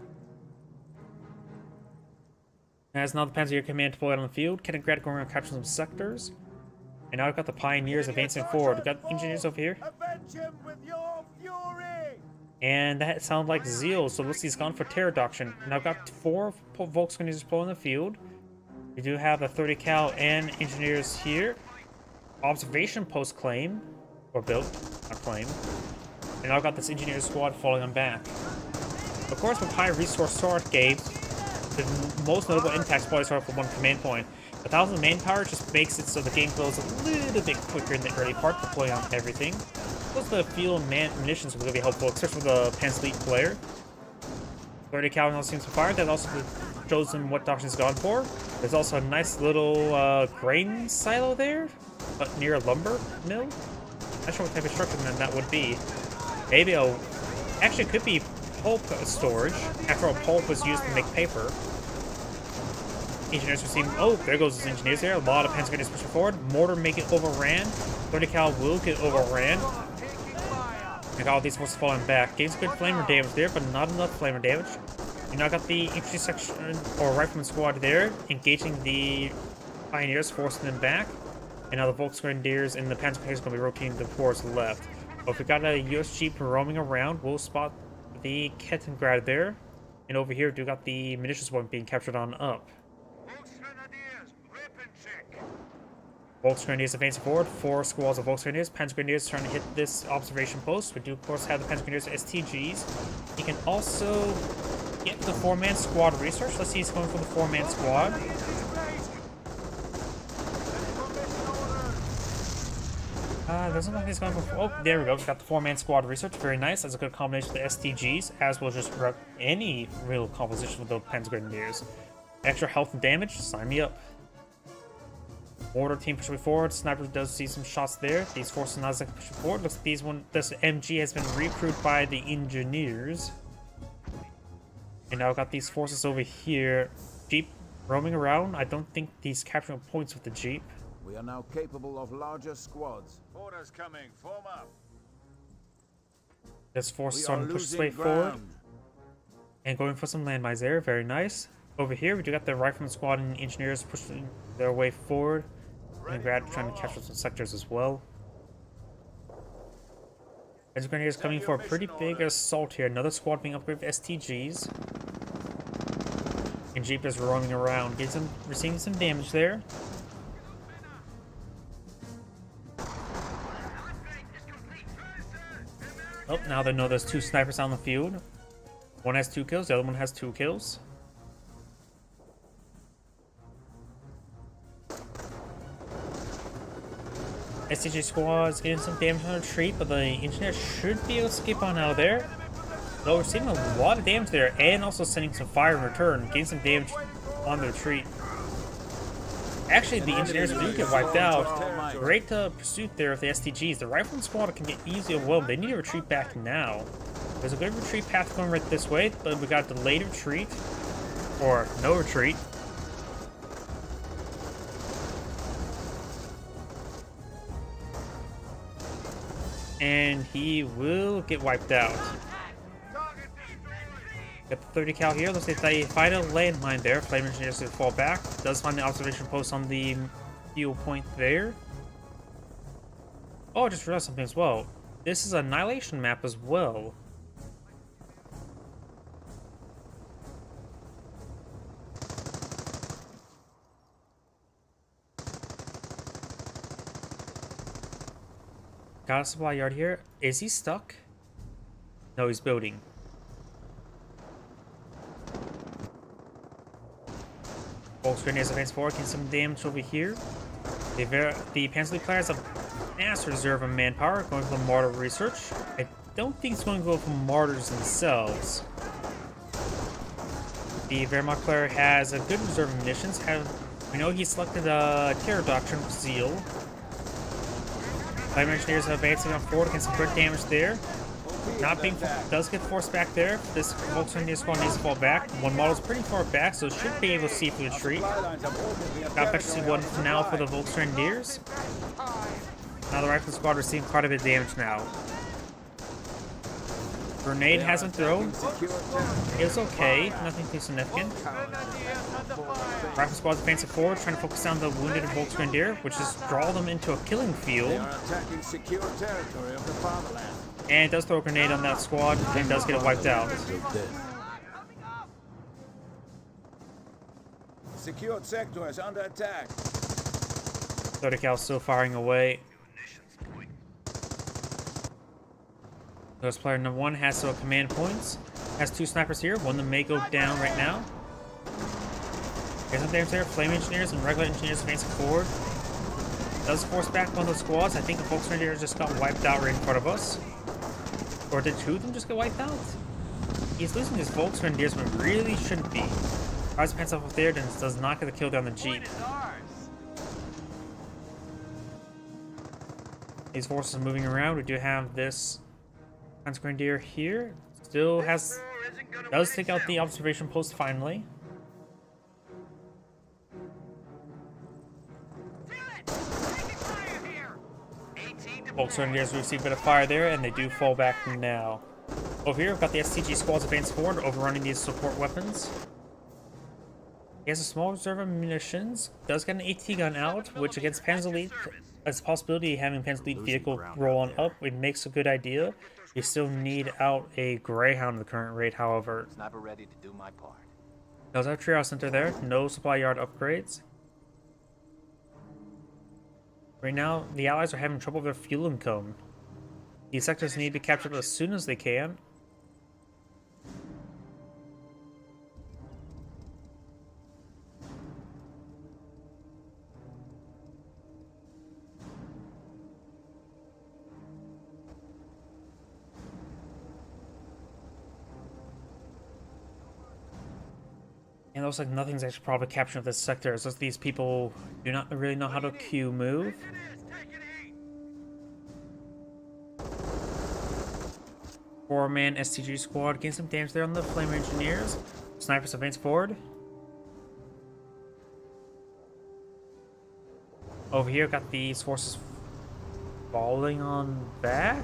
As now the Panzer command deployed on the field. Kenigrad going around capturing some sectors. And now I've got the Pioneers advancing forward. We've got engineers over here. And that sounds like Zeal, so looks he's gone for terror doctrine. Now I've got 4 Volkswagens deployed on the field. We do have the 30 cal and engineers here. Observation post claim. Or built, not claim. And now I've got this engineer squad falling on back. Of course, with high resource start game, the most notable impacts probably start from 1 command point. 1,000 manpower just makes it so the game goes a little bit quicker in the early part to play on everything. Plus the fuel and munitions will really be helpful, especially for the Panzer Elite player. 30 cal now seems to fire. That also shows them what doctrine's gone for. There's also a nice little grain silo there, but near a lumber mill. Not sure what type of structure that would be. Maybe actually it could be pulp storage. After all, pulp was used to make paper. Engineers receive. Oh, there goes his engineers there. A lot of Panzer Grenadiers pushing forward. Mortar make it overran. 30 cal will get overran. And all these forces falling back. Gains good flamer damage there, but not enough flamer damage. You now got the infantry section or rifleman squad there, engaging the Pioneers, forcing them back. And now the Volksgrenadiers and the Panzer Grenadiers are going to be rotating towards the left. But if we got a US Jeep roaming around, we'll spot the Kettengrad there. And over here, we got the munitions one being captured on up. Volksgrenadiers advancing forward. 4 squads of Volksgrenadiers. Panzer Grenadiers trying to hit this observation post. We do, of course, have the Panzer Grenadiers STGs. He can also get the 4-man squad research. Let's see, he's going for the 4-man squad. Doesn't look like he's going for. Oh, there we go. We got the 4-man squad research. Very nice. That's a good combination with the STGs, as well as just any real composition with the Panzer Grenadiers. Extra health and damage. Sign me up. Mortar team pushing forward. Sniper does see some shots there. These forces not exactly pushing forward. Looks like this MG has been recruited by the engineers. And now I've got these forces over here. Jeep roaming around. I don't think he's capturing points with the Jeep. We are now capable of larger squads. Orders coming. Form up. This force is starting to push its way forward. And going for some landmines there. Very nice. Over here, we do got the rifleman squad and engineers pushing their way forward. And Grad trying to capture some sectors as well. Panzer Grenadiers coming for a pretty big assault here. Another squad being upgraded with STGs. And Jeep is roaming around, receiving some damage there. Oh, now they know there's 2 snipers on the field. One has 2 kills, the other one has 2 kills. STG squad's getting some damage on the retreat, but the engineer should be able to skip on out of there. Though we're seeing a lot of damage there, and also sending some fire in return, getting some damage on the retreat. Actually, the engineers do get wiped out. Great pursuit there with the STGs. The rifleman squad can get easily overwhelmed. They need to retreat back now. There's a good retreat path going right this way, but we got delayed retreat. Or no retreat. And he will get wiped out. Got the 30 cal here. Looks like they find a landmine there. Flame engineers to fall back. Does find the observation post on the fuel point there. Oh, I just realized something as well. This is an Annihilation map as well. Got a supply yard here. Is he stuck? No, he's building. Volks Grenadiers advance forward, getting some damage over here. The Panzer League players have mass reserve of manpower going for the mortar research. I don't think it's going to go for martyrs themselves. The Wehrmacht player has a good reserve of munitions. We know he selected a Terror Doctrine of Zeal. Flame engineers are advancing on forward against some good damage there. Not being does get forced back there. This Volkswagen squad needs to fall back. One model's pretty far back, so it should be able to see through the tree. Got better see one now for the Volkswagen. Now the rifle squad receiving quite a bit of damage now. Grenade hasn't thrown. It's okay, nothing too significant. Rifle squad's advancing forward, trying to focus on the wounded Volkswagen, which is draw them into a killing field. And it does throw a grenade on that squad, and does get it wiped out. Secured sector is under attack. 30 cal still firing away. Those player number 1 has some command points. Has 2 snipers here. One of them may go down right now. There's some damage there. Flame engineers and regular engineers advancing forward. Does force back one of those squads. I think the Volkswagen just got wiped out right in front of us. Or did 2 of them just get wiped out? He's losing his Volkswagen when really shouldn't be. Tries to pants off up there, then does not get the kill down the Jeep. These forces are moving around. We do have this Grenadier here. Still does take out the observation post finally. Volkswagen receive a bit of fire there, and they do fall back now. Over here, we've got the STG squads advance forward, overrunning these support weapons. He has a small reserve of munitions. Does get an AT gun out, which against Panzer Elite, as a possibility of having Panzer Elite vehicle roll on up, it makes a good idea. You still need out a Greyhound at the current rate, however. Sniper ready to do my part. Does have a Treehouse Center there. No supply yard upgrades. Right now, the Allies are having trouble with their fueling cone. These sectors need to be captured as soon as they can. And it looks like nothing's actually probably captured this sector. It's just these people do not really know how to Q move. Four-man STG squad getting some damage there on the Flame Engineers. Snipers advance forward. Over here, got these forces falling on back.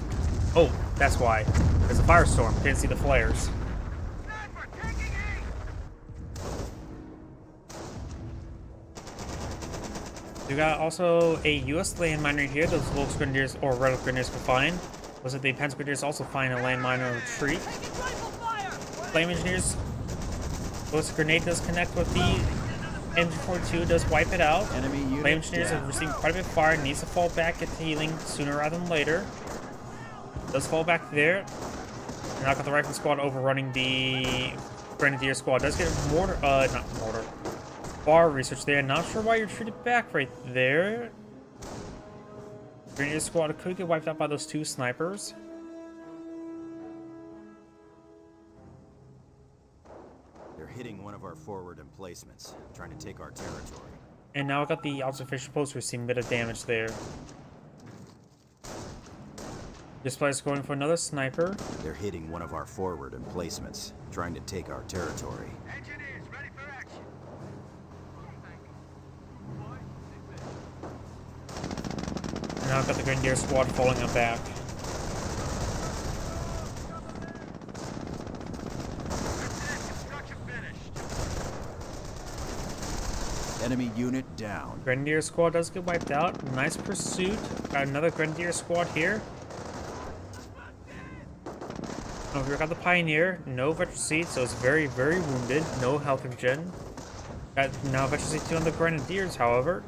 Oh, that's why. There's a firestorm. Didn't see the flares. We got also a US landmine right here. Those Volks Grenadiers or Red Grenadiers can find. Was it the Panzer Grenadiers also find a landmine on the retreat? Flame Engineers Those grenade does connect with the MG42, does wipe it out. Enemy unit Flame engineers down. have received quite a bit of fire, needs to fall back, get to healing sooner rather than later. Does fall back there. Now got the rifle squad overrunning the Grenadier squad. Does get mortar, not mortar. Bar research there. Not sure why you're treated back right there. Grenadier squad could get wiped out by those 2 snipers. They're hitting one of our forward emplacements, trying to take our territory. And now I got the observation post receiving a bit of damage there. This player's going for another sniper. They're hitting one of our forward emplacements, trying to take our territory. Engineers, ready for action. And now I've got the Grenadier squad falling up back. Construction finished. Enemy unit down. Grenadier squad does get wiped out. Nice pursuit. Got another Grenadier squad here. Oh, we got the Pioneer. No veteran seat, so it's very, very wounded. No health regen. Got now veteran seat 2 on the Grenadiers, however.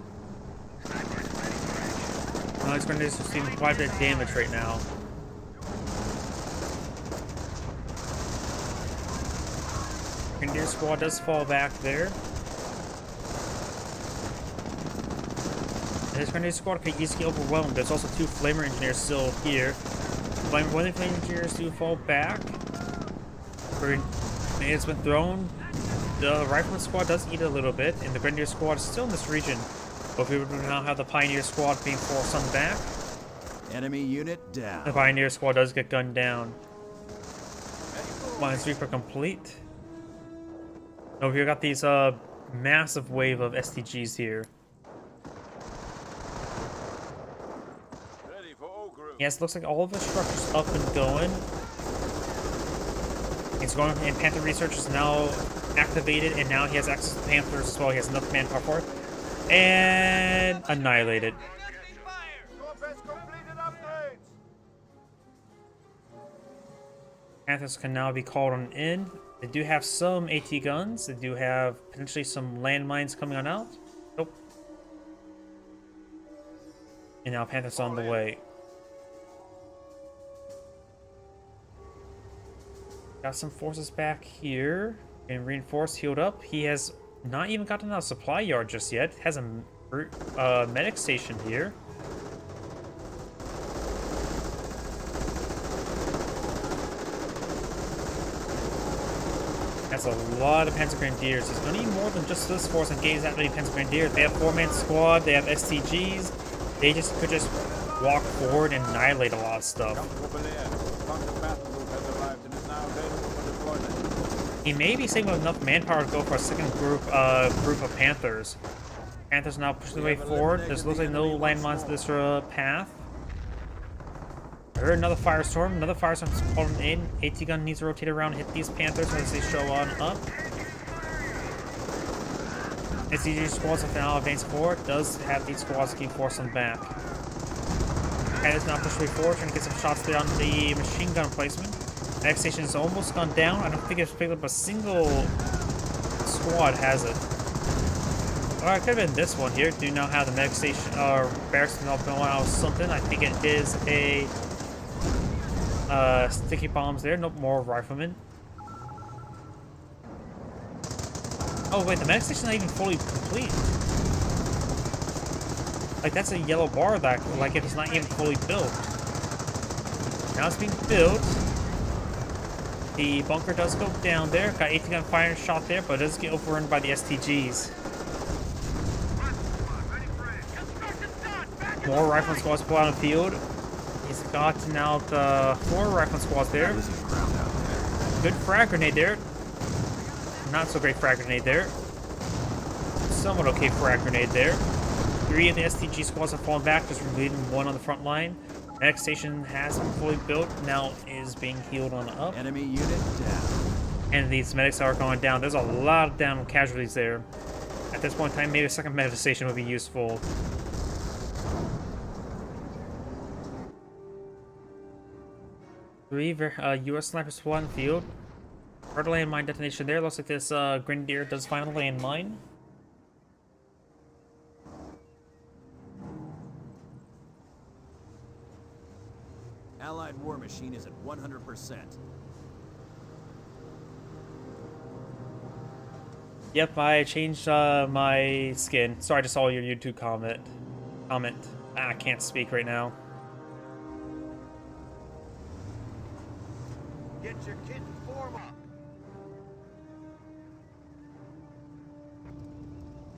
Now these Grenadiers are receiving quite a bit of damage right now. Grenadier squad does fall back there. And this Grenadier squad could easily get overwhelmed. There's also 2 Flamer engineers still here. When the Flame engineers do fall back, it's been thrown. The Rifleman squad does eat a little bit, and the Grenadier squad is still in this region. But we would now have the Pioneer squad being forced on back. Enemy unit down. The Pioneer squad does get gunned down. Minesweeper complete. Over here, got these massive wave of STGs here. Ready for all group. Yes, looks like all of the structures up and going. He's going, and Panther Research is now activated, and now he has access to Panthers as well. He has enough manpower for it. And annihilated. Corvettes completed upgrades. Panthers can now be called on in. They do have some AT guns. They do have potentially some landmines coming on out. Nope. And now Panthers on the way. Got some forces back here. And reinforced, healed up. He has not even gotten out of supply yard just yet. Has a medic station here. That's a lot of Panzer Grenadiers. He's gonna need more than just this force and gains that many Panzer Grenadiers. They have 4-man squad, they have STGs. They could just walk forward and annihilate a lot of stuff. He may be saving enough manpower to go for a second group of Panthers. Panthers now pushing their way forward. There's looks like no landmines to this path. I heard another firestorm. Another firestorm's calling in. AT gun needs to rotate around and hit these Panthers as they show on up. SCG squads have now advanced forward. Does have these squads keep forcing back. Panthers now push way forward, trying to get some shots there on the machine gun placement. Next station is almost gone down. I don't think it's picked up a single squad, has it? Alright, it could have been this one here. Do now have the medic station barracks going out something. I think it is a sticky bombs there. Nope, more riflemen. Oh wait, the medic station's not even fully complete. Like that's a yellow bar that like it's not even fully built. Now it's being built. The bunker does go down there. Got 18 gun fire shot there, but it does get overrun by the STGs. More rifle squads pull out on the field. He's got now the 4 rifle squads there. Good frag grenade there. Not so great frag grenade there. Somewhat okay frag grenade there. 3 of the STG squads have fallen back, just leaving 1 on the front line. Medic station has been fully built, now is being healed on up. Enemy unit down. And these medics are going down. There's a lot of down casualties there. At this point in time, maybe a second medic station would be useful. Three US snipers still on the field. Heard a landmine detonation there. Looks like this Grenadier does find a landmine. Allied war machine is at 100%. Yep, I changed my skin. Sorry, I just saw your YouTube comment. I can't speak right now. Get your kit and form up.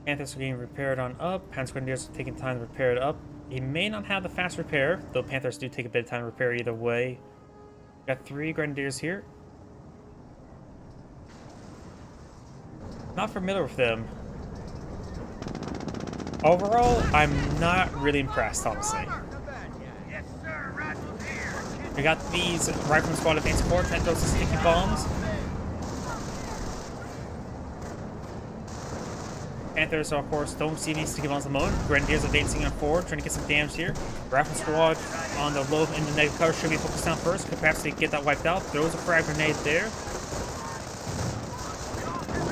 Panthers are getting repaired on up. Panzer Grenadiers are taking time to repair it up. He may not have the fast repair, though Panthers do take a bit of time to repair either way. Got 3 Grenadiers here. Not familiar with them. Overall, I'm not really impressed, honestly. Yes, sir. Rifles here. We got these Rifleman Squad advanced support, trying to throw some sticky bombs. Panthers, of course, don't see any sticky bombs at the moment. Grenadiers advancing on forward, trying to get some damage here. Rifleman Squad on the low and the negative cover should be focused down first. Could perhaps get that wiped out. Throws a frag grenade there.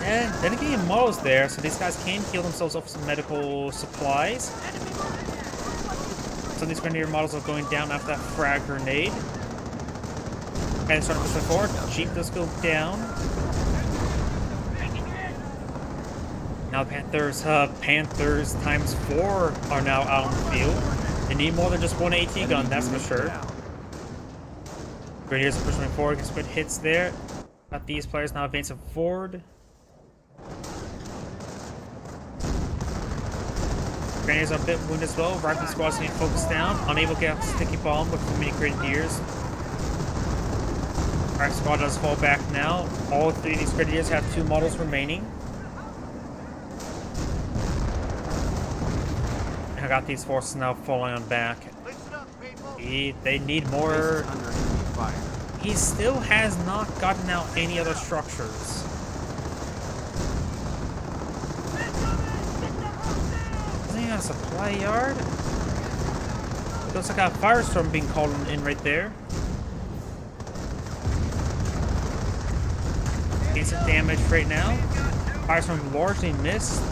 And then again, models there, so these guys can heal themselves up with some medical supplies. So these Grenadier models are going down after that frag grenade. And start pushing forward. Jeep does go down. Now Panthers times 4 are now out on the field. They need more than just one AT gun, that's for sure. Grenadiers are pushing forward, get some good hits there. Got these players now advancing forward. Grenadiers are a bit wounded as well. Rifle Squad's being focused down. Unable to get a sticky bomb with too many Grenadiers. Rifle Squad does fall back now. All 3 of these Grenadiers have 2 models remaining. I got these forces now falling on back. They need more. He still has not gotten out any other structures. A supply yard. Looks like a firestorm being called in right there. Decent damage right now. Firestorm largely missed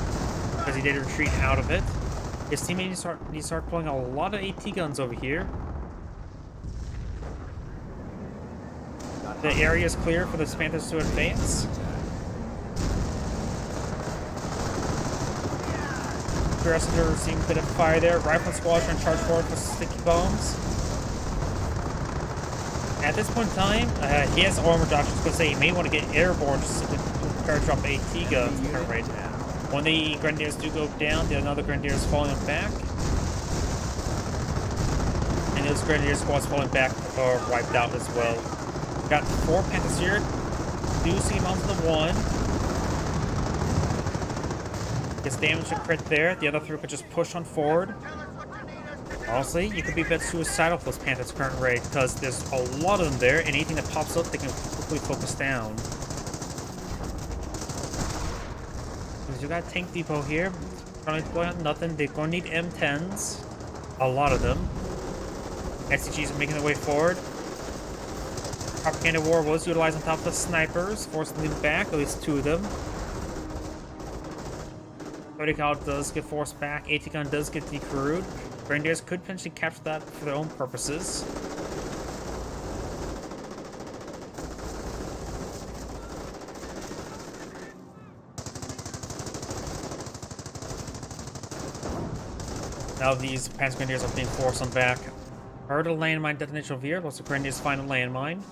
because he did retreat out of it. His teammates start pulling a lot of AT guns over here. The area is clear for the Panthers to advance. Aggressor receiving a bit of fire there. Rifle Squad trying to charge forward with sticky bombs. At this point in time, he has armor drops. I was going to say he may want to get airborne just to prepare to drop AT guns. Right now. One of the Grenadiers do go down, the another Grenadier is falling back. And those Grenadier squads falling back are wiped out as well. Got 4 Panthers here. Do see him onto the 1. Gets damage and crit there. The other 3 could just push on forward. Honestly, you could be a bit suicidal with those Panthers current rate because there's a lot of them there, and anything that pops up, they can quickly focus down. Because you got a tank depot here. Trying to deploy on nothing. They're going to need M10s. A lot of them. SCGs are making their way forward. Propaganda war was utilized on top of the snipers, forcing them back, at least 2 of them. 30 cal does get forced back. AT gun does get decrewed. Grenadiers could potentially capture that for their own purposes. Now these Panzer Grenadiers are being forced on back. Heard a landmine detonation over here. Looks like Grenadiers find a landmine.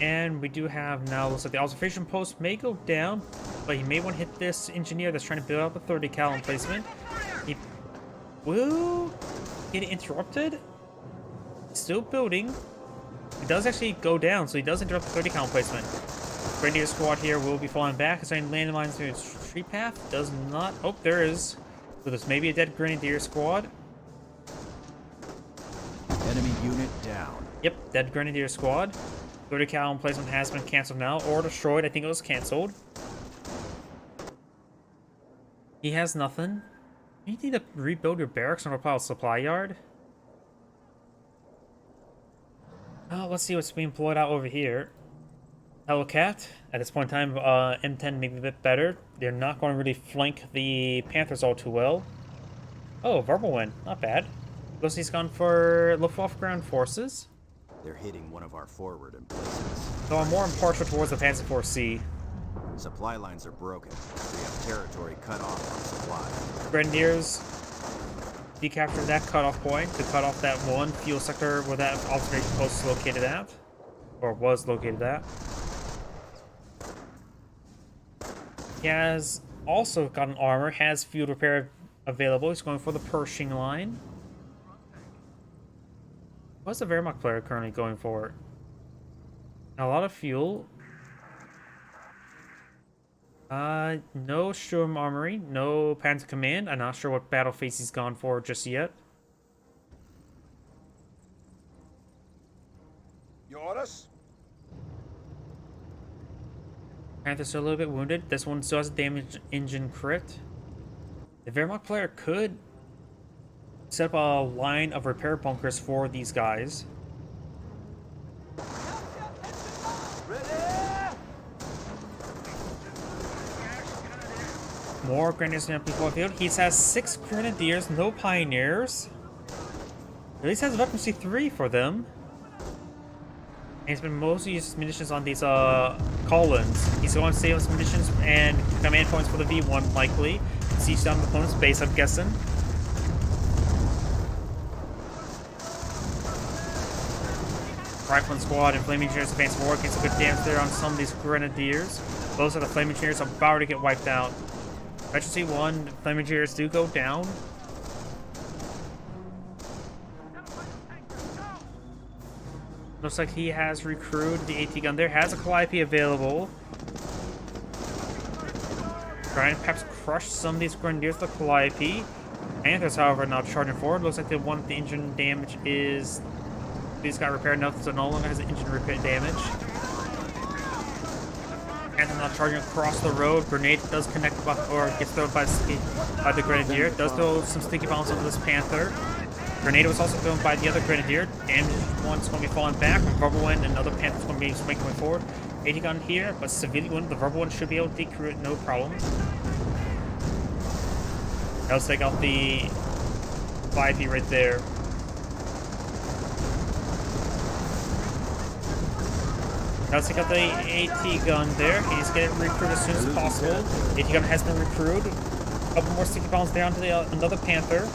And we do have now, looks like the observation post may go down, but he may want to hit this engineer that's trying to build up a 30 cal emplacement. He will get interrupted. Still building. It does actually go down, so he does interrupt the 30 cal emplacement. Grenadier squad here will be falling back. Is there any landmines through its tree path? Does not. Oh, there is. So this may be a dead Grenadier squad. Enemy unit down. Yep, dead Grenadier squad. 30 cal emplacement has been cancelled now, or destroyed. I think it was cancelled. He has nothing. You need to rebuild your barracks and repile supply yard. Let's see what's being employed out over here. Hellcat. At this point in time, M10 may be a bit better. They're not going to really flank the Panthers all too well. Oh, Verbal not bad. Looks he's gone for Luftwaffe ground forces. They're hitting one of our forward emplacements. So I'm more impartial towards the Panzer IV C. Supply lines are broken. We have territory cut off from supply. Grenadiers decaptured that cutoff point to cut off that one fuel sector where that observation post is located at. Or was located at. He has also gotten armor, has field repair available. He's going for the Pershing line. What's the Wehrmacht player currently going for? A lot of fuel. No Sturm Armory, no Panzer Command. I'm not sure what battle phase he's gone for just yet. Your orders? Panther's still a little bit wounded. This one still has a damaged engine crit. The Wehrmacht player could set up a line of repair bunkers for these guys. More Grenadiers in the field. He has 6 Grenadiers, no Pioneers. At least has Weapon C3 for them. And he's been mostly using munitions on these Collins. He's going to save his munitions and command points for the V1 likely. Siege down the opponent's base, I'm guessing. Rifleman squad and Flame Engineers advance forward, gets some good damage there on some of these Grenadiers. Those are the Flame Engineers about to get wiped out. Emergency 1, Flame Engineers do go down. Looks like he has recruited the AT gun there, has a Calliope available. Trying to perhaps crush some of these Grenadiers with the Calliope. Panthers, however, now charging forward. Looks like the one with the engine damage is... These got repaired enough, so no longer has engine repair damage. Panther now charging across the road. Grenade does connect or gets thrown by the Grenadier. Does throw some sticky bombs over this Panther. Grenade was also thrown by the other Grenadier. Damage one's going to be falling back. Verbal Wind and other Panthers going to be making way forward. 80 gun here, but severely wounded. The Verbal Wind should be able to decrew it, no problem. Let's take out the 5E right there. Let's take out the AT gun there. He's getting recruited as soon as possible. AT gun has been recruited. A couple more sticky bombs down to another Panther.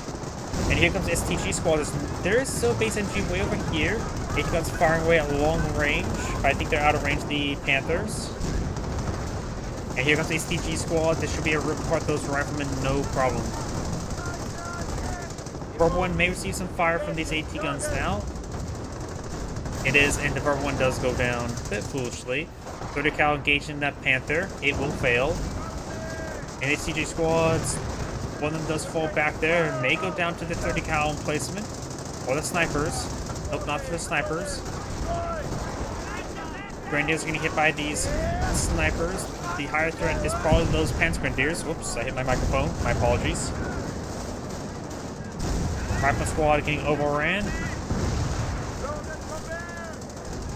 And here comes STG squad. There is still base MG way over here. AT gun's firing away at long range. But I think they're out of range, the Panthers. And here comes the STG squad. This should be able to rip apart those riflemen, no problem. Verbal One may receive some fire from these AT guns now. It is, and the Verbal One does go down a bit foolishly. 30 cal engaged in that Panther. It will fail. And STG squads, one of them does fall back there and may go down to the 30 cal emplacement. Or the snipers. Nope, not for the snipers. Grenadiers are getting hit by these snipers. The higher threat is probably those Panzer Grenadiers. Whoops, I hit my microphone. My apologies. Rifle squad getting overran.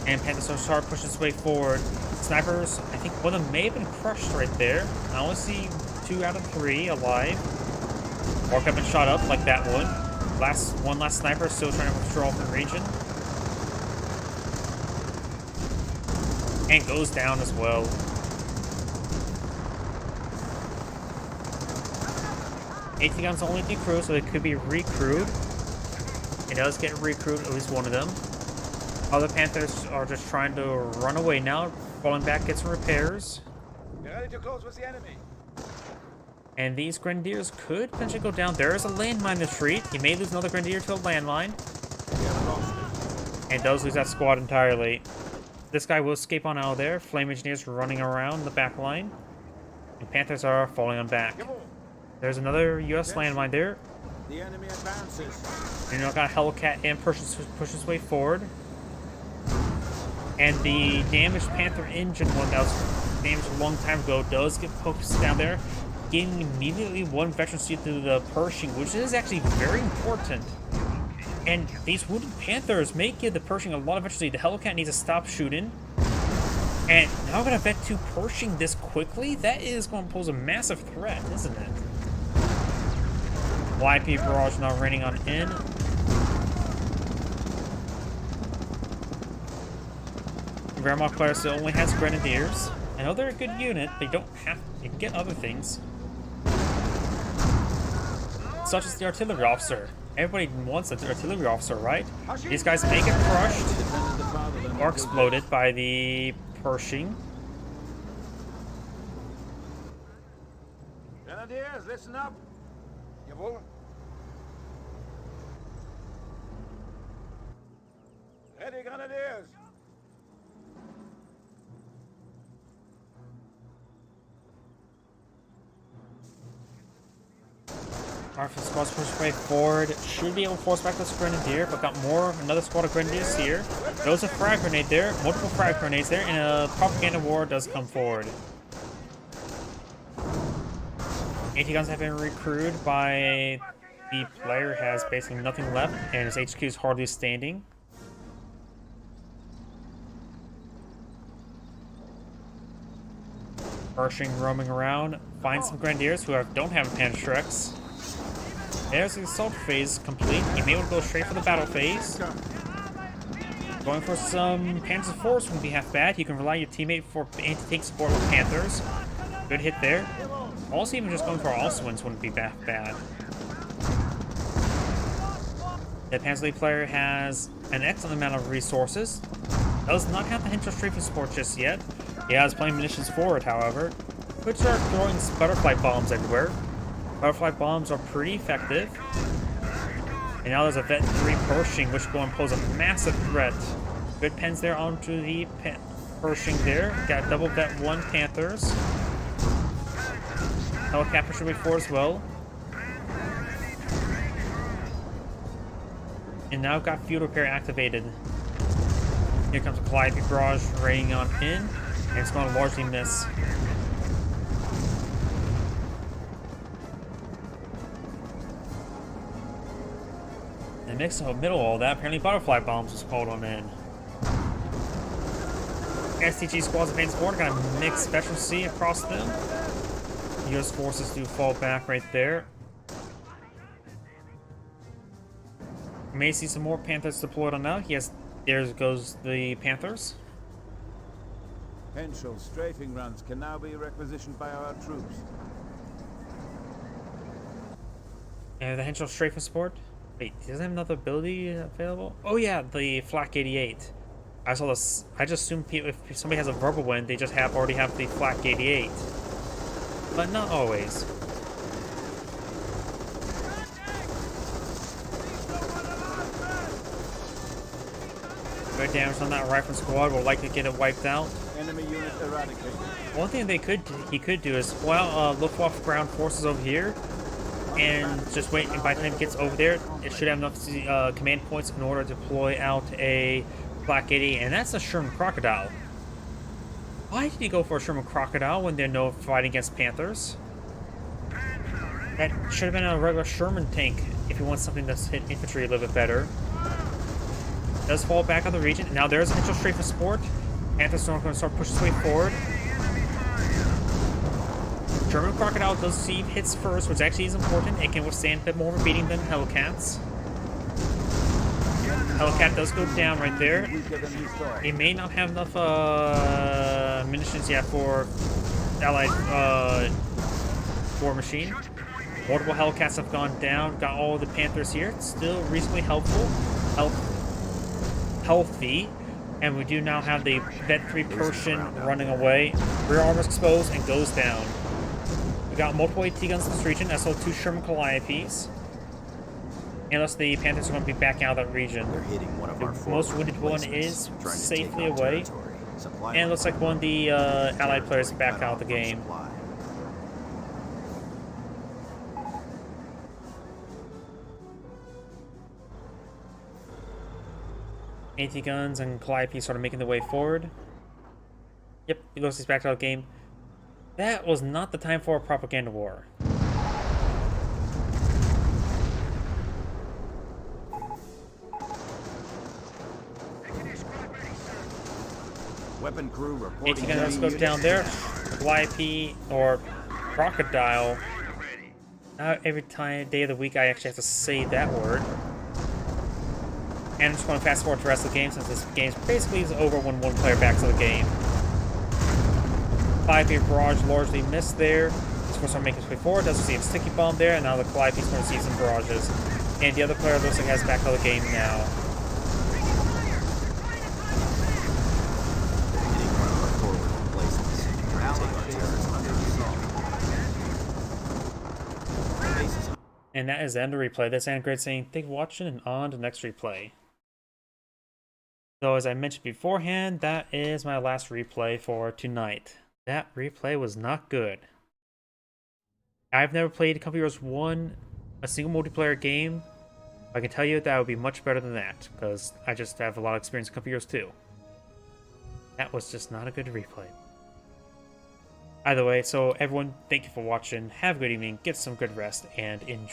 And Panther Star pushes its way forward. Snipers, I think one of them may have been crushed right there. I only see 2 out of 3 alive. Orc have been shot up like that one. One last sniper still trying to withdraw from the region. And goes down as well. AT guns only decrew, so it could be recrewed. It does get recrewed, at least one of them. Other Panthers are just trying to run away now. Falling back, get some repairs. We're ready to close with the enemy. And these Grenadiers could potentially go down. There is a landmine retreat. He may lose another Grenadier to a landmine. And does lose that squad entirely. This guy will escape on out of there. Flame Engineers running around the back line. And Panthers are falling on back. There's another US landmine there. The enemy advances. And you know, got a Hellcat and pushes his way forward. And the damaged Panther engine one that was damaged a long time ago does get poked down there. gaining immediately 1 veteran seat through the Pershing, which is actually very important. And these Wounded Panthers may give the Pershing a lot of veteran seat. The Hellcat needs to stop shooting. And now we're going to vet 2 Pershing this quickly? That is going to pose a massive threat, isn't it? YP Barrage now raining on in. Wehrmacht player still only has Grenadiers. I know they're a good unit. They don't have to get other things. Such as the artillery officer. Everybody wants an artillery officer, right? These guys may get crushed or exploded by the Pershing. Grenadiers, listen up. Jawohl. Ready, Grenadiers. Alright, squad's pushed way forward. Should be able to force back this Grenadier, but got another squad of Grenadiers here. There's a frag grenade there, multiple frag grenades there, and a propaganda war does come forward. AT guns have been recruited by the player, has basically nothing left, and his HQ is hardly standing. Pershing roaming around, find some Grenadiers who don't have Panzerschrecks. There's the assault phase complete. You may want to go straight for the battle phase. Going for some Panzer IVs wouldn't be half bad. You can rely on your teammate for anti-tank support with Panthers. Good hit there. Also, even just going for Austrians wouldn't be that bad. The Panzer League player has an excellent amount of resources. Does not have the Henshaw Strafing support just yet. He has plenty of munitions forward, however. Could start throwing butterfly bombs everywhere. Butterfly bombs are pretty effective. And now there's a Vet 3 Pershing, which will impose a massive threat. Good pens there onto the Pershing there. Got double Vet 1 Panthers. Helicopter should be 4 as well. And now got field repair activated. Here comes a Calliope Barrage raining on in. And it's going to largely miss. And next to the middle of all that, apparently butterfly bombs was called on in. STG squads advance forward, got a mixed specialty across them. US forces do fall back right there. We may see some more Panthers deployed on now. There goes the Panthers. Henschel strafing runs can now be requisitioned by our troops. And the Henschel strafing support. Wait, he doesn't have another ability available? Oh yeah, the Flak 88. I saw this. I just assume if somebody has a verbal wind, they just already have the Flak 88. But not always. Good damage on that rifle squad. Will likely get it wiped out. Enemy unit eradicated. One thing he could do is look off ground forces over here, and just wait. And by the time it gets over there, it should have enough command points in order to deploy out a Black 80, and that's a Sherman Crocodile. Why did he go for a Sherman Crocodile when they're no fighting against Panthers? That should have been a regular Sherman tank if he wants something that's hit infantry a little bit better. Does fall back on the region. Now there's a Henschel strafe of support. Panthers are going to start pushing his way forward. German Crocodile does see hits first, which actually is important. It can withstand a bit more of a beating than Hellcats. Hellcat does go down right there. He may not have enough munitions yet for Allied war machine. Multiple Hellcats have gone down. Got all the Panthers here. It's still reasonably healthy. And we do now have the Vet 3 Pershing running away. Rear armor exposed and goes down. We got multiple AT guns in this region. I saw 2 Sherman Calliopes. Unless the Panthers are going to be back out of that region. They're hitting one of our The most wounded one is safely away. And it looks like one of the Allied players is back out of the game. AT guns and Calliope sort of making their way forward. Yep, he looks like he's back out of the game. That was not the time for a propaganda war. Weapon crew reporting. Let's go down there. YP or crocodile. Now every day of the week I actually have to say that word. And I'm just going to fast forward to the rest of the game since this game basically is over when one player backs of the game. 5-8 barrage largely missed there. Just going to start making his way forward. Doesn't see a sticky bomb there, and now the Calliope's going to see some barrages. And the other player looks like has back of the game now. And that is the end of the replay. That's Android saying thank you for watching and on to the next replay. So as I mentioned beforehand, that is my last replay for tonight. That replay was not good. I've never played Company Heroes 1, a single multiplayer game. I can tell you that would be much better than that, because I just have a lot of experience in Company Heroes 2. That was just not a good replay. Either way, so everyone, thank you for watching. Have a good evening, get some good rest, and enjoy.